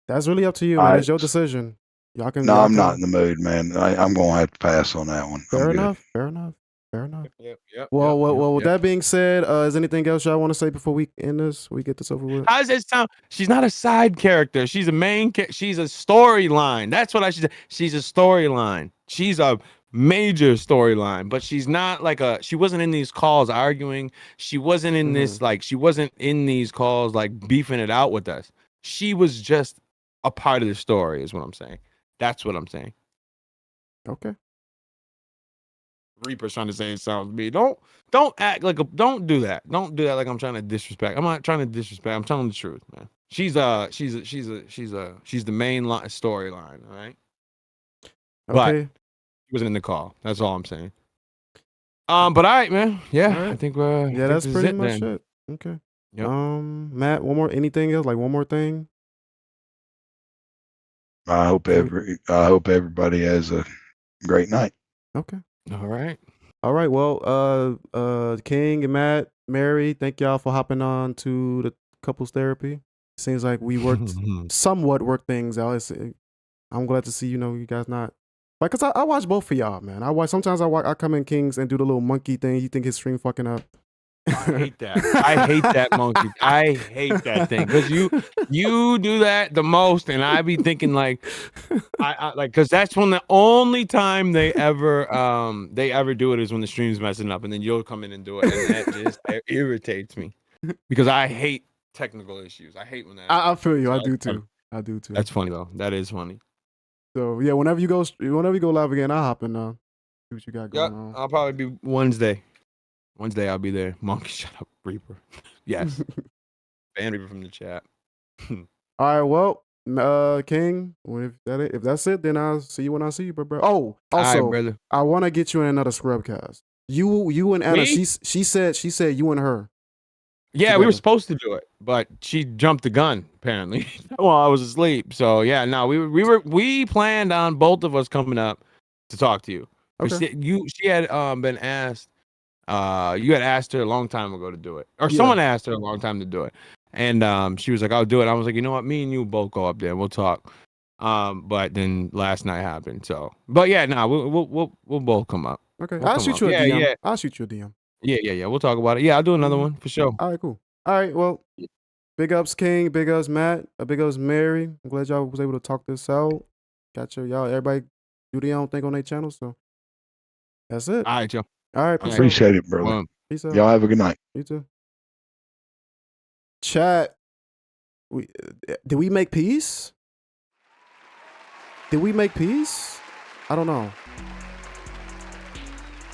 That's really up to you, man. It's your decision. Y'all can. No, y'all I'm can, not in the mood, man. I'm gonna have to pass on that one. Fair I'm good. enough. Fair enough. Fair enough. Yep. Well, with that being said, is anything else y'all want to say before we end this? We get this over with. How does it sound? She's not a side character. She's a main. She's a storyline. That's what I should say. She's a storyline. She's a major storyline, but she's not like she wasn't in these calls arguing. She wasn't in this, she wasn't in these calls like beefing it out with us. She was just a part of the story, is what I'm saying. That's what I'm saying. Okay. Reaper's trying to say it sounds to me. Don't act like don't do that. Don't do that like I'm trying to disrespect. I'm not trying to disrespect. I'm telling the truth, man. She's the main storyline, all right? But Okay. she wasn't in the call. That's all I'm saying. But all right, man. Yeah, All right. I think we're That's pretty much then. it. Okay. Yep. Matt, anything else? Like one more thing? I hope everybody has a great night. Okay. All right. Well, King and Matt, Mary, thank y'all for hopping on to the couples therapy. Seems like we somewhat worked things out. I'm glad to see, you guys not, like, cause I watch both of y'all, man. I come in Kings and do the little monkey thing. You think his stream fucking up? I hate that. I hate that monkey. I hate that thing because you do that the most, and I be thinking like, I because that's when the only time they ever do it is when the stream's messing up, and then you'll come in and do it, and that just irritates me because I hate technical issues. I hate when that. I feel you. I do too. That's funny though. That is funny. So yeah, whenever you go live again, I'll hop in. See what you got going on. I'll probably be Wednesday. Wednesday I'll be there. Monkey, shut up, Reaper. Yes. Ban Reaper from the chat. All right, well, King, if that's it, then I'll see you when I see you, bro. Oh, also, right, brother. I want to get you in another Scrubcast. You and Anna. Me? She said you and her. Yeah, we were together? supposed to do it, but she jumped the gun apparently while I was asleep. So yeah, no, we planned on both of us coming up to talk to you. 'Cause Okay. she had been asked. You had asked her a long time ago to do it, or Yeah. someone asked her a long time to do it, and she was like, "I'll do it." I was like, "You know what? Me and you both go up there. We'll talk." But then last night happened. So, but yeah, no, we'll both come up. Okay. We'll I'll come shoot up. you a Yeah, DM. yeah, I'll shoot you a DM. yeah. We'll talk about it. Yeah, I'll do another Mhm. one for sure. All right, cool. All right, well, big ups King, big ups Matt, big ups Mary. I'm glad y'all was able to talk this out. Got y'all everybody do their own thing on their channel. So that's it. All right, Joe. All right, All peace right. out. Appreciate it, brother. Well, Peace out. Y'all have a good night. You too. Chat. Did we make peace? Did we make peace? I don't know.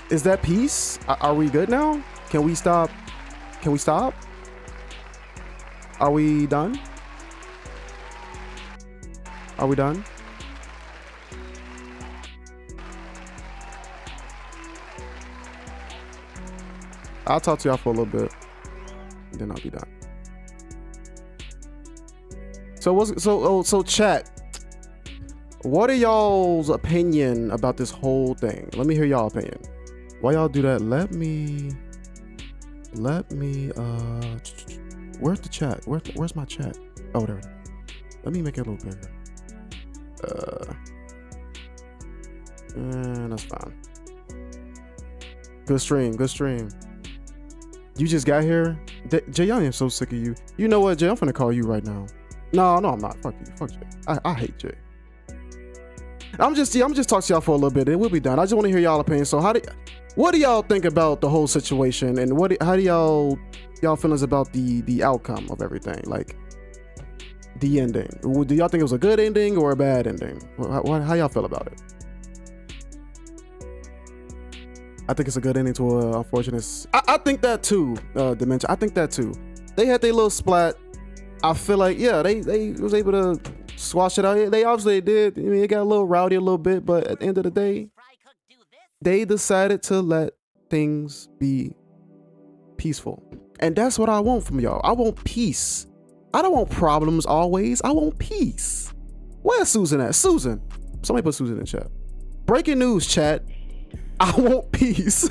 Is that peace? Are we good now? Can we stop? Can we stop? Are we done? Are we done? I'll talk to y'all for a little bit, and then I'll be done. So chat. What are y'all's opinion about this whole thing? Let me hear y'all opinion. Why y'all do that? Let me where's the chat? Where's my chat? Oh, there it is. Let me make it a little bigger. That's fine. Good stream. You just got here? Jay, I am so sick of you. You know what, Jay? I'm finna call you right now. No, I'm not. Fuck you. Fuck Jay. I hate Jay. I'm just talking to y'all for a little bit and we'll be done. I just want to hear y'all opinion. So what do y'all think about the whole situation, and how do y'all feelings about the outcome of everything? Like the ending. Do y'all think it was a good ending or a bad ending? How y'all feel about it? I think it's a good ending to an unfortunate. I think that too, Dementia. I think that too. They had their little splat. I feel like, yeah, they was able to squash it out. They obviously did. I mean, it got a little rowdy a little bit, but at the end of the day, they decided to let things be peaceful. And that's what I want from y'all. I want peace. I don't want problems always. I want peace. Where's Susan at? Susan. Somebody put Susan in chat. Breaking news, chat. I want peace.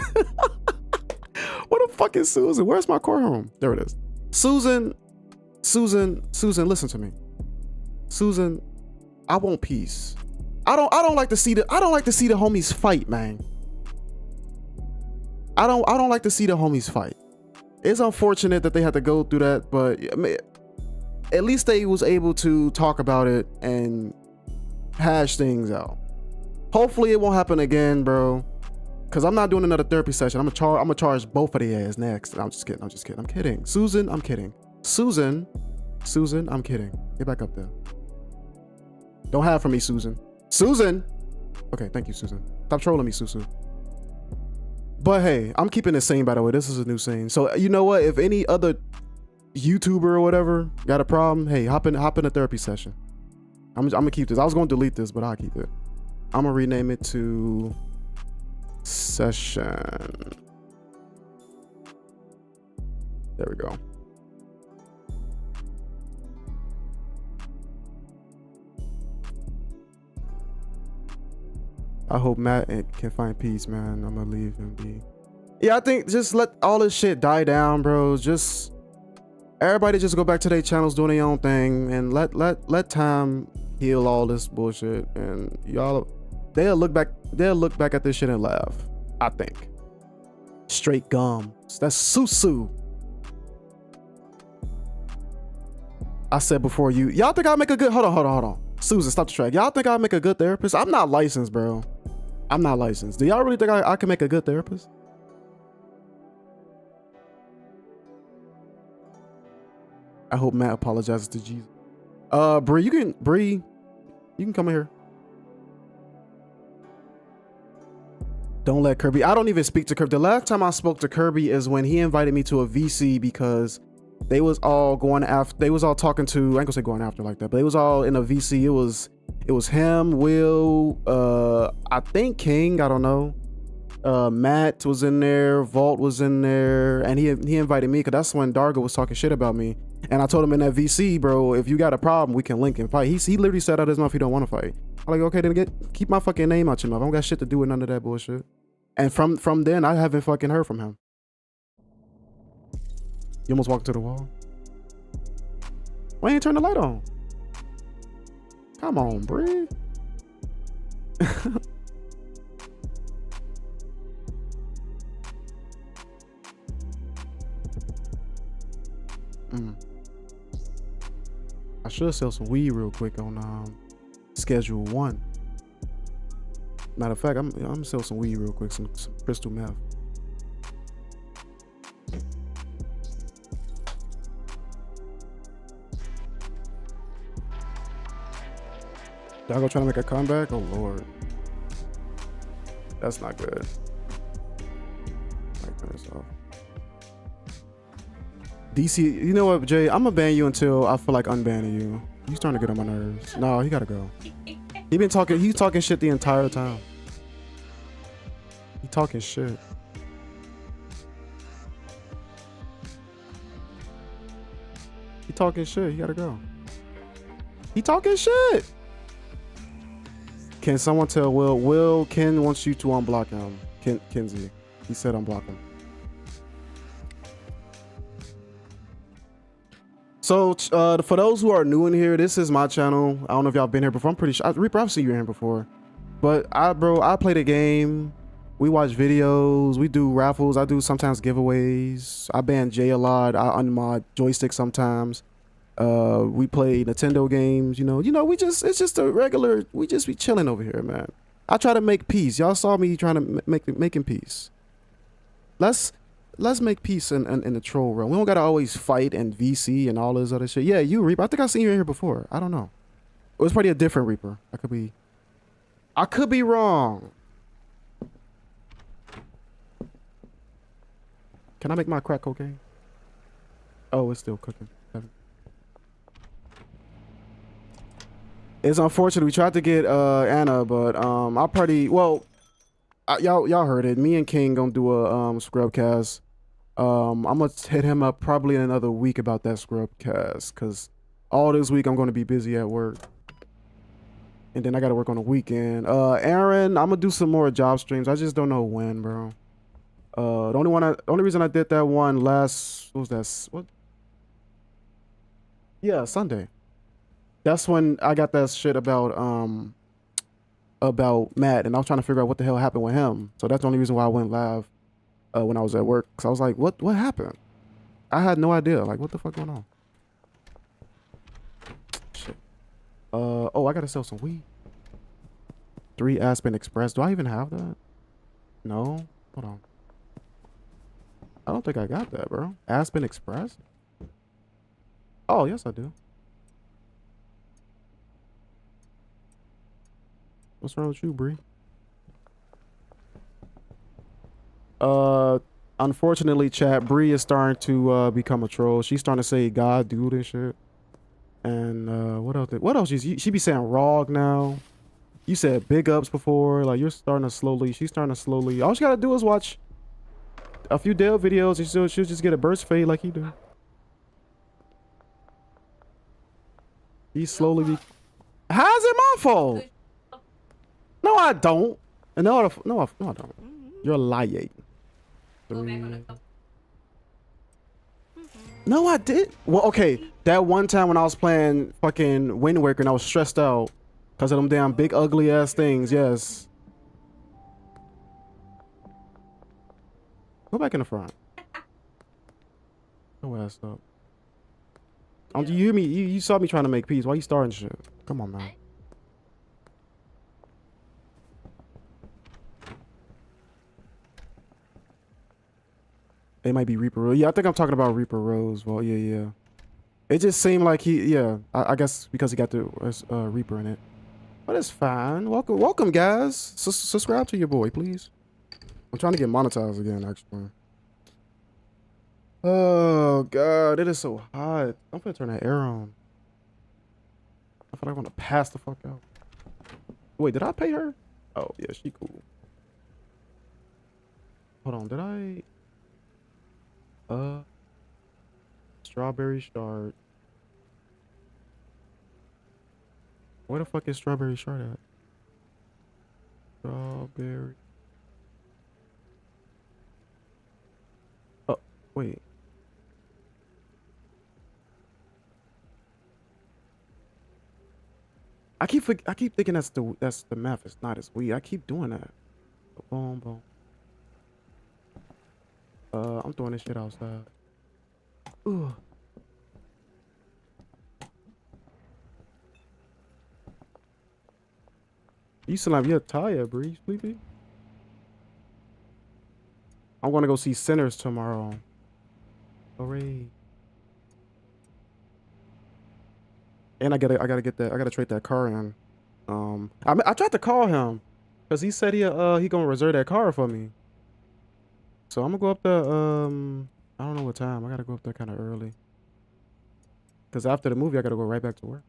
What the fuck is Susan? Where's my core home? There it is. Susan, listen to me. Susan, I want peace. I don't like to see the homies fight, man. I don't like to see the homies fight. It's unfortunate that they had to go through that, but I mean, at least they was able to talk about it and hash things out. Hopefully it won't happen again, bro. Cause I'm not doing another therapy session. I'm gonna charge both of their ass next. I'm just kidding. I'm kidding. Susan, I'm kidding. Susan, I'm kidding. Get back up there. Don't have for me, Susan. Susan. Okay, thank you, Susan. Stop trolling me, Susu. But hey, I'm keeping it sane, by the way. This is a new scene. So you know what? If any other YouTuber or whatever got a problem, hey, hop in a therapy session. I'm gonna keep this. I was gonna delete this, but I'll keep it. I'm gonna rename it to session. There we go. I hope Matt can find peace, man. I'm gonna leave him be. Yeah, I think just let all this shit die down, bro. Just everybody just go back to their channels doing their own thing and let time heal all this bullshit. And y'all, they'll look back at this shit and laugh. I think. Straight gums. That's Susu. I said before y'all think I'll make a good, hold on. Susan, stop the track. Y'all think I'll make a good therapist? I'm not licensed, bro. I'm not licensed. Do y'all really think I can make a good therapist? I hope Matt apologizes to Jesus. Bree, you can come in here. Don't let Kirby. I don't even speak to Kirby. The last time I spoke to Kirby is when he invited me to a VC because they was all going after. They was all talking to. I ain't gonna say going after like that, but they was all in a VC. It was him, Will, I think King. I don't know. Matt was in there, Vault was in there, and he invited me because that's when Dargo was talking shit about me. And I told him in that VC, bro, if you got a problem, we can link and fight. He literally said out his mouth he don't want to fight. I'm like, okay, then keep my fucking name out your mouth. I don't got shit to do with none of that bullshit. And from then, I haven't fucking heard from him. You almost walked to the wall. Why ain't you turn the light on? Come on, Bree. I should sell some weed real quick on schedule 1. Matter of fact, I'm gonna sell some weed real quick, some crystal meth. Y'all go trying to make a comeback? Oh lord, that's not good. Like turn this off. DC, you know what, Jay? I'm gonna ban you until I feel like unbanning you. You starting to get on my nerves. No, he gotta go. He's talking shit the entire time. He talking shit. He talking shit. He gotta go. He talking shit. Can someone tell Will? Ken wants you to unblock him. Kenzie. He said unblock him. So for those who are new in here, this is my channel. I don't know if y'all been here before. I'm pretty sure Reaper, I've seen you in here before. But I play the game. We watch videos. We do raffles. I do sometimes giveaways. I ban Jay a lot. I unmod joystick sometimes. We play Nintendo games. You know. It's just a regular. We just be chilling over here, man. I try to make peace. Y'all saw me trying to making peace. Let's make peace in the troll realm. We don't gotta always fight and VC and all this other shit. Yeah, you Reaper. I think I've seen you in here before. I don't know. It was probably a different Reaper. I could be wrong. Can I make my crack cocaine? Oh, it's still cooking. It's unfortunate. We tried to get Anna, but I'll probably y'all heard it. Me and King gonna do a scrub cast. I'm gonna hit him up probably in another week about that scrub cast, cause all this week I'm gonna be busy at work, and then I gotta work on the weekend. Aaron, I'm gonna do some more job streams. I just don't know when, bro. The only reason I did that one Yeah, Sunday. That's when I got that shit about Matt, and I was trying to figure out what the hell happened with him. So that's the only reason why I went live when I was at work. Cause I was like, what happened? I had no idea. Like, what the fuck going on? Shit. Oh, I gotta sell some weed. 3 Aspen Express. Do I even have that? No. Hold on. I don't think I got that, bro. Aspen Express? Oh, yes, I do. What's wrong with you, Bree? Unfortunately, chat, Bree is starting to become a troll. She's starting to say God, dude, and shit. And what else? What else? She be saying Rog now. You said big ups before. Like, she's starting to slowly. All she gotta do is watch a few Dale videos, and she'll just get a burst fade like he do. He's slowly. How's it my fault? No, I don't. And no, I don't. You're lying. No, I did. Well, okay. That one time when I was playing fucking Wind Waker and I was stressed out because of them damn big ugly ass things. Yes. Go back in the front. Go ass up. Do you hear me? You saw me trying to make peace. Why you starting shit? Come on, man. It might be Reaper Rose. Yeah, I think I'm talking about Reaper Rose. Well, yeah. It just seemed like I guess because he got the Reaper in it. But it's fine. Welcome, guys. Subscribe to your boy, please. I'm trying to get monetized again, actually. Oh, God. It is so hot. I'm gonna turn that air on. I feel like I want to pass the fuck out. Wait, did I pay her? Oh, yeah, she cool. Hold on, did I? Strawberry Shard. Where the fuck is Strawberry Shard at? Strawberry. Oh, wait. I keep thinking that's the meth. It's not. It's weed. I keep doing that. Boom, boom. I'm throwing this shit outside. Ooh. You sound like you're tired, bro. You sleepy? I'm gonna go see Sinners tomorrow. Hooray. And I gotta get that. I gotta trade that car in. I tried to call him because he said he gonna reserve that car for me. So I'm gonna go up there. I don't know what time. I gotta go up there kind of early. Because after the movie, I gotta go right back to work.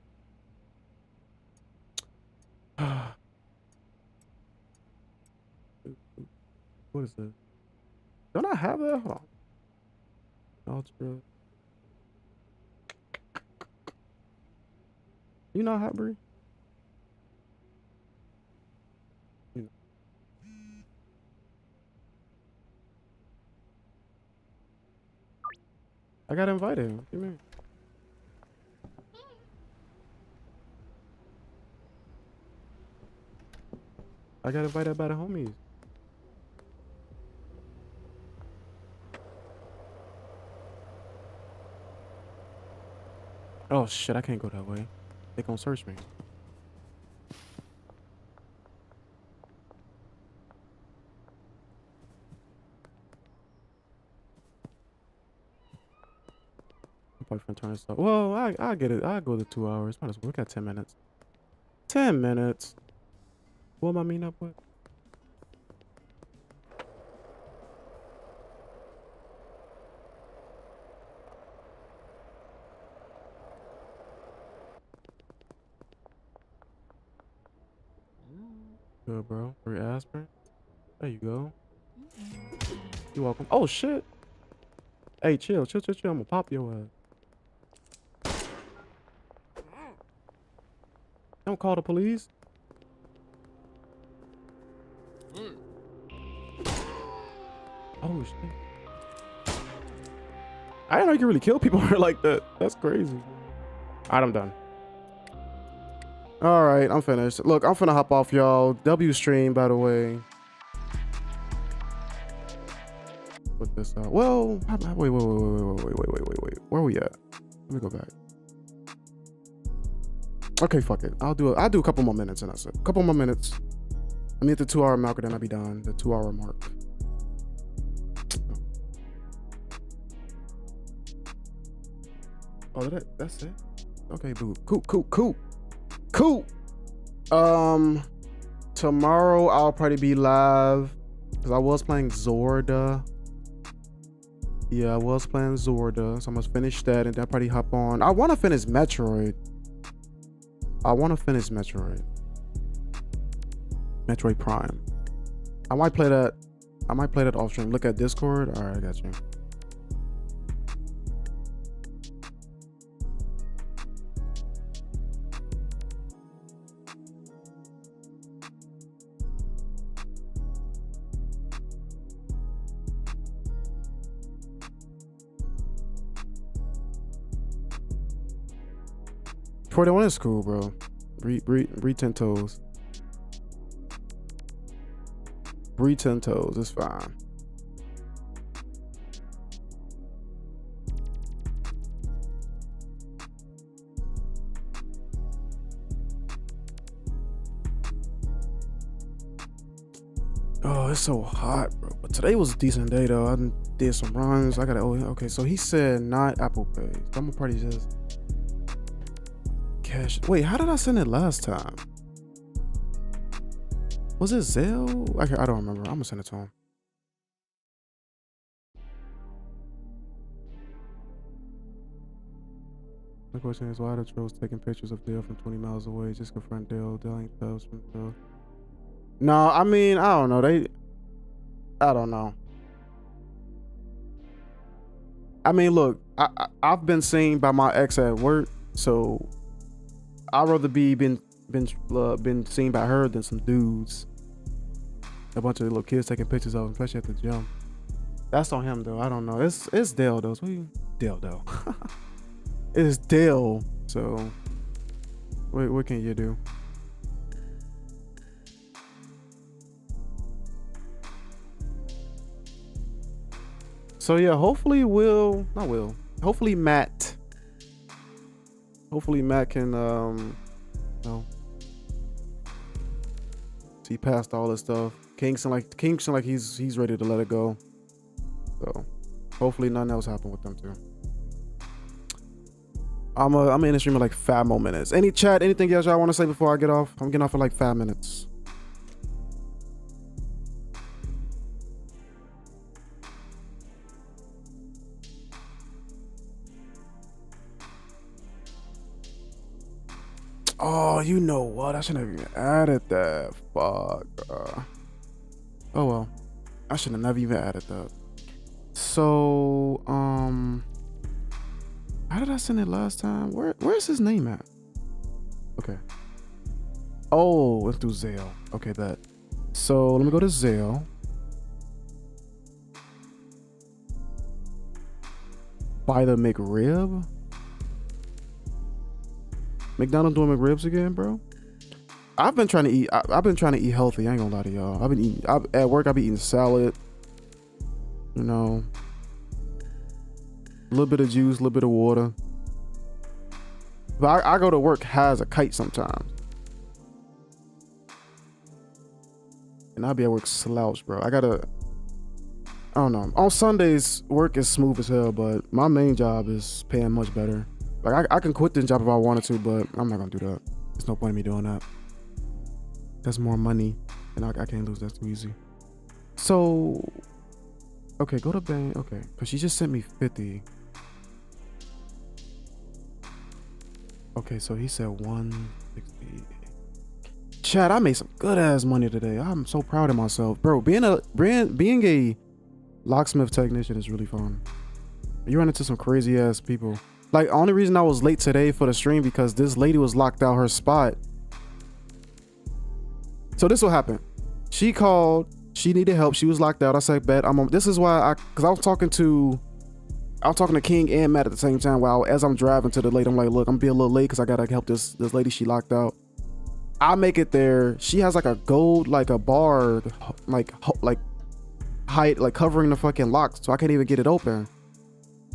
What is this? Don't I have that? Hold on. Ultra. You not hot, Bree? I got invited. What do you mean? I got invited by the homies. Oh shit, I can't go that way. They gonna search me. Boyfriend trying to stop. Whoa, I get it. I go to 2 hours. Might as well. We got 10 minutes. 10 minutes. What am I meeting up with? Good, bro. 3 aspirin. There you go. You're welcome. Oh shit. Hey, chill. I'm gonna pop your ass. Don't call the police. Oh shit. I didn't know you can really kill people like that. That's crazy. Alright, I'm done. Alright, I'm finished. Look, I'm finna hop off, y'all. W stream, by the way. Put this out. Well, wait. Where are we at? Let me go back. Okay, fuck it. I'll do a couple more minutes and that's it. A couple more minutes. I'm at the 2 hour marker, then I'll be done. The 2 hour mark. Oh, that's it? Okay, boo. Cool. Tomorrow I'll probably be live because I was playing Zorda. Yeah, I was playing Zorda, so I'm gonna finish that and then probably hop on. I want to finish Metroid. Metroid Prime. I might play that off stream. Look at Discord. All right, I got you. The one is cool, bro. Brie 10 toes. Brie 10 toes is fine. Oh, it's so hot, bro. But today was a decent day, though. I did some runs. I got okay. So he said not Apple Pay. So I'm gonna probably just cash. Wait, how did I send it last time? Was it Zelle? I don't remember. I'm gonna send it to him. The question is why the trolls taking pictures of Dale from 20 miles away. Just confront Dale. Dale ain't from Dale. No, I mean, I don't know. I don't know. I mean, look, I've been seen by my ex at work, so I'd rather been seen by her than some dudes. A bunch of little kids taking pictures of him, especially at the gym. That's on him though. I don't know. It's Dale though. Dale though. It's Dale. So what can you do? So yeah, hopefully hopefully Matt can you know, see past all this stuff. Kingston like he's ready to let it go. So hopefully nothing else happened with them too. I'm in the stream in like 5 more minutes. Anything else y'all want to say before I get off? I'm getting off in like 5 minutes. Oh, you know what? I shouldn't have even added that. Fuck. Oh well. I should have never even added that. So, how did I send it last time? Where's his name at? Okay. Oh, it's through Zelle. Okay, bet. So let me go to Zelle. Buy the McRib. McDonald's doing McRibs again, bro. I've been trying to eat. I've been trying to eat healthy. I ain't gonna lie to y'all. I've been eating. At work, I be eating salad. You know, a little bit of juice, a little bit of water. But I go to work high as a kite sometimes, and I be at work slouched, bro. I don't know. On Sundays, work is smooth as hell, but my main job is paying much better. Like I can quit this job if I wanted to, but I'm not gonna do that. There's no point in me doing that. That's more money, and I can't lose that too easy. So, okay, go to bank. Okay, because she just sent me 50. Okay, so he said 160. Chad, I made some good ass money today. I'm so proud of myself, bro. Being a locksmith technician is really fun. You run into some crazy ass people. Like, only reason I was late today for the stream because this lady was locked out her spot. So this will happen. She called. She needed help. She was locked out. I said, "Bet I'm on." This is why because I was talking to King and Matt at the same time. While as I'm driving to the lady, I'm like, "Look, I'm gonna be a little late because I gotta help this lady. She locked out." I make it there. She has like a gold, like a bar, like height, like covering the fucking lock, so I can't even get it open.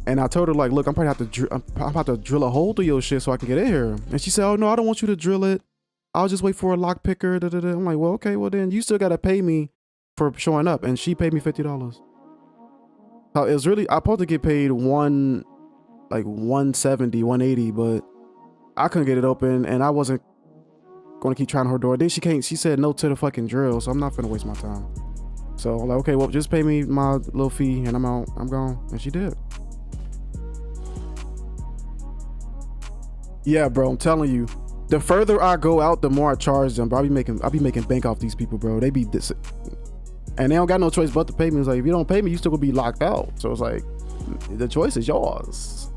And I told her like, "Look, I'm about to drill a hole through your shit so I can get in here." And she said, "Oh no, I don't want you to drill it. I'll just wait for a lock picker." I'm like, "Well, okay, well then you still gotta pay me for showing up." And she paid me $50. So it was really, I supposed to get paid $170, $180, but I couldn't get it open, and I wasn't gonna keep trying her door. Then she said no to the fucking drill, so I'm not gonna waste my time. So I'm like, okay, well just pay me my little fee and I'm out. I'm gone. And she did. Yeah, bro, I'm telling you, the further I go out, the more I charge them. Bro, I be making bank off these people, bro. They be this, and they don't got no choice but to pay me. It's like, if you don't pay me, you still gonna be locked out. So it's like, the choice is yours.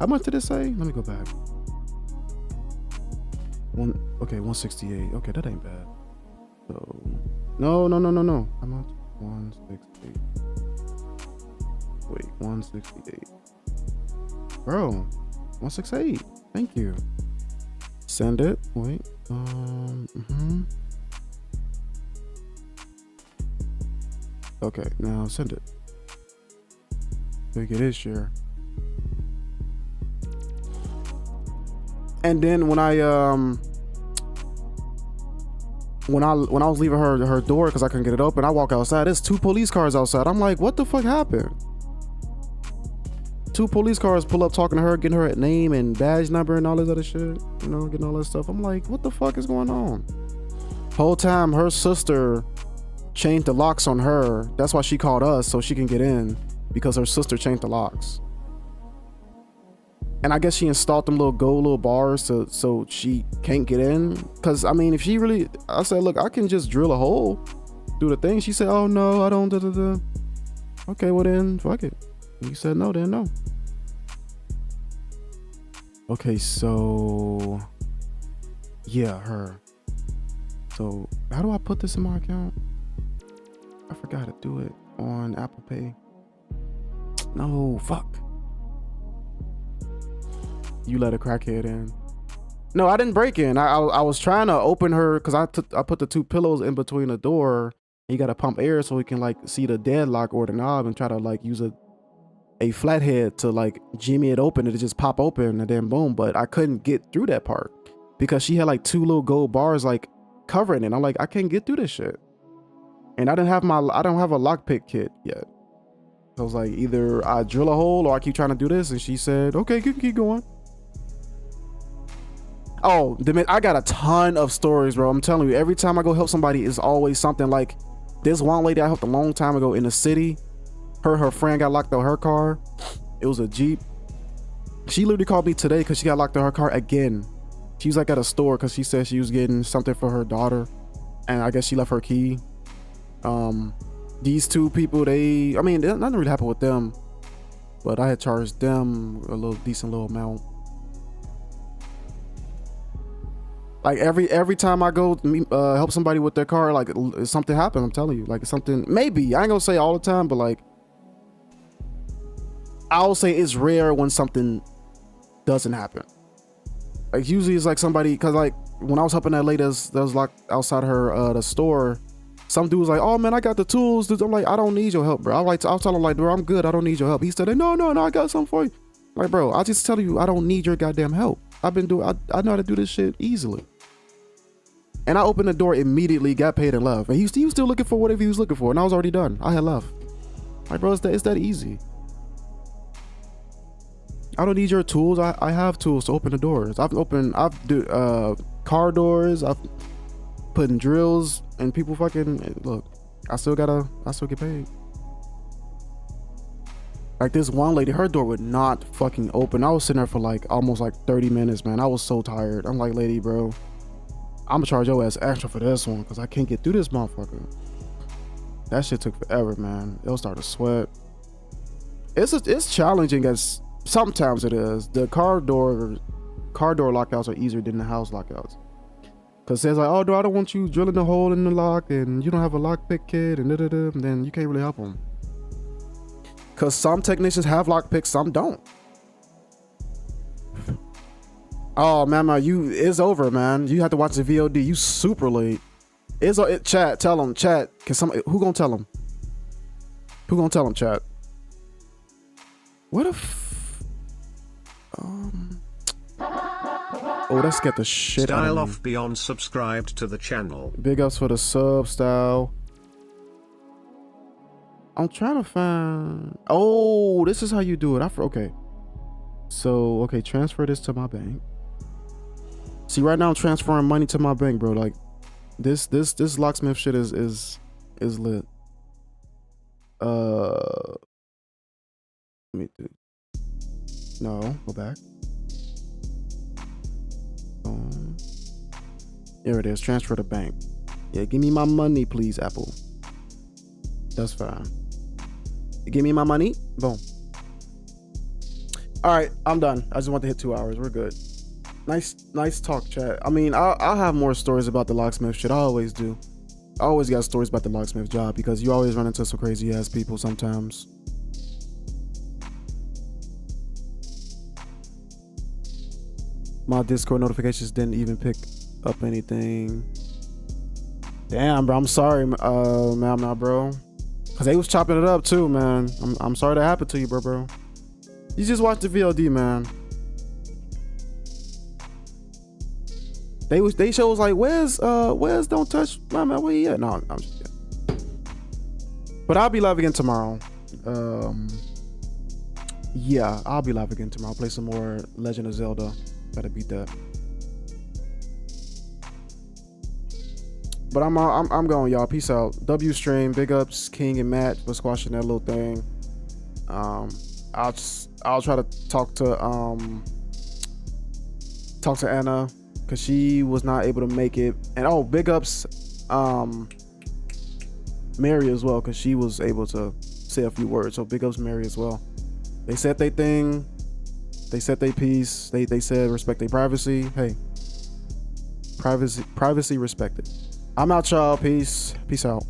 How much did it say? Let me go back. Okay, 168. Okay, that ain't bad. So no. How much? 168. Wait, 168. Bro, 168. Thank you. Send it. Wait. Okay, now send it. Look at this share. And then when I was leaving her door because I couldn't get it open, I walk outside. There's 2 police cars outside. I'm like, what the fuck happened? 2 police cars pull up talking to her, getting her name and badge number and all this other shit, you know, getting all that stuff. I'm like, what the fuck is going on? Whole time her sister changed the locks on her. That's why she called us, so she can get in, because her sister changed the locks. And I guess she installed them little bars so she can't get in. Cause I mean, if she really, I said, look, I can just drill a hole through the thing. She said, oh no, I don't. Okay, well then, fuck it. You said no, then no. Okay, so yeah, her. So how do I put this in my account? I forgot to do it on Apple Pay. No, fuck. You let a crackhead in. No, I didn't break in. I was trying to open her because I put the 2 pillows in between the door. You gotta pump air so we can like see the deadlock or the knob and try to like use a flathead to like jimmy it open and it just pop open and then boom. But I couldn't get through that part because she had like 2 little gold bars like covering it. I'm like, I can't get through this shit. And I don't have a lockpick kit yet. So I was like, either I drill a hole or I keep trying to do this. And she said, okay, you can keep going. Oh, I got a ton of stories, bro. I'm telling you, every time I go help somebody, it's always something. Like this one lady I helped a long time ago in the city. Her friend got locked out her car. It was a Jeep. She literally called me today because she got locked out her car again. She was like at a store because she said she was getting something for her daughter. And I guess she left her key. These 2 people, nothing really happened with them. But I had charged them a decent little amount. Like every time I go help somebody with their car, like something happened. I'm telling you, like something. Maybe I ain't gonna say all the time, but like I'll say it's rare when something doesn't happen. Like usually it's like somebody, cause like when I was helping that lady that was locked outside her the store, some dude was like, "Oh man, I got the tools." I'm like, "I don't need your help, bro." I'll tell him like, "Bro, I'm good. I don't need your help." He said, "No, I got something for you." Like, bro, I just tell you, I don't need your goddamn help. I know how to do this shit easily. And I opened the door immediately, got paid and left. And he was still looking for whatever he was looking for. And I was already done. I had left. Like, bro, it's that easy. I don't need your tools. I have tools to open the doors. I've do car doors. I've put in drills and people fucking, look, I still get paid. Like this one lady, her door would not fucking open. I was sitting there for like almost like 30 minutes, man. I was so tired. I'm like, lady, bro, I'm gonna charge your ass extra for this one because I can't get through this motherfucker. That shit took forever, man. It'll start to sweat. It's challenging as sometimes it is. The car door lockouts are easier than the house lockouts. Cause it says like, oh, I don't want you drilling a hole in the lock and you don't have a lockpick kit and and then you can't really help them. Cause some technicians have lockpicks, some don't. Oh man, it's over, man. You have to watch the VOD. You super late. Chat, tell them, chat. Who gonna tell them? Who gonna tell them, chat? What if oh, that scared the shit out of me. Style Off Beyond subscribed to the channel. Big ups for the sub, Style. I'm trying to find. Oh, this is how you do it. Okay. So, okay, transfer this to my bank. See, right now I'm transferring money to my bank, bro. Like this locksmith shit is lit. Let me do. No, go back. Here it is. Transfer to bank. Yeah, give me my money, please, Apple. That's fine. Give me my money. Boom. All right, I'm done. I just want to hit 2 hours. We're good. Nice talk, chat. I mean, I'll have more stories about the locksmith shit. I always do. I always got stories about the locksmith job because you always run into some crazy ass people sometimes. My Discord notifications didn't even pick up anything. Damn, bro. I'm sorry, man, bro. Cause they was chopping it up too, man. I'm sorry that happened to you, bro. You just watched the VOD, man. They shows like, where's Don't Touch my man? Where you at? No, I'm just kidding. But I'll be live again tomorrow. Yeah, I'll be live again tomorrow. I'll play some more Legend of Zelda. Gotta beat that. But I'm going, y'all. Peace out. W stream. Big ups, King and Matt for squashing that little thing. I'll try to talk to Anna because she was not able to make it. And oh, big ups, Mary as well because she was able to say a few words. So big ups, Mary as well. They said they thing. They said they piece. They said respect their privacy. Hey, privacy respected. I'm out, y'all. Peace out.